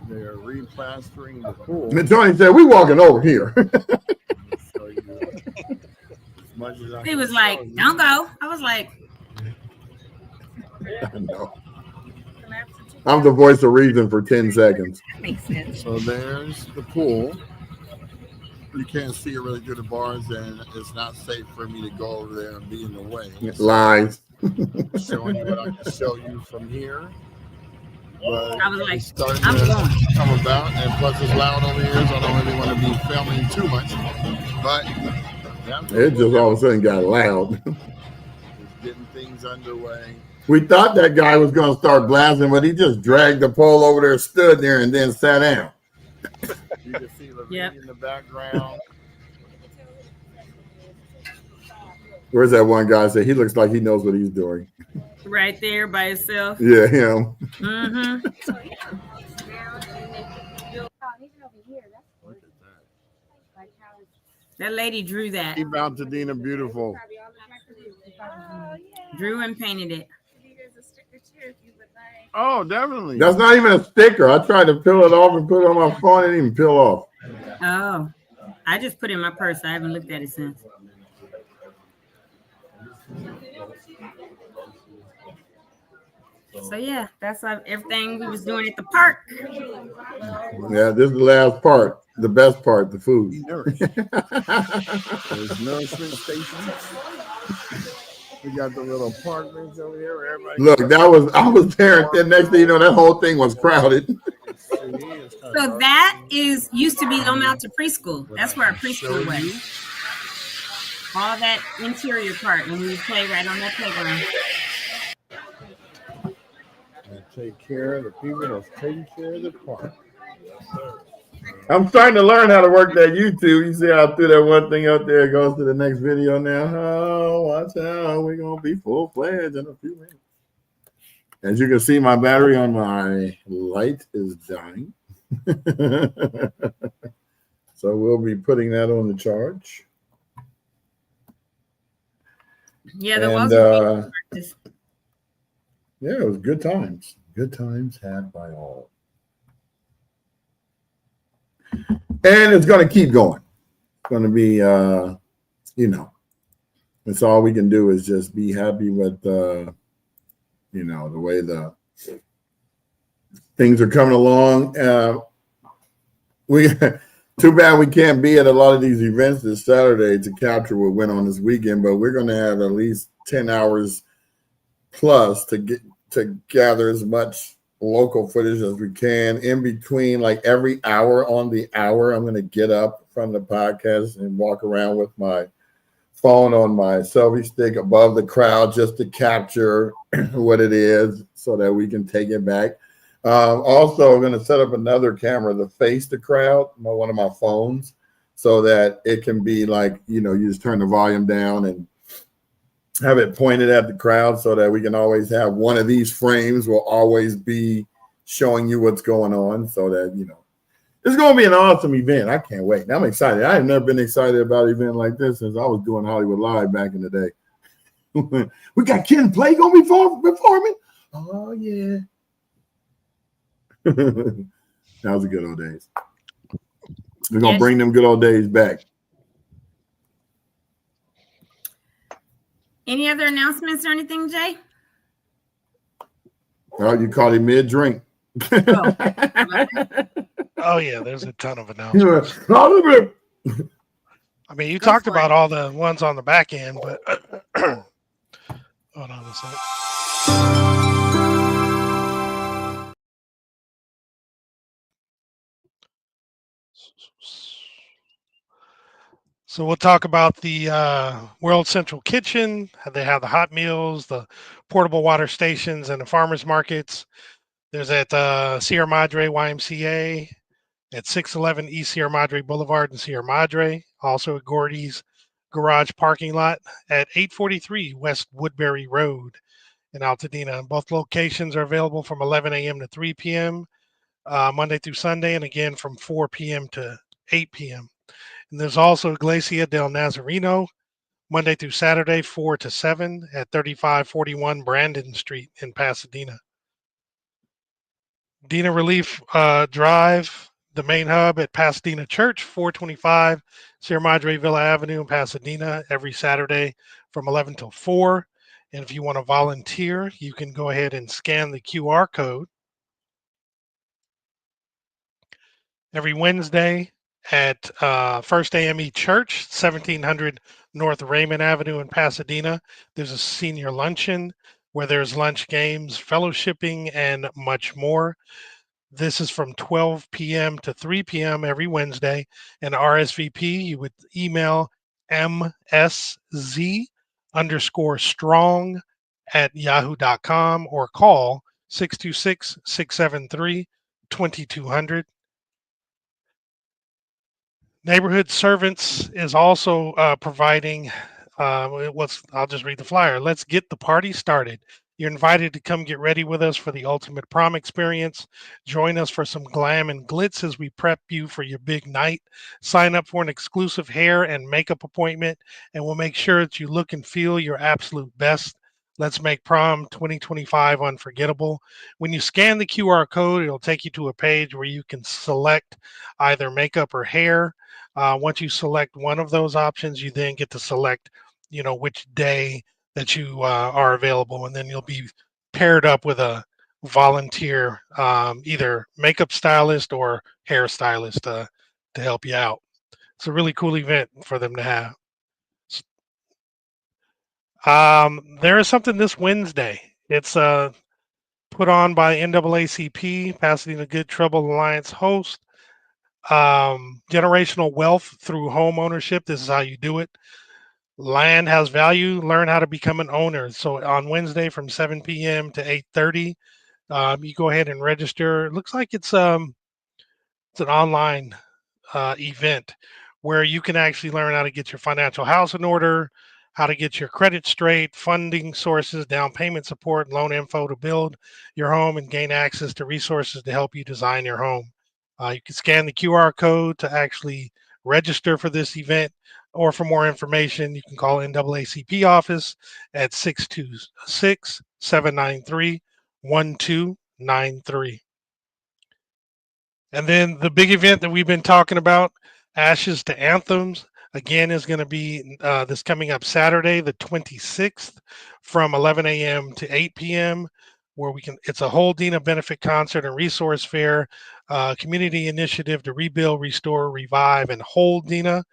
S4: They are replastering the pool.
S1: And Tony said, "We walking over here."
S4: Show you as much as I
S5: He
S4: can
S5: was like,
S4: show you.
S5: don't go. I was like,
S1: I know. I'm the voice of reason for 10 seconds.
S3: That makes sense.
S4: So there's the pool. You can't see it really through the bars, and it's not safe for me to go over there and be in the way.
S1: Lies.
S4: Showing you what I can show you from here. But
S5: I was like,
S4: it's starting
S5: I'm
S4: to
S5: going.
S4: come about, and plus it's loud over here, so I don't really want to be filming too much. But that's
S1: It just all of a sudden got loud.
S4: it's getting things underway.
S1: We thought that guy was going to start blasting, but he just dragged the pole over there, stood there, and then sat down.
S4: You can see Levine
S5: Yep.
S4: in the background.
S1: Where's that one guy? Say he looks like he knows what he's doing.
S5: Right there by himself.
S1: Yeah, him.
S5: Mm-hmm.
S4: Look at that.
S5: That lady drew that.
S4: Keep Altadena beautiful.
S5: Drew and painted it.
S4: Oh, definitely.
S1: That's not even a sticker. I tried to peel it off and put it on my phone. It didn't even peel off.
S5: Oh. I just put it in my purse. I haven't looked at it since. So yeah, that's everything we was doing at the park.
S1: Yeah, this is the last part. The best part, the food.
S4: Be nourished. There's nourishment stations. We got the little apartments over here where everybody.
S1: Look, I was there, and then next thing you know, that whole thing was crowded.
S5: So that used to be Loma Alta Preschool. That's where our preschool was. All that interior part, and we would play right on that playground.
S4: And take care of the people that's taking care of the park.
S1: I'm starting to learn how to work that YouTube. You see how I threw that one thing up there? It goes to the next video now. Oh, watch out. We're going to be full-fledged in a few minutes. As you can see, my battery on my light is dying. So we'll be putting that on the charge.
S5: Yeah, there
S1: And,
S5: was practice.
S1: Yeah, it was good times. Good times had by all. And it's going to keep going. It's going to be, that's all we can do is just be happy with, the way the things are coming along. Too bad we can't be at a lot of these events this Saturday to capture what went on this weekend, but we're going to have at least 10 hours plus to gather as much local footage as we can. In between, like every hour on the hour, I'm going to get up from the podcast and walk around with my phone on my selfie stick above the crowd just to capture what it is so that we can take it back. Also, I'm going to set up another camera to face the crowd, one of my phones, so that it can be like, you just turn the volume down and have it pointed at the crowd so that we can always have one of these frames will always be showing you what's going on so that, it's going to be an awesome event. I can't wait. I'm excited. I have never been excited about an event like this since I was doing Hollywood Live back in the day. We got Kid and Play gonna be performing. Oh yeah. That was the good old days. We're gonna bring them good old days back.
S5: Any other announcements or anything, Jay?
S1: Oh, you caught him mid-drink.
S5: Oh.
S2: Oh yeah, there's a ton of announcements.
S1: Hold
S2: I mean, you
S5: Go
S2: talked
S5: for
S2: about
S5: it.
S2: all the ones on the back end, but hold on a second. So we'll talk about the World Central Kitchen. They have the hot meals, the portable water stations, and the farmers markets. There's at Sierra Madre YMCA at 611 East Sierra Madre Boulevard in Sierra Madre. Also at Gordy's Garage Parking Lot at 843 West Woodbury Road in Altadena. Both locations are available from 11 a.m. to 3 p.m. Monday through Sunday, and again from 4 p.m. to 8 p.m. And there's also Iglesia del Nazareno, Monday through Saturday, 4 to 7 at 3541 Brandon Street in Pasadena. Dina Relief Drive, the main hub at Pasadena Church, 425 Sierra Madre Villa Avenue in Pasadena, every Saturday from 11 till 4. And if you want to volunteer, you can go ahead and scan the QR code. Every Wednesday at First AME Church, 1700 North Raymond Avenue in Pasadena, there's a senior luncheon where there's lunch, games, fellowshipping, and much more. This is from 12 p.m. to 3 p.m. every Wednesday. And RSVP, you would email msz_strong@yahoo.com or call 626-673-2200. Neighborhood Servants is also providing I'll just read the flyer. Let's get the party started. You're invited to come get ready with us for the ultimate prom experience. Join us for some glam and glitz as we prep you for your big night. Sign up for an exclusive hair and makeup appointment, and we'll make sure that you look and feel your absolute best. Let's make prom 2025 unforgettable. When you scan the QR code, it'll take you to a page where you can select either makeup or hair. Once you select one of those options, you then get to select, which day that you are available, and then you'll be paired up with a volunteer, either makeup stylist or hairstylist to help you out. It's a really cool event for them to have. There is something this Wednesday. It's put on by NAACP, Pasadena Good Trouble Alliance host. Generational wealth through home ownership. This is how you do it. Land has value. Learn how to become an owner. So on Wednesday from 7 p.m. to 8:30, you go ahead and register. It looks like it's an online event where you can actually learn how to get your financial house in order, how to get your credit straight, funding sources, down payment support, loan info to build your home, and gain access to resources to help you design your home. You can scan the QR code to actually register for this event, or for more information, you can call NAACP office at 626-793-1293. And then the big event that we've been talking about, Ashes to Anthems, again is going to be this coming up Saturday, the 26th, from 11 a.m. to 8 p.m., where it's a whole Dina benefit concert and resource fair, community initiative to rebuild, restore, revive, and hold Dina.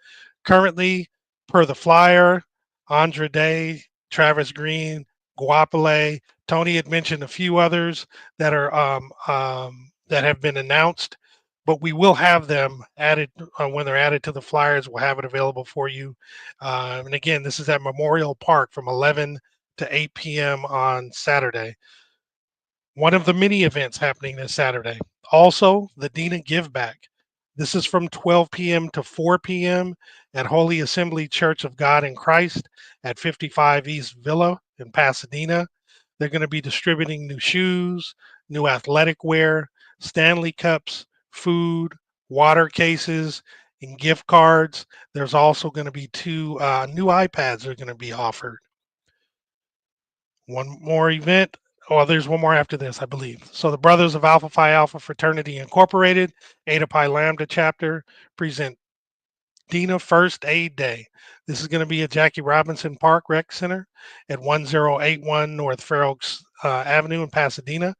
S2: Currently, per the flyer, Andra Day, Travis Green, Guapale, Tony had mentioned a few others that are that have been announced, but we will have them added when they're added to the flyers. We'll have it available for you. And again, this is at Memorial Park from 11 to 8 p.m. on Saturday. One of the many events happening this Saturday. Also, the Dina Give Back. This is from 12 p.m. to 4 p.m. at Holy Assembly Church of God in Christ at 55 East Villa in Pasadena. They're going to be distributing new shoes, new athletic wear, Stanley cups, food, water cases, and gift cards. There's also going to be two new iPads that are going to be offered. One more event. Oh, there's one more after this, I believe. So the Brothers of Alpha Phi Alpha Fraternity Incorporated, Eta Pi Lambda chapter present Dina First Aid Day. This is going to be at Jackie Robinson Park Rec Center at 1081 North Fair Oaks Avenue in Pasadena.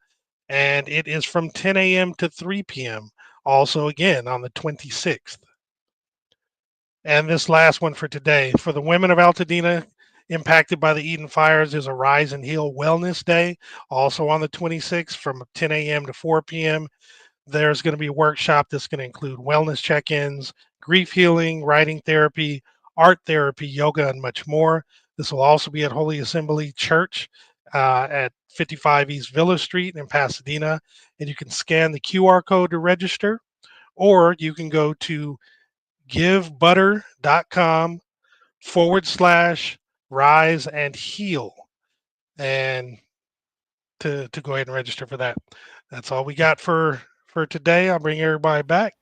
S2: And it is from 10 a.m. to 3 p.m. Also, again, on the 26th. And this last one for today. For the women of Altadena impacted by the Eden fires is a Rise and Heal Wellness Day, also on the 26th from 10 a.m. to 4 p.m. There's going to be a workshop that's going to include wellness check-ins, grief healing, writing therapy, art therapy, yoga, and much more. This will also be at Holy Assembly Church at 55 East Villa Street in Pasadena. And you can scan the QR code to register, or you can go to givebutter.com/rise and heal and to go ahead and register for that. That's all we got for today. I'll bring everybody back.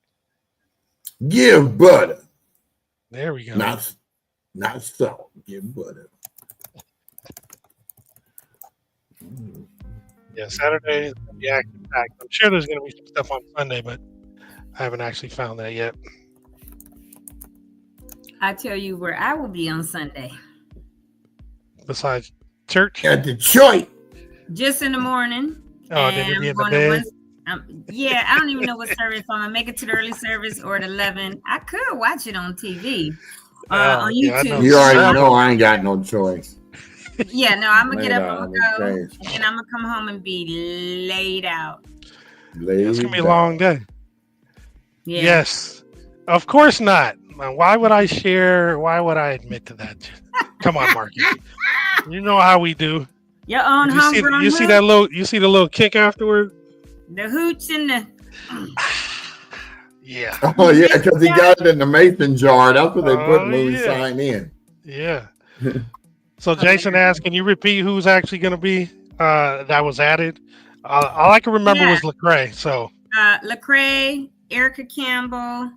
S1: Give butter.
S2: There we go.
S1: Not salt. Give butter.
S2: Yeah, Saturday is going to be active packed. I'm sure there's going to be some stuff on Sunday, but I haven't actually found that yet.
S5: I tell you where I will be on Sunday.
S2: Besides church?
S1: At Detroit.
S5: Just in the morning.
S2: Oh, then you'll be in the bed?
S5: Yeah, I don't even know what service I'm gonna make it to the early service or at 11. I could watch it on TV, on YouTube.
S1: You already know I ain't got no choice.
S5: Yeah, no, I'm gonna get up and go, and then I'm gonna come home and be laid out.
S2: It's gonna be a long day.
S5: Yeah.
S2: Yes, of course not. Why would I share? Why would I admit to that? Come on, Marcus. You know how we do.
S5: Your own homegrown.
S2: You see that little? You see the little kick afterward?
S5: The hooch and the.
S2: Yeah.
S1: Oh yeah, because he got it in the mason jar. That's what they put movie sign in.
S2: Yeah. So Jason asked, "Can you repeat who's actually going to be that was added?" All I can remember was Lecrae. So
S5: Lecrae, Erica Campbell.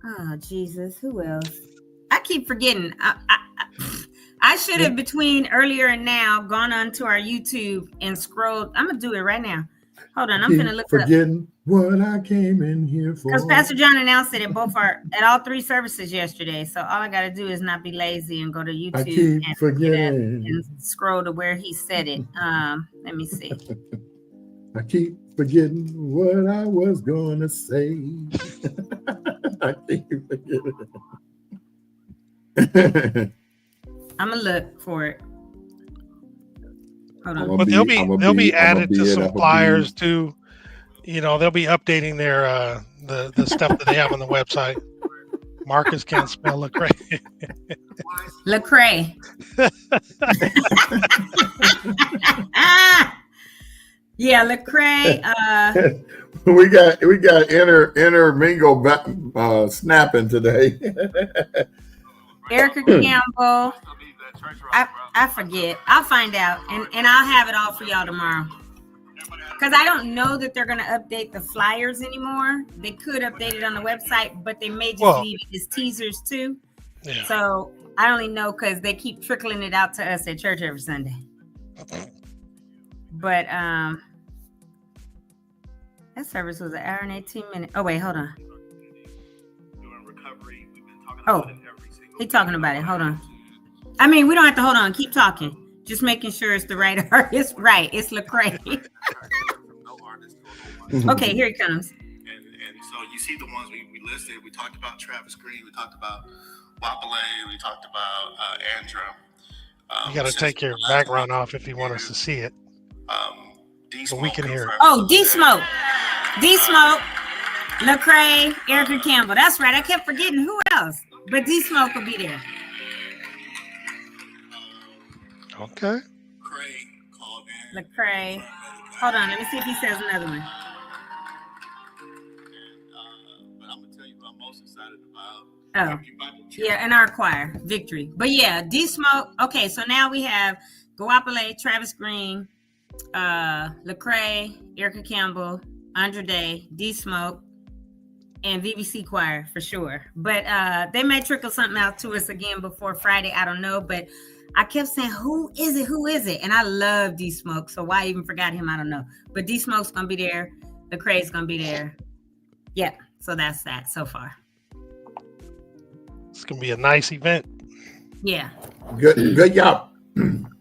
S5: Oh Jesus, who else? I keep forgetting. I should have between earlier and now gone onto our YouTube and scrolled. I'm gonna do it right now. Hold on, I'm gonna look it up.
S1: Forgetting what I came in here for.
S5: Because Pastor John announced it at all three services yesterday. So all I gotta do is not be lazy and go to YouTube and scroll to where he said it. Let me see.
S1: I keep forgetting what I was gonna say. I keep forgetting.
S5: I'm gonna look for it. Hold on.
S2: But they'll be added to some flyers too. You know, they'll be updating their the stuff that they have on the website. Marcus can't spell Lecrae.
S5: Lecrae. Yeah, Lecrae.
S1: we got intermingle snapping today.
S5: Erica Campbell. I forget. I'll find out and I'll have it all for y'all tomorrow. Because I don't know that they're going to update the flyers anymore. They could update it on the website, but they may just leave it as teasers too.
S2: Yeah.
S5: So I only know because they keep trickling it out to us at church every Sunday. But that service was 1 hour and 18 minutes. Oh, wait, hold on. Oh, he's talking about it. Hold on. I mean, we don't have to hold on. Keep talking. Just making sure it's the right artist. Right. It's Lecrae. Okay, here he comes.
S8: And so you see the ones we listed. We talked about Travis Green. We talked about Wapale. We talked about Andrew.
S2: You got to take your background off if you want us to see it. But we can hear it.
S5: Oh, D-Smoke. D-Smoke. Lecrae, Erica Campbell. That's right. I kept forgetting who else. But D-Smoke will be there.
S2: Okay.
S5: Lecrae. Hold on. Let me see if he says another one.
S8: But I'm going to tell you what I'm most excited about.
S5: Oh, yeah, in our choir, Victory. But yeah, D-Smoke. Okay, so now we have Guapale, Travis Green, Lecrae, Erica Campbell, Andre Day, D-Smoke, and VBC choir for sure. But they may trickle something out to us again before Friday. I don't know, but I kept saying, who is it? Who is it? And I love D Smoke. So why I even forgot him, I don't know. But D Smoke's gonna be there. The Craig's gonna be there. Yeah. So that's that so far.
S2: It's gonna be a nice event.
S5: Yeah.
S1: Good job.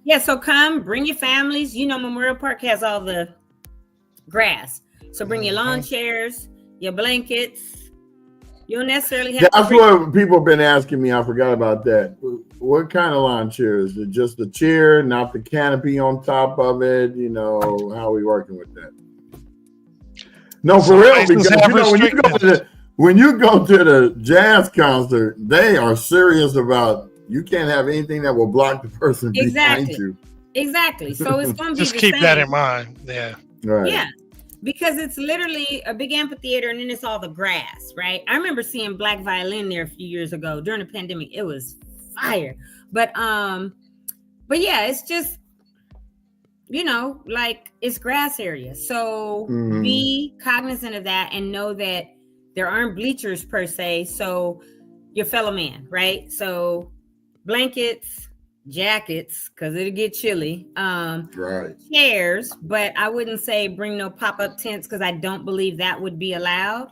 S5: Yeah. So come, bring your families. You know, Memorial Park has all the grass. So bring your lawn chairs, your blankets. You don't necessarily have
S1: That's what people have been asking me. I forgot about that. What kind of lawn chair? Is it just the chair, not the canopy on top of it? You know, how are we working with that? No, for real, because you know when you go to the jazz concert, they are serious about you can't have anything that will block the person behind you.
S5: Exactly. So it's going to be
S2: just keep that in mind. Yeah.
S1: Right.
S5: Yeah. Because it's literally a big amphitheater and then it's all the grass, right? I remember seeing Black Violin there a few years ago during the pandemic. It was fire. But yeah, it's just, you know, like it's grass area. So be cognizant of that and know that there aren't bleachers per se. So your fellow man, right? So blankets, jackets, because it'll get chilly.
S1: Right.
S5: Chairs, but I wouldn't say bring no pop-up tents because I don't believe that would be allowed.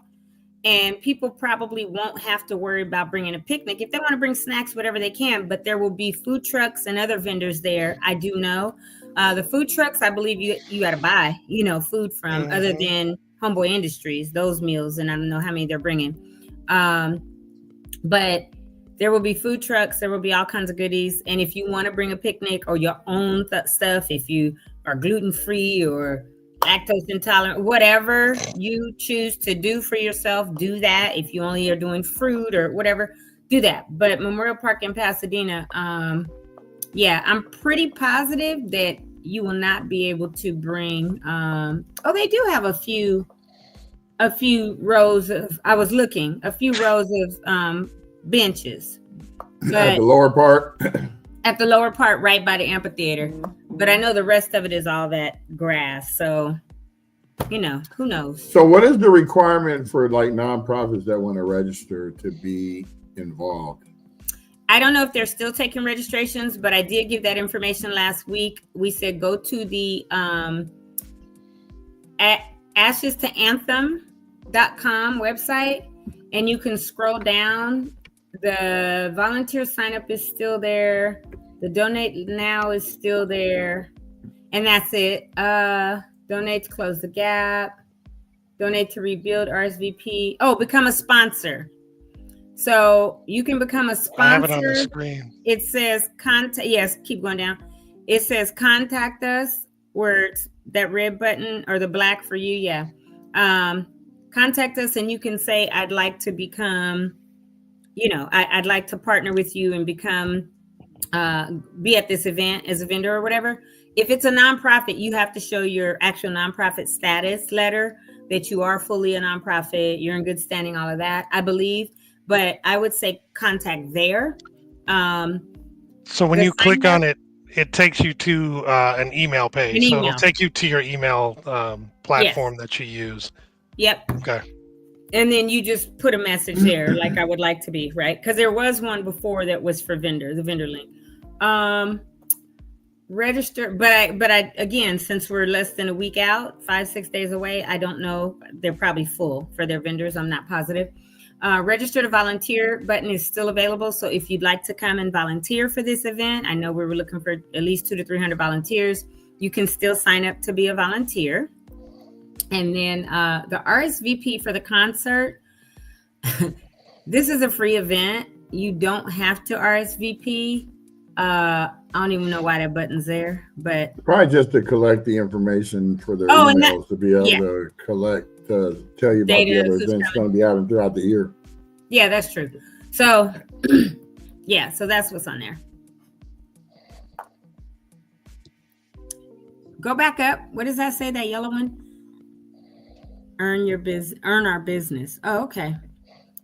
S5: And people probably won't have to worry about bringing a picnic. If they want to bring snacks, whatever they can, but there will be food trucks and other vendors there. I do know. The food trucks, I believe you got to buy, you know, food from other than Homeboy Industries, those meals, and I don't know how many they're bringing. But there will be food trucks. There will be all kinds of goodies. And if you want to bring a picnic or your own stuff, if you are gluten-free or lactose intolerant, whatever you choose to do for yourself, do that. If you only are doing fruit or whatever, do that. But Memorial Park in Pasadena, yeah, I'm pretty positive that you will not be able to bring, they do have a few rows of, I was looking, a few rows of benches.
S1: At the lower part?
S5: At the lower part, right by the amphitheater. But I know the rest of it is all that grass. So, you know, who knows?
S1: So what is the requirement for like nonprofits that want to register to be involved?
S5: I don't know if they're still taking registrations, but I did give that information last week. We said go to the Ashes to Anthem.com website and you can scroll down. The volunteer sign up is still there. The donate now is still there. And that's it. Donate to close the gap. Donate to rebuild RSVP. Oh, become a sponsor. So you can become a sponsor.
S2: I have it on the screen.
S5: It says contact. Yes, keep going down. It says contact us, where it's that red button or the black for you. Yeah. Contact us and you can say, I'd like to become, you know, I'd like to partner with you and become, be at this event as a vendor or whatever. If it's a nonprofit, you have to show your actual nonprofit status letter that you are fully a nonprofit, you're in good standing, all of that, I believe. But I would say contact there.
S2: So when you click on it, it takes you to an email page. So it'll take you to your email platform that you use.
S5: Yep.
S2: Okay.
S5: And then you just put a message there, like I would like to be, right? Because there was one before that was for the vendor link. Register, but I again, since we're less than a week out, 5-6 days away, I don't know. They're probably full for their vendors. I'm not positive. Register to volunteer button is still available. So if you'd like to come and volunteer for this event, I know we were looking for at least 200 to 300 volunteers. You can still sign up to be a volunteer. And then the RSVP for the concert. This is a free event. You don't have to RSVP. I don't even know why that button's there, but
S1: probably just to collect the information for their emails to be able to collect, tell you about the other events going to be happening throughout the year.
S5: Yeah, that's true. So, yeah, so that's what's on there. Go back up. What does that say? That yellow one? Earn our business. Oh, okay.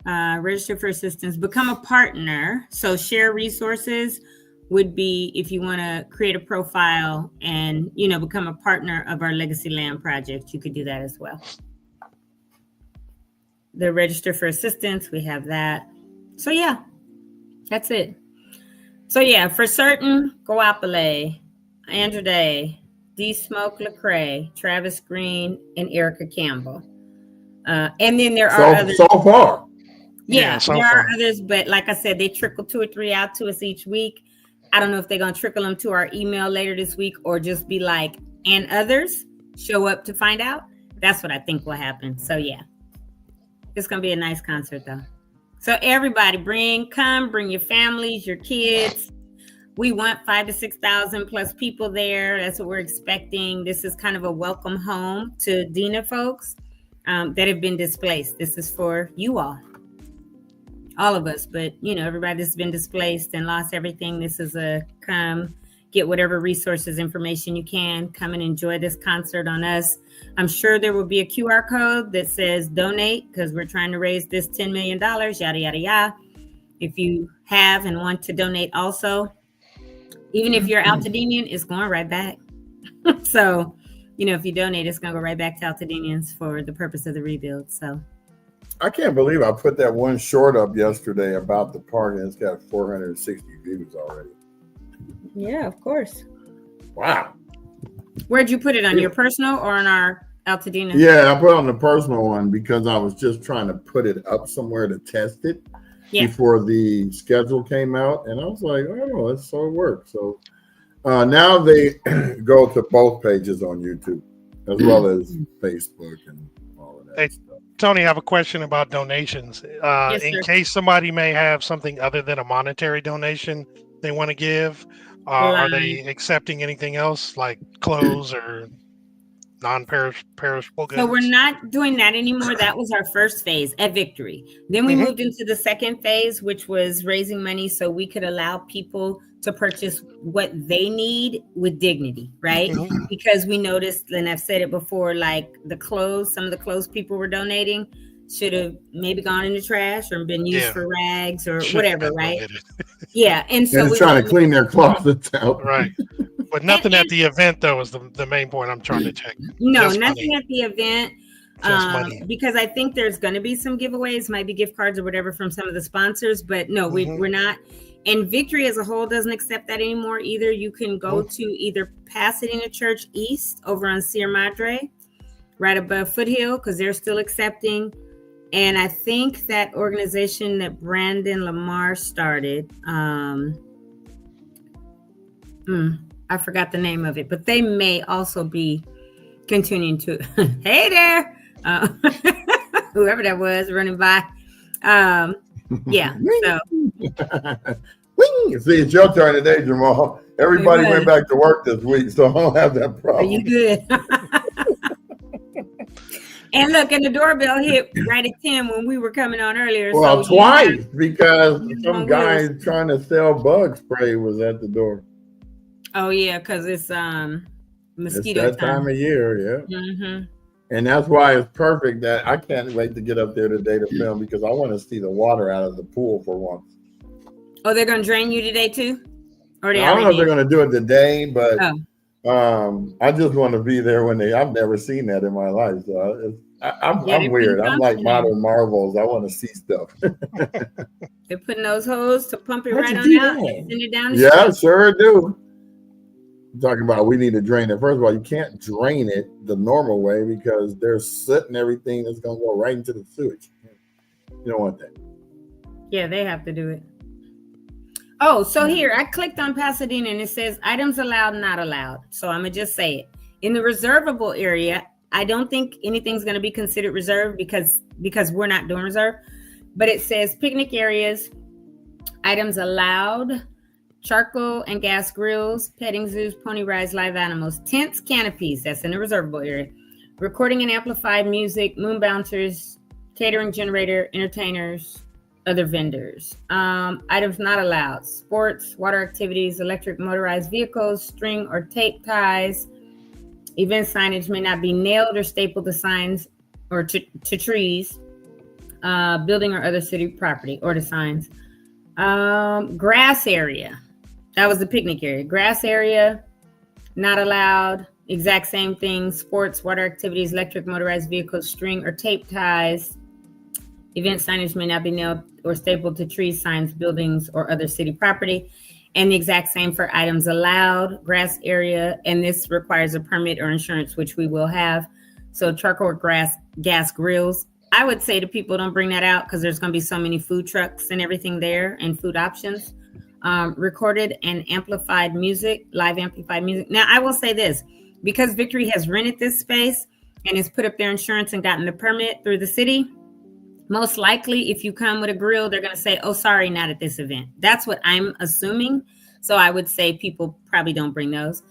S5: Register for assistance. Become a partner. So share resources would be if you want to create a profile and, you know, become a partner of our Legacy Land project. You could do that as well. The register for assistance, we have that. So yeah, that's it. So yeah, for certain, Guapale, Andrew Day, D. Smoke Lecrae, Travis Green, and Erica Campbell. And then there are others.
S1: So far.
S5: Yeah,
S2: so
S5: there
S2: far.
S5: are others, but like I said, they trickle 2 or 3 out to us each week. I don't know if they're gonna trickle them to our email later this week or just be like, and others show up to find out. That's what I think will happen. So yeah, it's gonna be a nice concert though. So everybody, bring your families, your kids. We want 5,000 to 6,000 plus people there. That's what we're expecting. This is kind of a welcome home to Dina folks that have been displaced. This is for you all of us, but everybody that's been displaced and lost everything. This is a come get whatever resources, information you can, come and enjoy this concert on us. I'm sure there will be a QR code that says donate because we're trying to raise this $10 million, yada, yada, yada. If you have and want to donate also, even if you're Altadenian, it's going right back. So, if you donate, it's going to go right back to Altadenians for the purpose of the rebuild. So
S1: I can't believe I put that one short up yesterday about the park and it's got 460 views already.
S5: yeah, of course.
S1: Wow.
S5: Where'd you put it, on your personal or on our Altadena?
S1: Yeah, I put on the personal one because I was just trying to put it up somewhere to test it before the schedule came out. And I was like, oh, so it worked. So now they go to both pages on YouTube as well as Facebook and all of that
S2: Hey,
S1: stuff.
S2: Tony, I have a question about donations. In case somebody may have something other than a monetary donation they want to give, are they accepting anything else like clothes or non-perishable goods?
S5: So we're not doing that anymore. That was our first phase at Victory. Then we moved into the second phase, which was raising money so we could allow people to purchase what they need with dignity, right? Because we noticed, and I've said it before, like some of the clothes people were donating should have maybe gone in the trash or been used for rags or whatever, right? Yeah. And so
S1: we're trying to clean their closets out.
S2: Right. But nothing at the event, though, is the main point I'm trying to check.
S5: No,
S2: Just
S5: nothing
S2: money.
S5: at the event. Because I think there's going to be some giveaways, might be gift cards or whatever from some of the sponsors, but no, we're not. And Victory as a whole doesn't accept that anymore either. You can go to either Pasadena Church East over on Sierra Madre, right above Foothill, because they're still accepting. And I think that organization that Brandon Lamar started, I forgot the name of it, but they may also be continuing to, hey there, whoever that was running by. Yeah, so.
S1: See, it's your turn today, Jamal. Everybody went back to work this week, so I don't have that problem.
S5: Are you good? And look, and the doorbell hit right at 10 when we were coming on earlier.
S1: Well,
S5: so
S1: twice because some guy trying to sell bug spray was at the door.
S5: Oh yeah, because it's mosquito
S1: it's that time of year, yeah.
S5: Mm-hmm.
S1: And that's why it's perfect that I can't wait to get up there today to film because I want to see the water out of the pool for once.
S5: Oh, they're gonna drain you today too? Or
S1: I don't know if they're gonna do it today, but I just want to be there when I've never seen that in my life. So I'm weird. I'm like modern marvels. I want to see stuff.
S5: They're putting those hoses to pump it right on out and send it down the street.
S1: Sure do. I'm talking about we need to drain it. First of all, you can't drain it the normal way because there's soot and everything that's gonna go right into the sewage. You don't want that.
S5: Yeah, they have to do it. Oh, so here I clicked on Pasadena and it says items allowed, not allowed. So I'm gonna just say it. In the reservable area, I don't think anything's gonna be considered reserved because we're not doing reserve. But it says picnic areas, items allowed, charcoal and gas grills, petting zoos, pony rides, live animals, tents, canopies. That's in the reservable area. Recording and amplified music, moon bouncers, catering generator, entertainers, other vendors. Items not allowed: sports, water activities, electric motorized vehicles, string or tape ties. Event signage may not be nailed or stapled to signs or to trees, building or other city property or to signs. Grass area. That was the picnic area. Grass area, not allowed. Exact same thing. Sports, water activities, electric motorized vehicles, string or tape ties. Event signage may not be nailed or stapled to trees, signs, buildings, or other city property. And the exact same for items allowed, grass area, and this requires a permit or insurance, which we will have. So truck or gas grills. I would say to people, don't bring that out because there's going to be so many food trucks and everything there and food options. Recorded and amplified music, live amplified music. Now, I will say this, because Victory has rented this space and has put up their insurance and gotten the permit through the city, most likely, if you come with a grill, they're going to say, oh, sorry, not at this event. That's what I'm assuming. So I would say people probably don't bring those.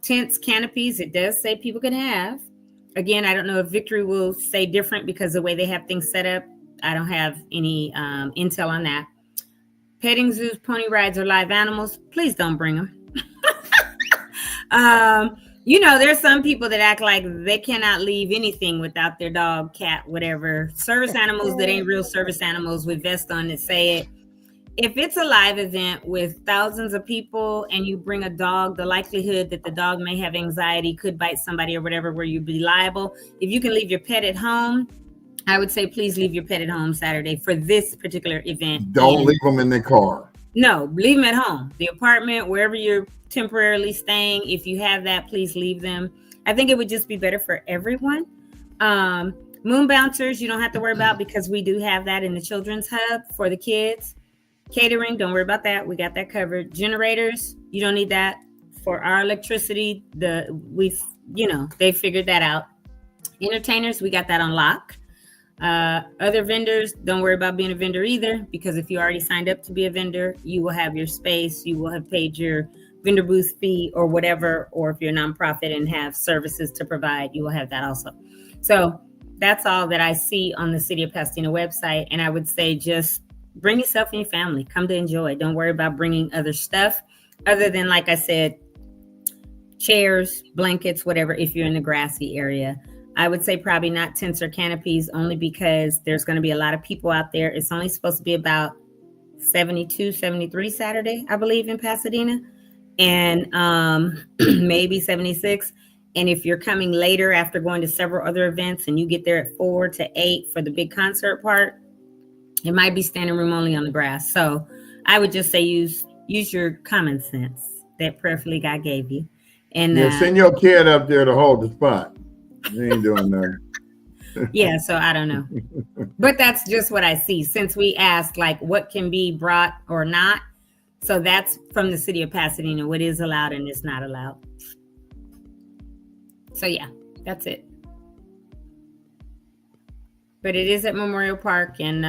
S5: Tents, canopies, it does say people can have. Again, I don't know if Victory will say different because the way they have things set up, I don't have any intel on that. Petting zoos, pony rides, or live animals, please don't bring them. There's some people that act like they cannot leave anything without their dog, cat, whatever. Service animals that ain't real service animals with vests on that say it. If it's a live event with thousands of people and you bring a dog, the likelihood that the dog may have anxiety, could bite somebody or whatever, where you'd be liable. If you can leave your pet at home, I would say please leave your pet at home Saturday for this particular event.
S1: Don't leave them in the car.
S5: No, leave them at home. The apartment, wherever you're temporarily staying, if you have that, please leave them. I think it would just be better for everyone. Moon bouncers, you don't have to worry about because we do have that in the children's hub for the kids. Catering, don't worry about that. We got that covered. Generators, you don't need that. For our electricity, they figured that out. Entertainers, we got that on lock. Other vendors, don't worry about being a vendor either, because if you already signed up to be a vendor, you will have your space, you will have paid your vendor booth fee or whatever, or if you're a nonprofit and have services to provide, you will have that also. So that's all that I see on the City of Pasadena website. And I would say just bring yourself and your family, come to enjoy. Don't worry about bringing other stuff other than, like I said, chairs, blankets, whatever, if you're in the grassy area. I would say probably not tents or canopies, only because there's going to be a lot of people out there. It's only supposed to be about 72, 73 Saturday, I believe, in Pasadena, and maybe 76. And if you're coming later after going to several other events and you get there at 4 to 8 for the big concert part, it might be standing room only on the grass. So I would just say use your common sense that prayerfully God gave you. And
S1: send your kid up there to hold the spot. They ain't doing that.
S5: Yeah, so I don't know. But that's just what I see. Since we asked, like, what can be brought or not. So that's from the City of Pasadena, what is allowed and is not allowed. So yeah, that's it. But it is at Memorial Park, and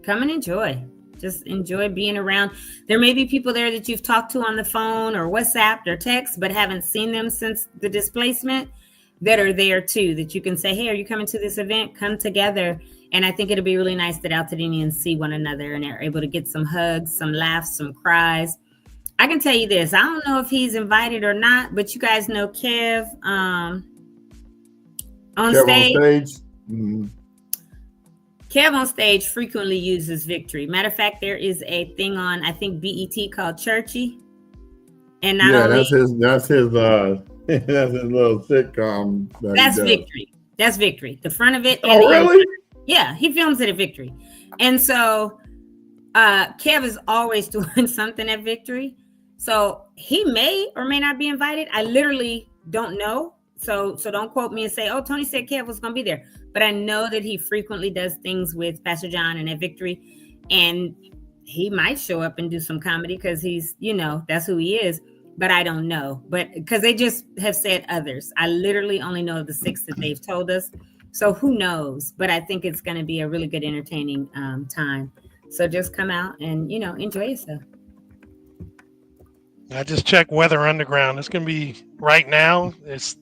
S5: come and enjoy. Just enjoy being around. There may be people there that you've talked to on the phone or WhatsApp or text, but haven't seen them since the displacement, that are there too, that you can say, hey, are you coming to this event? Come together. And I think it'll be really nice that Altadenians see one another and are able to get some hugs, some laughs, some cries. I can tell you this, I don't know if he's invited or not, but you guys know Kev on stage.
S1: Mm-hmm.
S5: Kev on stage frequently uses Victory. Matter of fact, there is a thing on, I think, BET called Churchy. And not only
S1: that's his little sitcom.
S5: That's Victory. That's Victory. The front of it.
S1: Oh, really?
S5: Yeah, he films it at Victory. And so Kev is always doing something at Victory. So he may or may not be invited. I literally don't know. So don't quote me and say, oh, Tony said Kev was going to be there. But I know that he frequently does things with Pastor John and at Victory. And he might show up and do some comedy because he's, that's who he is. But I don't know. But because they just have said others. I literally only know the 6 that they've told us. So who knows? But I think it's going to be a really good, entertaining time. So just come out and, enjoy yourself.
S2: I just checked Weather Underground. It's going to be, right now, it's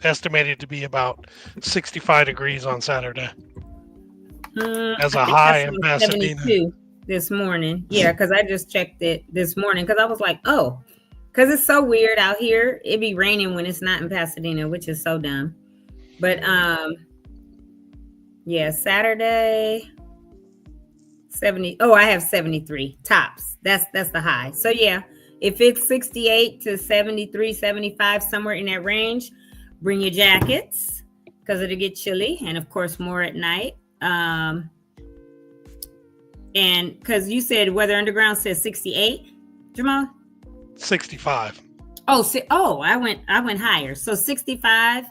S2: estimated to be about 65 degrees on Saturday. As a high in Pasadena.
S5: 72 this morning. Yeah, because I just checked it this morning because I was like, oh, because it's so weird out here. It be raining when it's not in Pasadena, which is so dumb. But yeah, Saturday 70. Oh, I have 73 tops. That's the high. So yeah, if it's 68 to 73, 75, somewhere in that range, bring your jackets because it'll get chilly, and of course more at night. And because you said Weather Underground says 68, Jamal?
S2: 65.
S5: I went higher. So 65,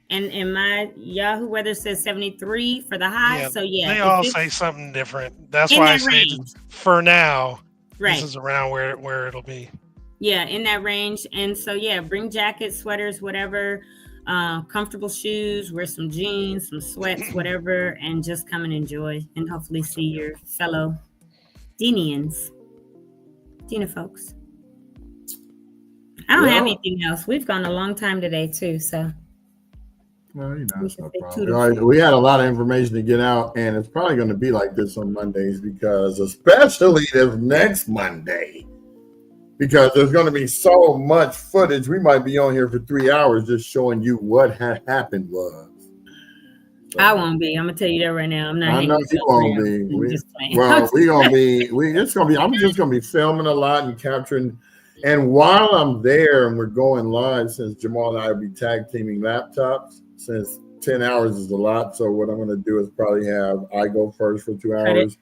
S5: and my Yahoo weather says 73 for the high.
S2: Yeah,
S5: So yeah,
S2: they
S5: if
S2: all
S5: it's
S2: say something different. That's
S5: in
S2: why I
S5: that
S2: say
S5: range,
S2: for now,
S5: right?
S2: this is around where it'll be.
S5: Yeah, in that range. And so yeah, bring jackets, sweaters, whatever, comfortable shoes, wear some jeans, some sweats, whatever, and just come and enjoy and hopefully see your fellow Denians. Dina folks. I don't have anything else. We've gone a long time today too, so
S1: Well, you know,
S5: we
S1: it's
S5: should
S1: no
S5: say
S1: problem.
S5: toodles.
S1: We had a lot of information to get out, and it's probably going to be like this on Mondays because, especially this next Monday, because there's going to be so much footage. We might be on here for 3 hours just showing you what had happened was. So,
S5: I won't be. I'm gonna tell you that right now. I'm not.
S1: I know
S5: hanging
S1: you
S5: out
S1: won't
S5: around.
S1: be.
S5: I'm just playing.
S1: I'm just gonna be filming a lot and capturing. And while I'm there and we're going live, since Jamal and I will be tag teaming laptops, since 10 hours is a lot. So what I'm gonna do is probably have I go first for 2 hours.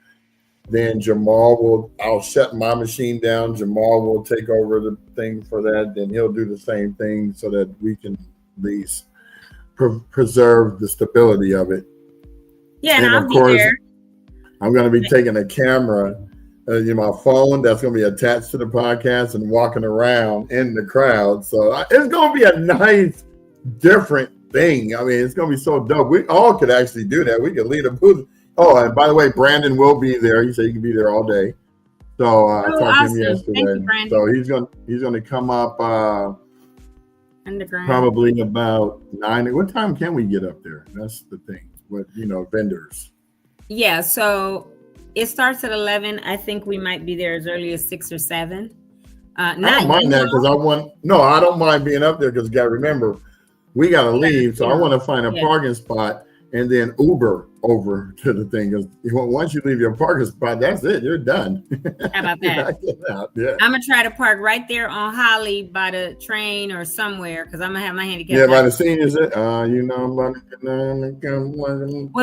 S1: Then I'll shut my machine down. Jamal will take over the thing for that. Then he'll do the same thing so that we can at least preserve the stability of it.
S5: Yeah,
S1: and
S5: I'll
S1: of
S5: be
S1: course,
S5: there.
S1: I'm going to be taking a camera, my phone that's going to be attached to the podcast and walking around in the crowd. So it's going to be a nice, different thing. I mean, it's going to be so dope. We all could actually do that. We could lead a booth. Oh, and by the way, Brandon will be there. He said he can be there all day. So I talked to him yesterday.
S5: Thank you, Brandon.
S1: So he's going to come up
S5: Underground.
S1: probably about 9. What time can we get up there? That's the thing. With vendors.
S5: Yeah, so it starts at 11. I think we might be there as early as 6 or 7.
S1: I don't mind that because I don't mind being up there because you got to remember, we got to leave. So I want to find a parking spot and then Uber over to the thing. Because once you leave your parking spot, that's it. You're done.
S5: How about that?
S1: Yeah.
S5: I'm going to try to park right there on Holly by the train or somewhere because I'm going to have my handicap.
S1: Yeah, by the seniors. Well,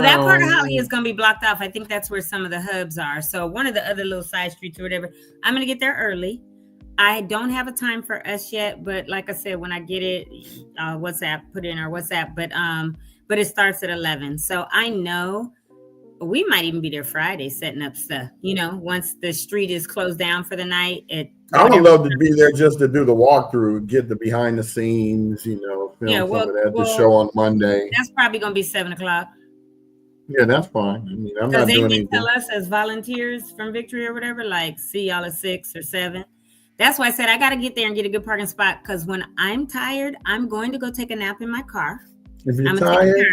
S5: that part of Holly is going to be blocked off. I think that's where some of the hubs are. So one of the other little side streets or whatever, I'm going to get there early. I don't have a time for us yet, but like I said, when I get it, put it in our WhatsApp. But it starts at 11. So I know we might even be there Friday setting up stuff, once the street is closed down for the night.
S1: I would love to be there just to do the walkthrough, get the behind the scenes, film some of that to show on Monday.
S5: That's probably going to be 7:00.
S1: Yeah, that's fine. I mean, I'm not doing anything.
S5: They tell us as volunteers from Victory or whatever, like, see y'all at 6 or 7. That's why I said I got to get there and get a good parking spot because when I'm tired, I'm going to go take a nap in my car.
S1: If you're tired,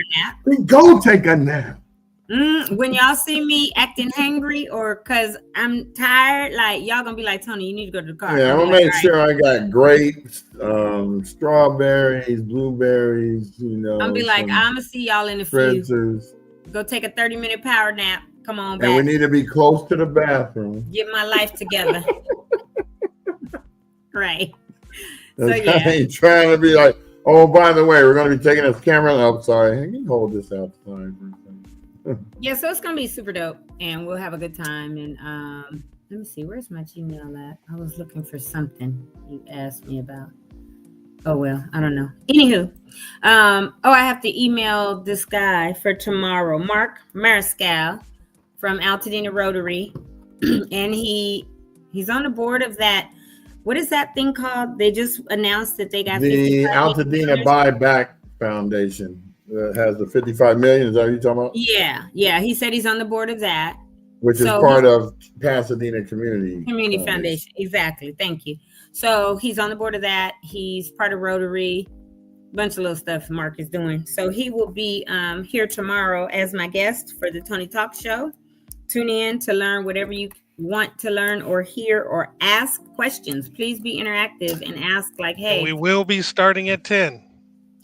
S1: then go take a nap.
S5: When y'all see me acting hangry or because I'm tired, like y'all gonna be like, Tony, you need to go to the car.
S1: Yeah, I'm gonna make sure I got grapes, strawberries, blueberries.
S5: I'm gonna be like, I'm gonna see y'all in a few. Go take a 30-minute power nap. Come on back.
S1: And we need to be close to the bathroom.
S5: Get my life together. Right.
S1: So yeah. I ain't trying to be like, oh, by the way, we're going to be taking this camera. Oh, sorry. I can hold this outside for a second.
S5: Yeah, so it's going to be super dope and we'll have a good time. And let me see, where's my Gmail at? I was looking for something you asked me about. Oh, well, I don't know. Anywho, I have to email this guy for tomorrow, Mark Mariscal from Altadena Rotary. And he's on the board of that. What is that thing called? They just announced that they got
S1: the Altadena Buyback Foundation has the 55 million. Is that what you're talking about?
S5: Yeah. He said he's on the board of that,
S1: which is part of Pasadena Community
S5: Foundation. Exactly. Thank you. So he's on the board of that. He's part of Rotary. Bunch of little stuff Mark is doing. So he will be here tomorrow as my guest for the Tony Talk Show. Tune in to learn whatever you want to learn or hear or ask questions. Please be interactive and ask like, hey.
S2: And we will be starting at 10.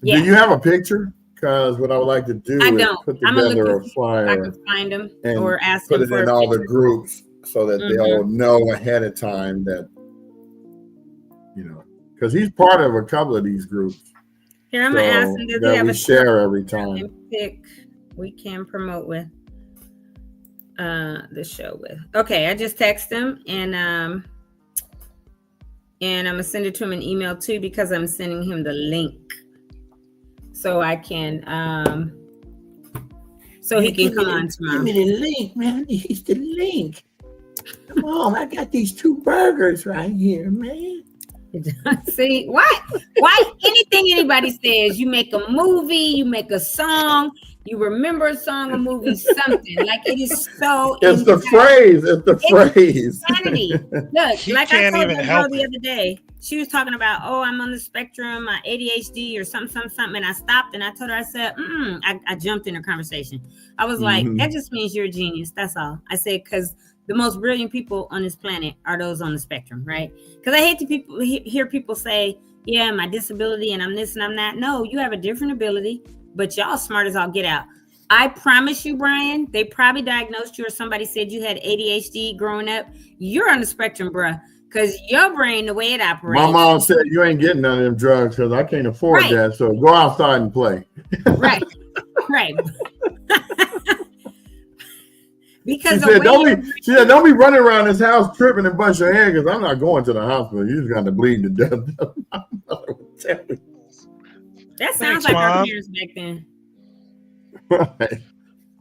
S5: Yeah.
S1: Do you have a picture? Because what I would like to do is put together a flyer.
S5: I can find them
S1: and
S5: or ask
S1: put
S5: them
S1: it in all the groups so that they all know ahead of time that, because he's part of a couple of these groups.
S5: Here, I'm going to ask him, does he have a
S1: share every time?
S5: We can promote with the show with. Okay, I just text him and And I'm gonna send it to him in email too, because I'm sending him the link so I can so he can come on tomorrow.
S4: Give me the link, man. I need the link. Come on, I got these 2 burgers right here, man.
S5: See, why anything anybody says, you make a movie, you make a song, you remember a song, a movie, something. Like, it is so
S4: It's the phrase. It's the phrase.
S5: insanity. Look,
S2: He
S5: like I
S2: can't
S5: told
S2: even
S5: that girl
S2: help
S5: the
S2: it.
S5: other day, she was talking about, oh, I'm on the spectrum, my ADHD or something. And I stopped and I told her, I said, I jumped in her conversation. I was like, that just means you're a genius. That's all. I said, because the most brilliant people on this planet are those on the spectrum, right? Because I hate to hear people say, yeah, my disability and I'm this and I'm that. No, you have a different ability, but y'all smart as all get out. I promise you, Brian, they probably diagnosed you or somebody said you had ADHD growing up. You're on the spectrum, bruh, because your brain, the way it operates.
S4: My mom said, you ain't getting none of them drugs because I can't afford that. So go outside and play.
S5: Right. Because
S4: she said, don't be running around this house tripping and bust your head because I'm not going to the hospital. You just got to bleed to death.
S5: That sounds like our parents back then.
S4: Right.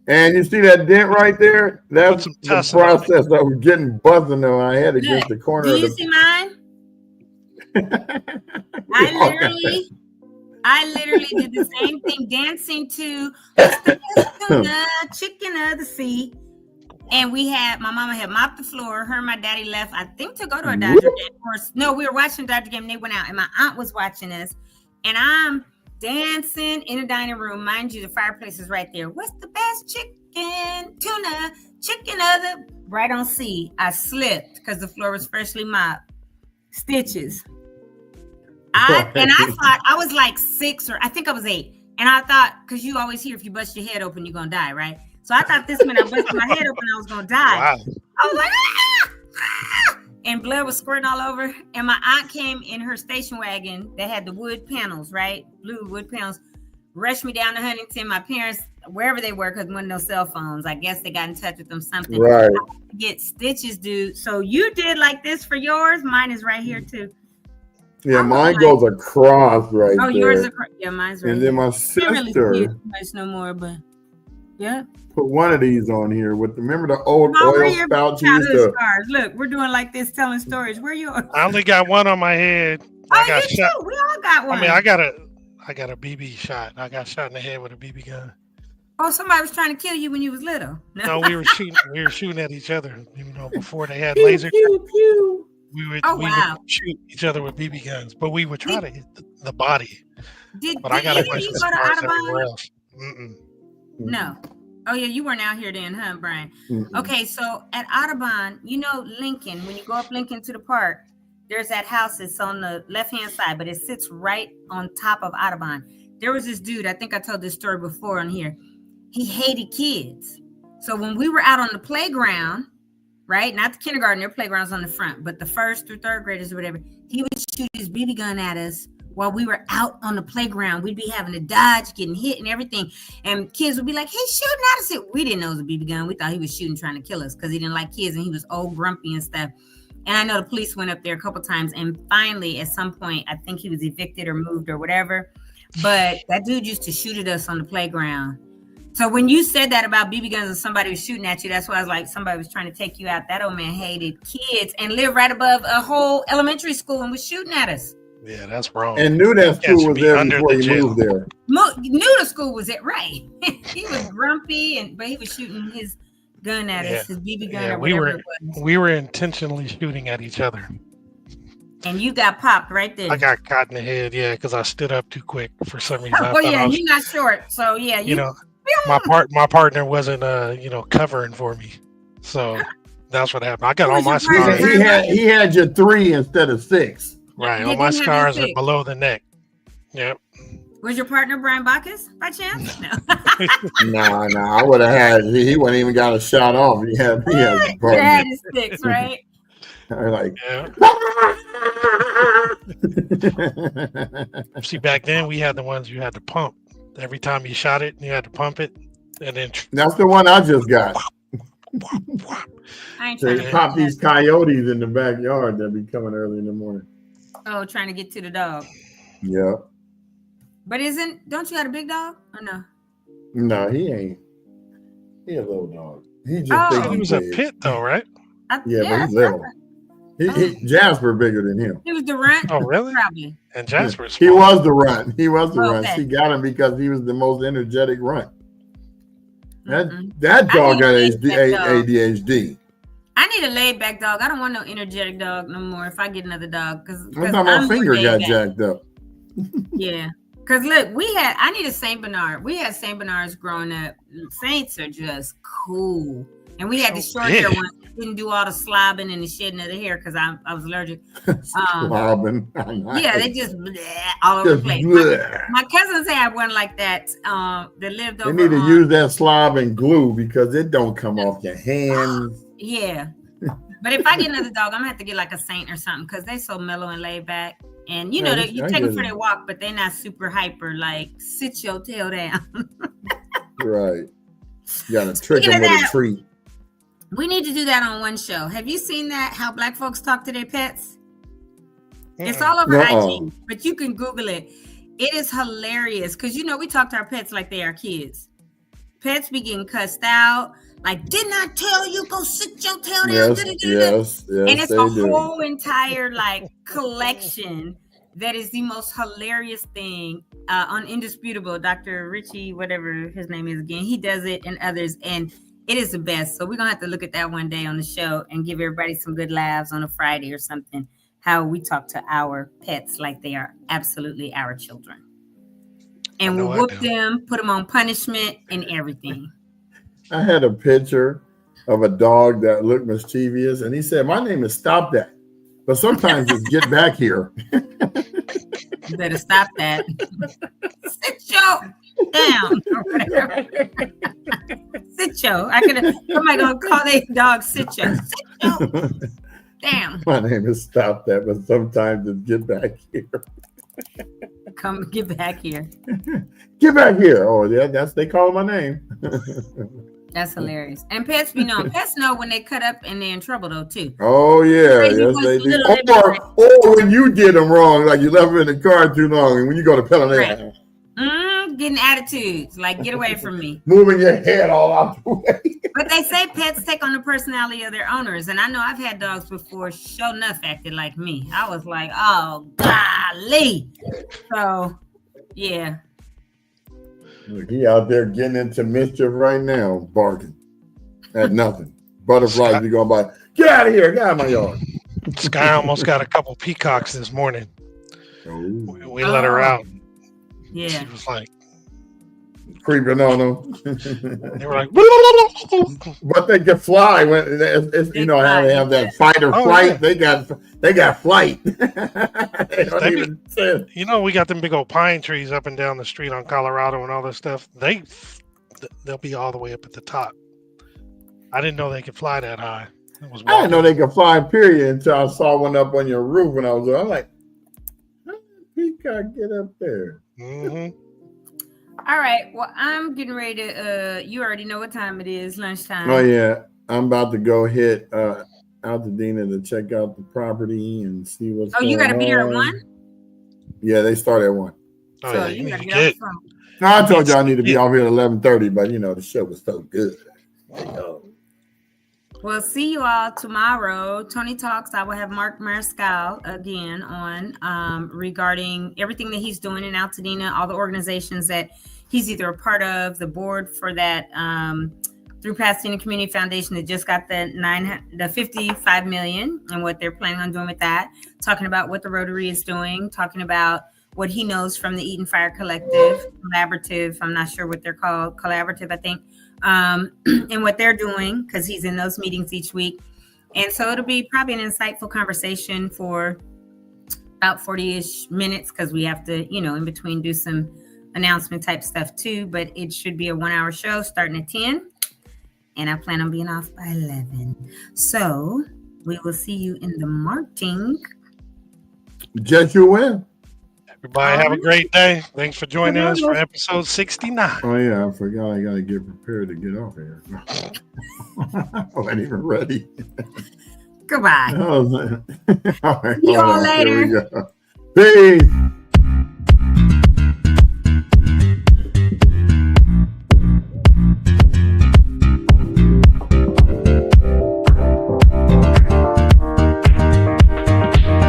S4: And you see that dent right there? That's the process that was getting buzzing on my head against the corner.
S5: Do you see mine? I literally did the same thing, dancing to "What's the Best Tuna, Chicken of the Sea." And my mama had mopped the floor. Her and my daddy left, I think, to go to a Dodger game. No, we were watching a Dodger game. And they went out, and my aunt was watching us. And I'm dancing in the dining room. Mind you, the fireplace is right there. What's the best chicken, tuna, chicken of the... Right on C. I slipped because the floor was freshly mopped. Stitches. I thought I was like 6 or I think I was 8. And I thought, because you always hear if you bust your head open, you're going to die, right? So I thought this meant I busted my head open, I was going to die. Wow. I was like, ah! And blood was squirting all over. And my aunt came in her station wagon that had the wood panels, right? Blue wood panels. Rushed me down to Huntington. My parents, wherever they were, because there wasn't no cell phones. I guess they got in touch with them something.
S4: Right.
S5: I get stitches, dude. So you did like this for yours? Mine is right here, too.
S4: Yeah, mine goes across right there.
S5: Oh, yours across. Yeah, mine's right
S4: and
S5: here.
S4: then my sister.
S5: I can't really see it much no more, but yeah.
S4: Put one of these on here with remember the old oil spouts you used to.
S5: Scars. Look, we're doing like this, telling stories. Where you?
S2: I only got one on my head.
S5: I got shot. Too. We all got one.
S2: I mean, I got a BB shot. I got shot in the head with a BB gun.
S5: Oh, somebody was trying to kill you when you was little.
S2: No, we were shooting at each other. You know, before they had laser.
S5: Pew, pew.
S2: We would shoot each other with BB guns, but we would try to hit the body.
S5: But
S2: I got a bunch of scars everywhere else.
S5: No. Oh, yeah, you weren't out here then, huh, Brian? Okay, so at Audubon, you know Lincoln, when you go up Lincoln to the park, there's that house that's on the left-hand side, but it sits right on top of Audubon. There was this dude, I think I told this story before on here. He hated kids. So when we were out on the playground, right, not the kindergarten, their playground's on the front, but the 1st through 3rd graders or whatever, he would shoot his BB gun at us while we were out on the playground. We'd be having to dodge, getting hit and everything. And kids would be like, he's shooting at us. We didn't know it was a BB gun. We thought he was shooting, trying to kill us because he didn't like kids and he was old, grumpy and stuff. And I know the police went up there a couple times. And finally, at some point, I think he was evicted or moved or whatever. But that dude used to shoot at us on the playground. So when you said that about BB guns and somebody was shooting at you, that's why I was like, somebody was trying to take you out. That old man hated kids and lived right above a whole elementary school and was shooting at us.
S2: Yeah, that's wrong.
S4: And knew that school was there before he moved there.
S5: Knew the school was it, right. He was grumpy, but he was shooting his gun at us, his BB gun or whatever it was.
S2: We were intentionally shooting at each other.
S5: And you got popped right there.
S2: I got caught in the head, because I stood up too quick for some reason.
S5: Oh, yeah, you're not short, so yeah.
S2: You know, my partner wasn't, covering for me. So that's what happened. I got all my scars.
S4: He had your 3 instead of 6.
S2: Right, all my scars are below the neck. Yep.
S5: Was your partner Brian Bacchus by chance? No.
S4: No, I would have had. He wouldn't even got a shot off. He had
S5: his 6, right?
S4: Like,
S2: see, back then we had the ones you had to pump. Every time you shot it, you had to pump it, and then
S4: that's the one I just got. They pop these coyotes in the backyard that be coming early in the morning.
S5: Oh, trying to get to the dog.
S1: Yeah.
S5: But don't you got a big dog or no?
S1: No, he ain't. He a little dog. He just
S5: Oh.
S1: think
S2: He
S1: he's
S2: was a
S1: big.
S2: pit though, right?
S1: Yeah, but
S5: I
S1: he's little. Jasper bigger than him.
S5: He was the runt.
S2: Oh, really?
S5: Probably.
S2: And Jasper's
S1: He
S2: small.
S1: was the runt. He was the runt.
S5: Okay.
S1: She got him because he was the most energetic runt.
S5: Mm-mm.
S1: That dog got
S5: I need that dog.
S1: ADHD.
S5: I need a laid back dog. I don't want no energetic dog no more. If I get another dog, because
S1: I'm talking about finger got jacked up.
S5: Yeah. Because look, I need a Saint Bernard. We had Saint Bernards growing up. Saints are just cool. And we had the
S2: So
S5: short hair
S2: big.
S5: ones. Didn't do all the slobbing and the shedding of the hair because I was allergic.
S1: Slobbing.
S5: Yeah, they just all over the place. My cousins had one like that that lived over.
S1: They need to use that slob and glue because it don't come off your hands.
S5: Yeah. But if I get another dog, I'm gonna have to get like a Saint or something because they're so mellow and laid back. And you know, you take them for their walk, but they're not super hyper. Like, sit your tail down.
S1: Right. You gotta trick them with a treat.
S5: We need to do that on one show. Have you seen that? How Black folks talk to their pets? It's all over IG, but you can Google it. It is hilarious because you know we talk to our pets like they are kids. Pets be getting cussed out. Like, didn't I tell you go sit your tail down?
S1: Yes,
S5: and it's a whole entire like collection that is the most hilarious thing on Indisputable. Dr. Richie, whatever his name is again, he does it and others, and it is the best. So we're gonna have to look at that one day on the show and give everybody some good laughs on a Friday or something. How we talk to our pets like they are absolutely our children, and we'll whoop them, put them on punishment and everything.
S1: I had a picture of a dog that looked mischievous, and he said, "My name is Stop That, but sometimes it's Get Back Here."
S5: You better stop that. Sit your down or whatever. Sit your. Somebody gonna call their dog Sit your. Sit your. Damn.
S1: My name is Stop That, but sometimes it's Get Back Here.
S5: Come get back here.
S1: Get back here. Oh, yeah, they call my name.
S5: That's hilarious. And pets be known. Pets know when they cut up and they're in trouble though too.
S1: Oh yeah, yes they do. Or when you did them wrong, like you left them in the car too long, and when you go to pet them,
S5: right. Getting attitudes like get away from me,
S1: moving your head all out the way.
S5: But they say pets take on the personality of their owners, and I know I've had dogs before. Sure enough, acted like me. I was like, oh golly. So yeah.
S1: Look, he out there getting into mischief right now, barking at nothing. Butterflies be going by. Get out of here! Get out of my yard.
S2: Sky almost got a couple peacocks this morning.
S1: Oh.
S2: We let her out.
S5: Yeah.
S2: She was like
S1: creeping on them.
S2: They were like,
S1: but they can fly when it's you know how they have that fight or flight. Yeah. They got flight.
S2: You know, we got them big old pine trees up and down the street on Colorado and all this stuff. They'll be all the way up at the top. I didn't know they could fly that high.
S1: I didn't know they could fly, period, until I saw one up on your roof when I'm like, how did peacock get up there?
S2: Mm-hmm.
S5: All right. Well, I'm getting ready to. You already know what time it is. Lunchtime.
S1: Oh yeah, I'm about to go hit Altadena to check out the property and see what's.
S5: Oh, you got to be there at 1.
S1: Yeah, they start at 1.
S2: Oh,
S5: so
S2: yeah,
S5: you got to
S2: get.
S1: No, I told you I need to be off here at 11:30, but you know the show was so good.
S5: We'll see you all tomorrow. Tony Talks. I will have Mark Mariscal again on regarding everything that he's doing in Altadena, all the organizations that he's either a part of, the board for that through Pasadena Community Foundation that just got the 55 million and what they're planning on doing with that. Talking about what the Rotary is doing. Talking about what he knows from the Eat and Fire Collective, Collaborative. I'm not sure what they're called. Collaborative, I think. And what they're doing, because he's in those meetings each week. And so it'll be probably an insightful conversation for about 40-ish minutes, because we have to, you know, in between do some announcement type stuff too. But it should be a 1-hour show starting at 10. And I plan on being off by 11. So we will see you in the marketing.
S1: Just you win.
S2: Everybody have a great day. Thanks for joining us for episode 69.
S1: Oh yeah, I forgot I gotta get prepared to get off here. I wasn't even ready.
S5: Goodbye.
S1: All right,
S5: See you all later.
S1: Here we go. Peace.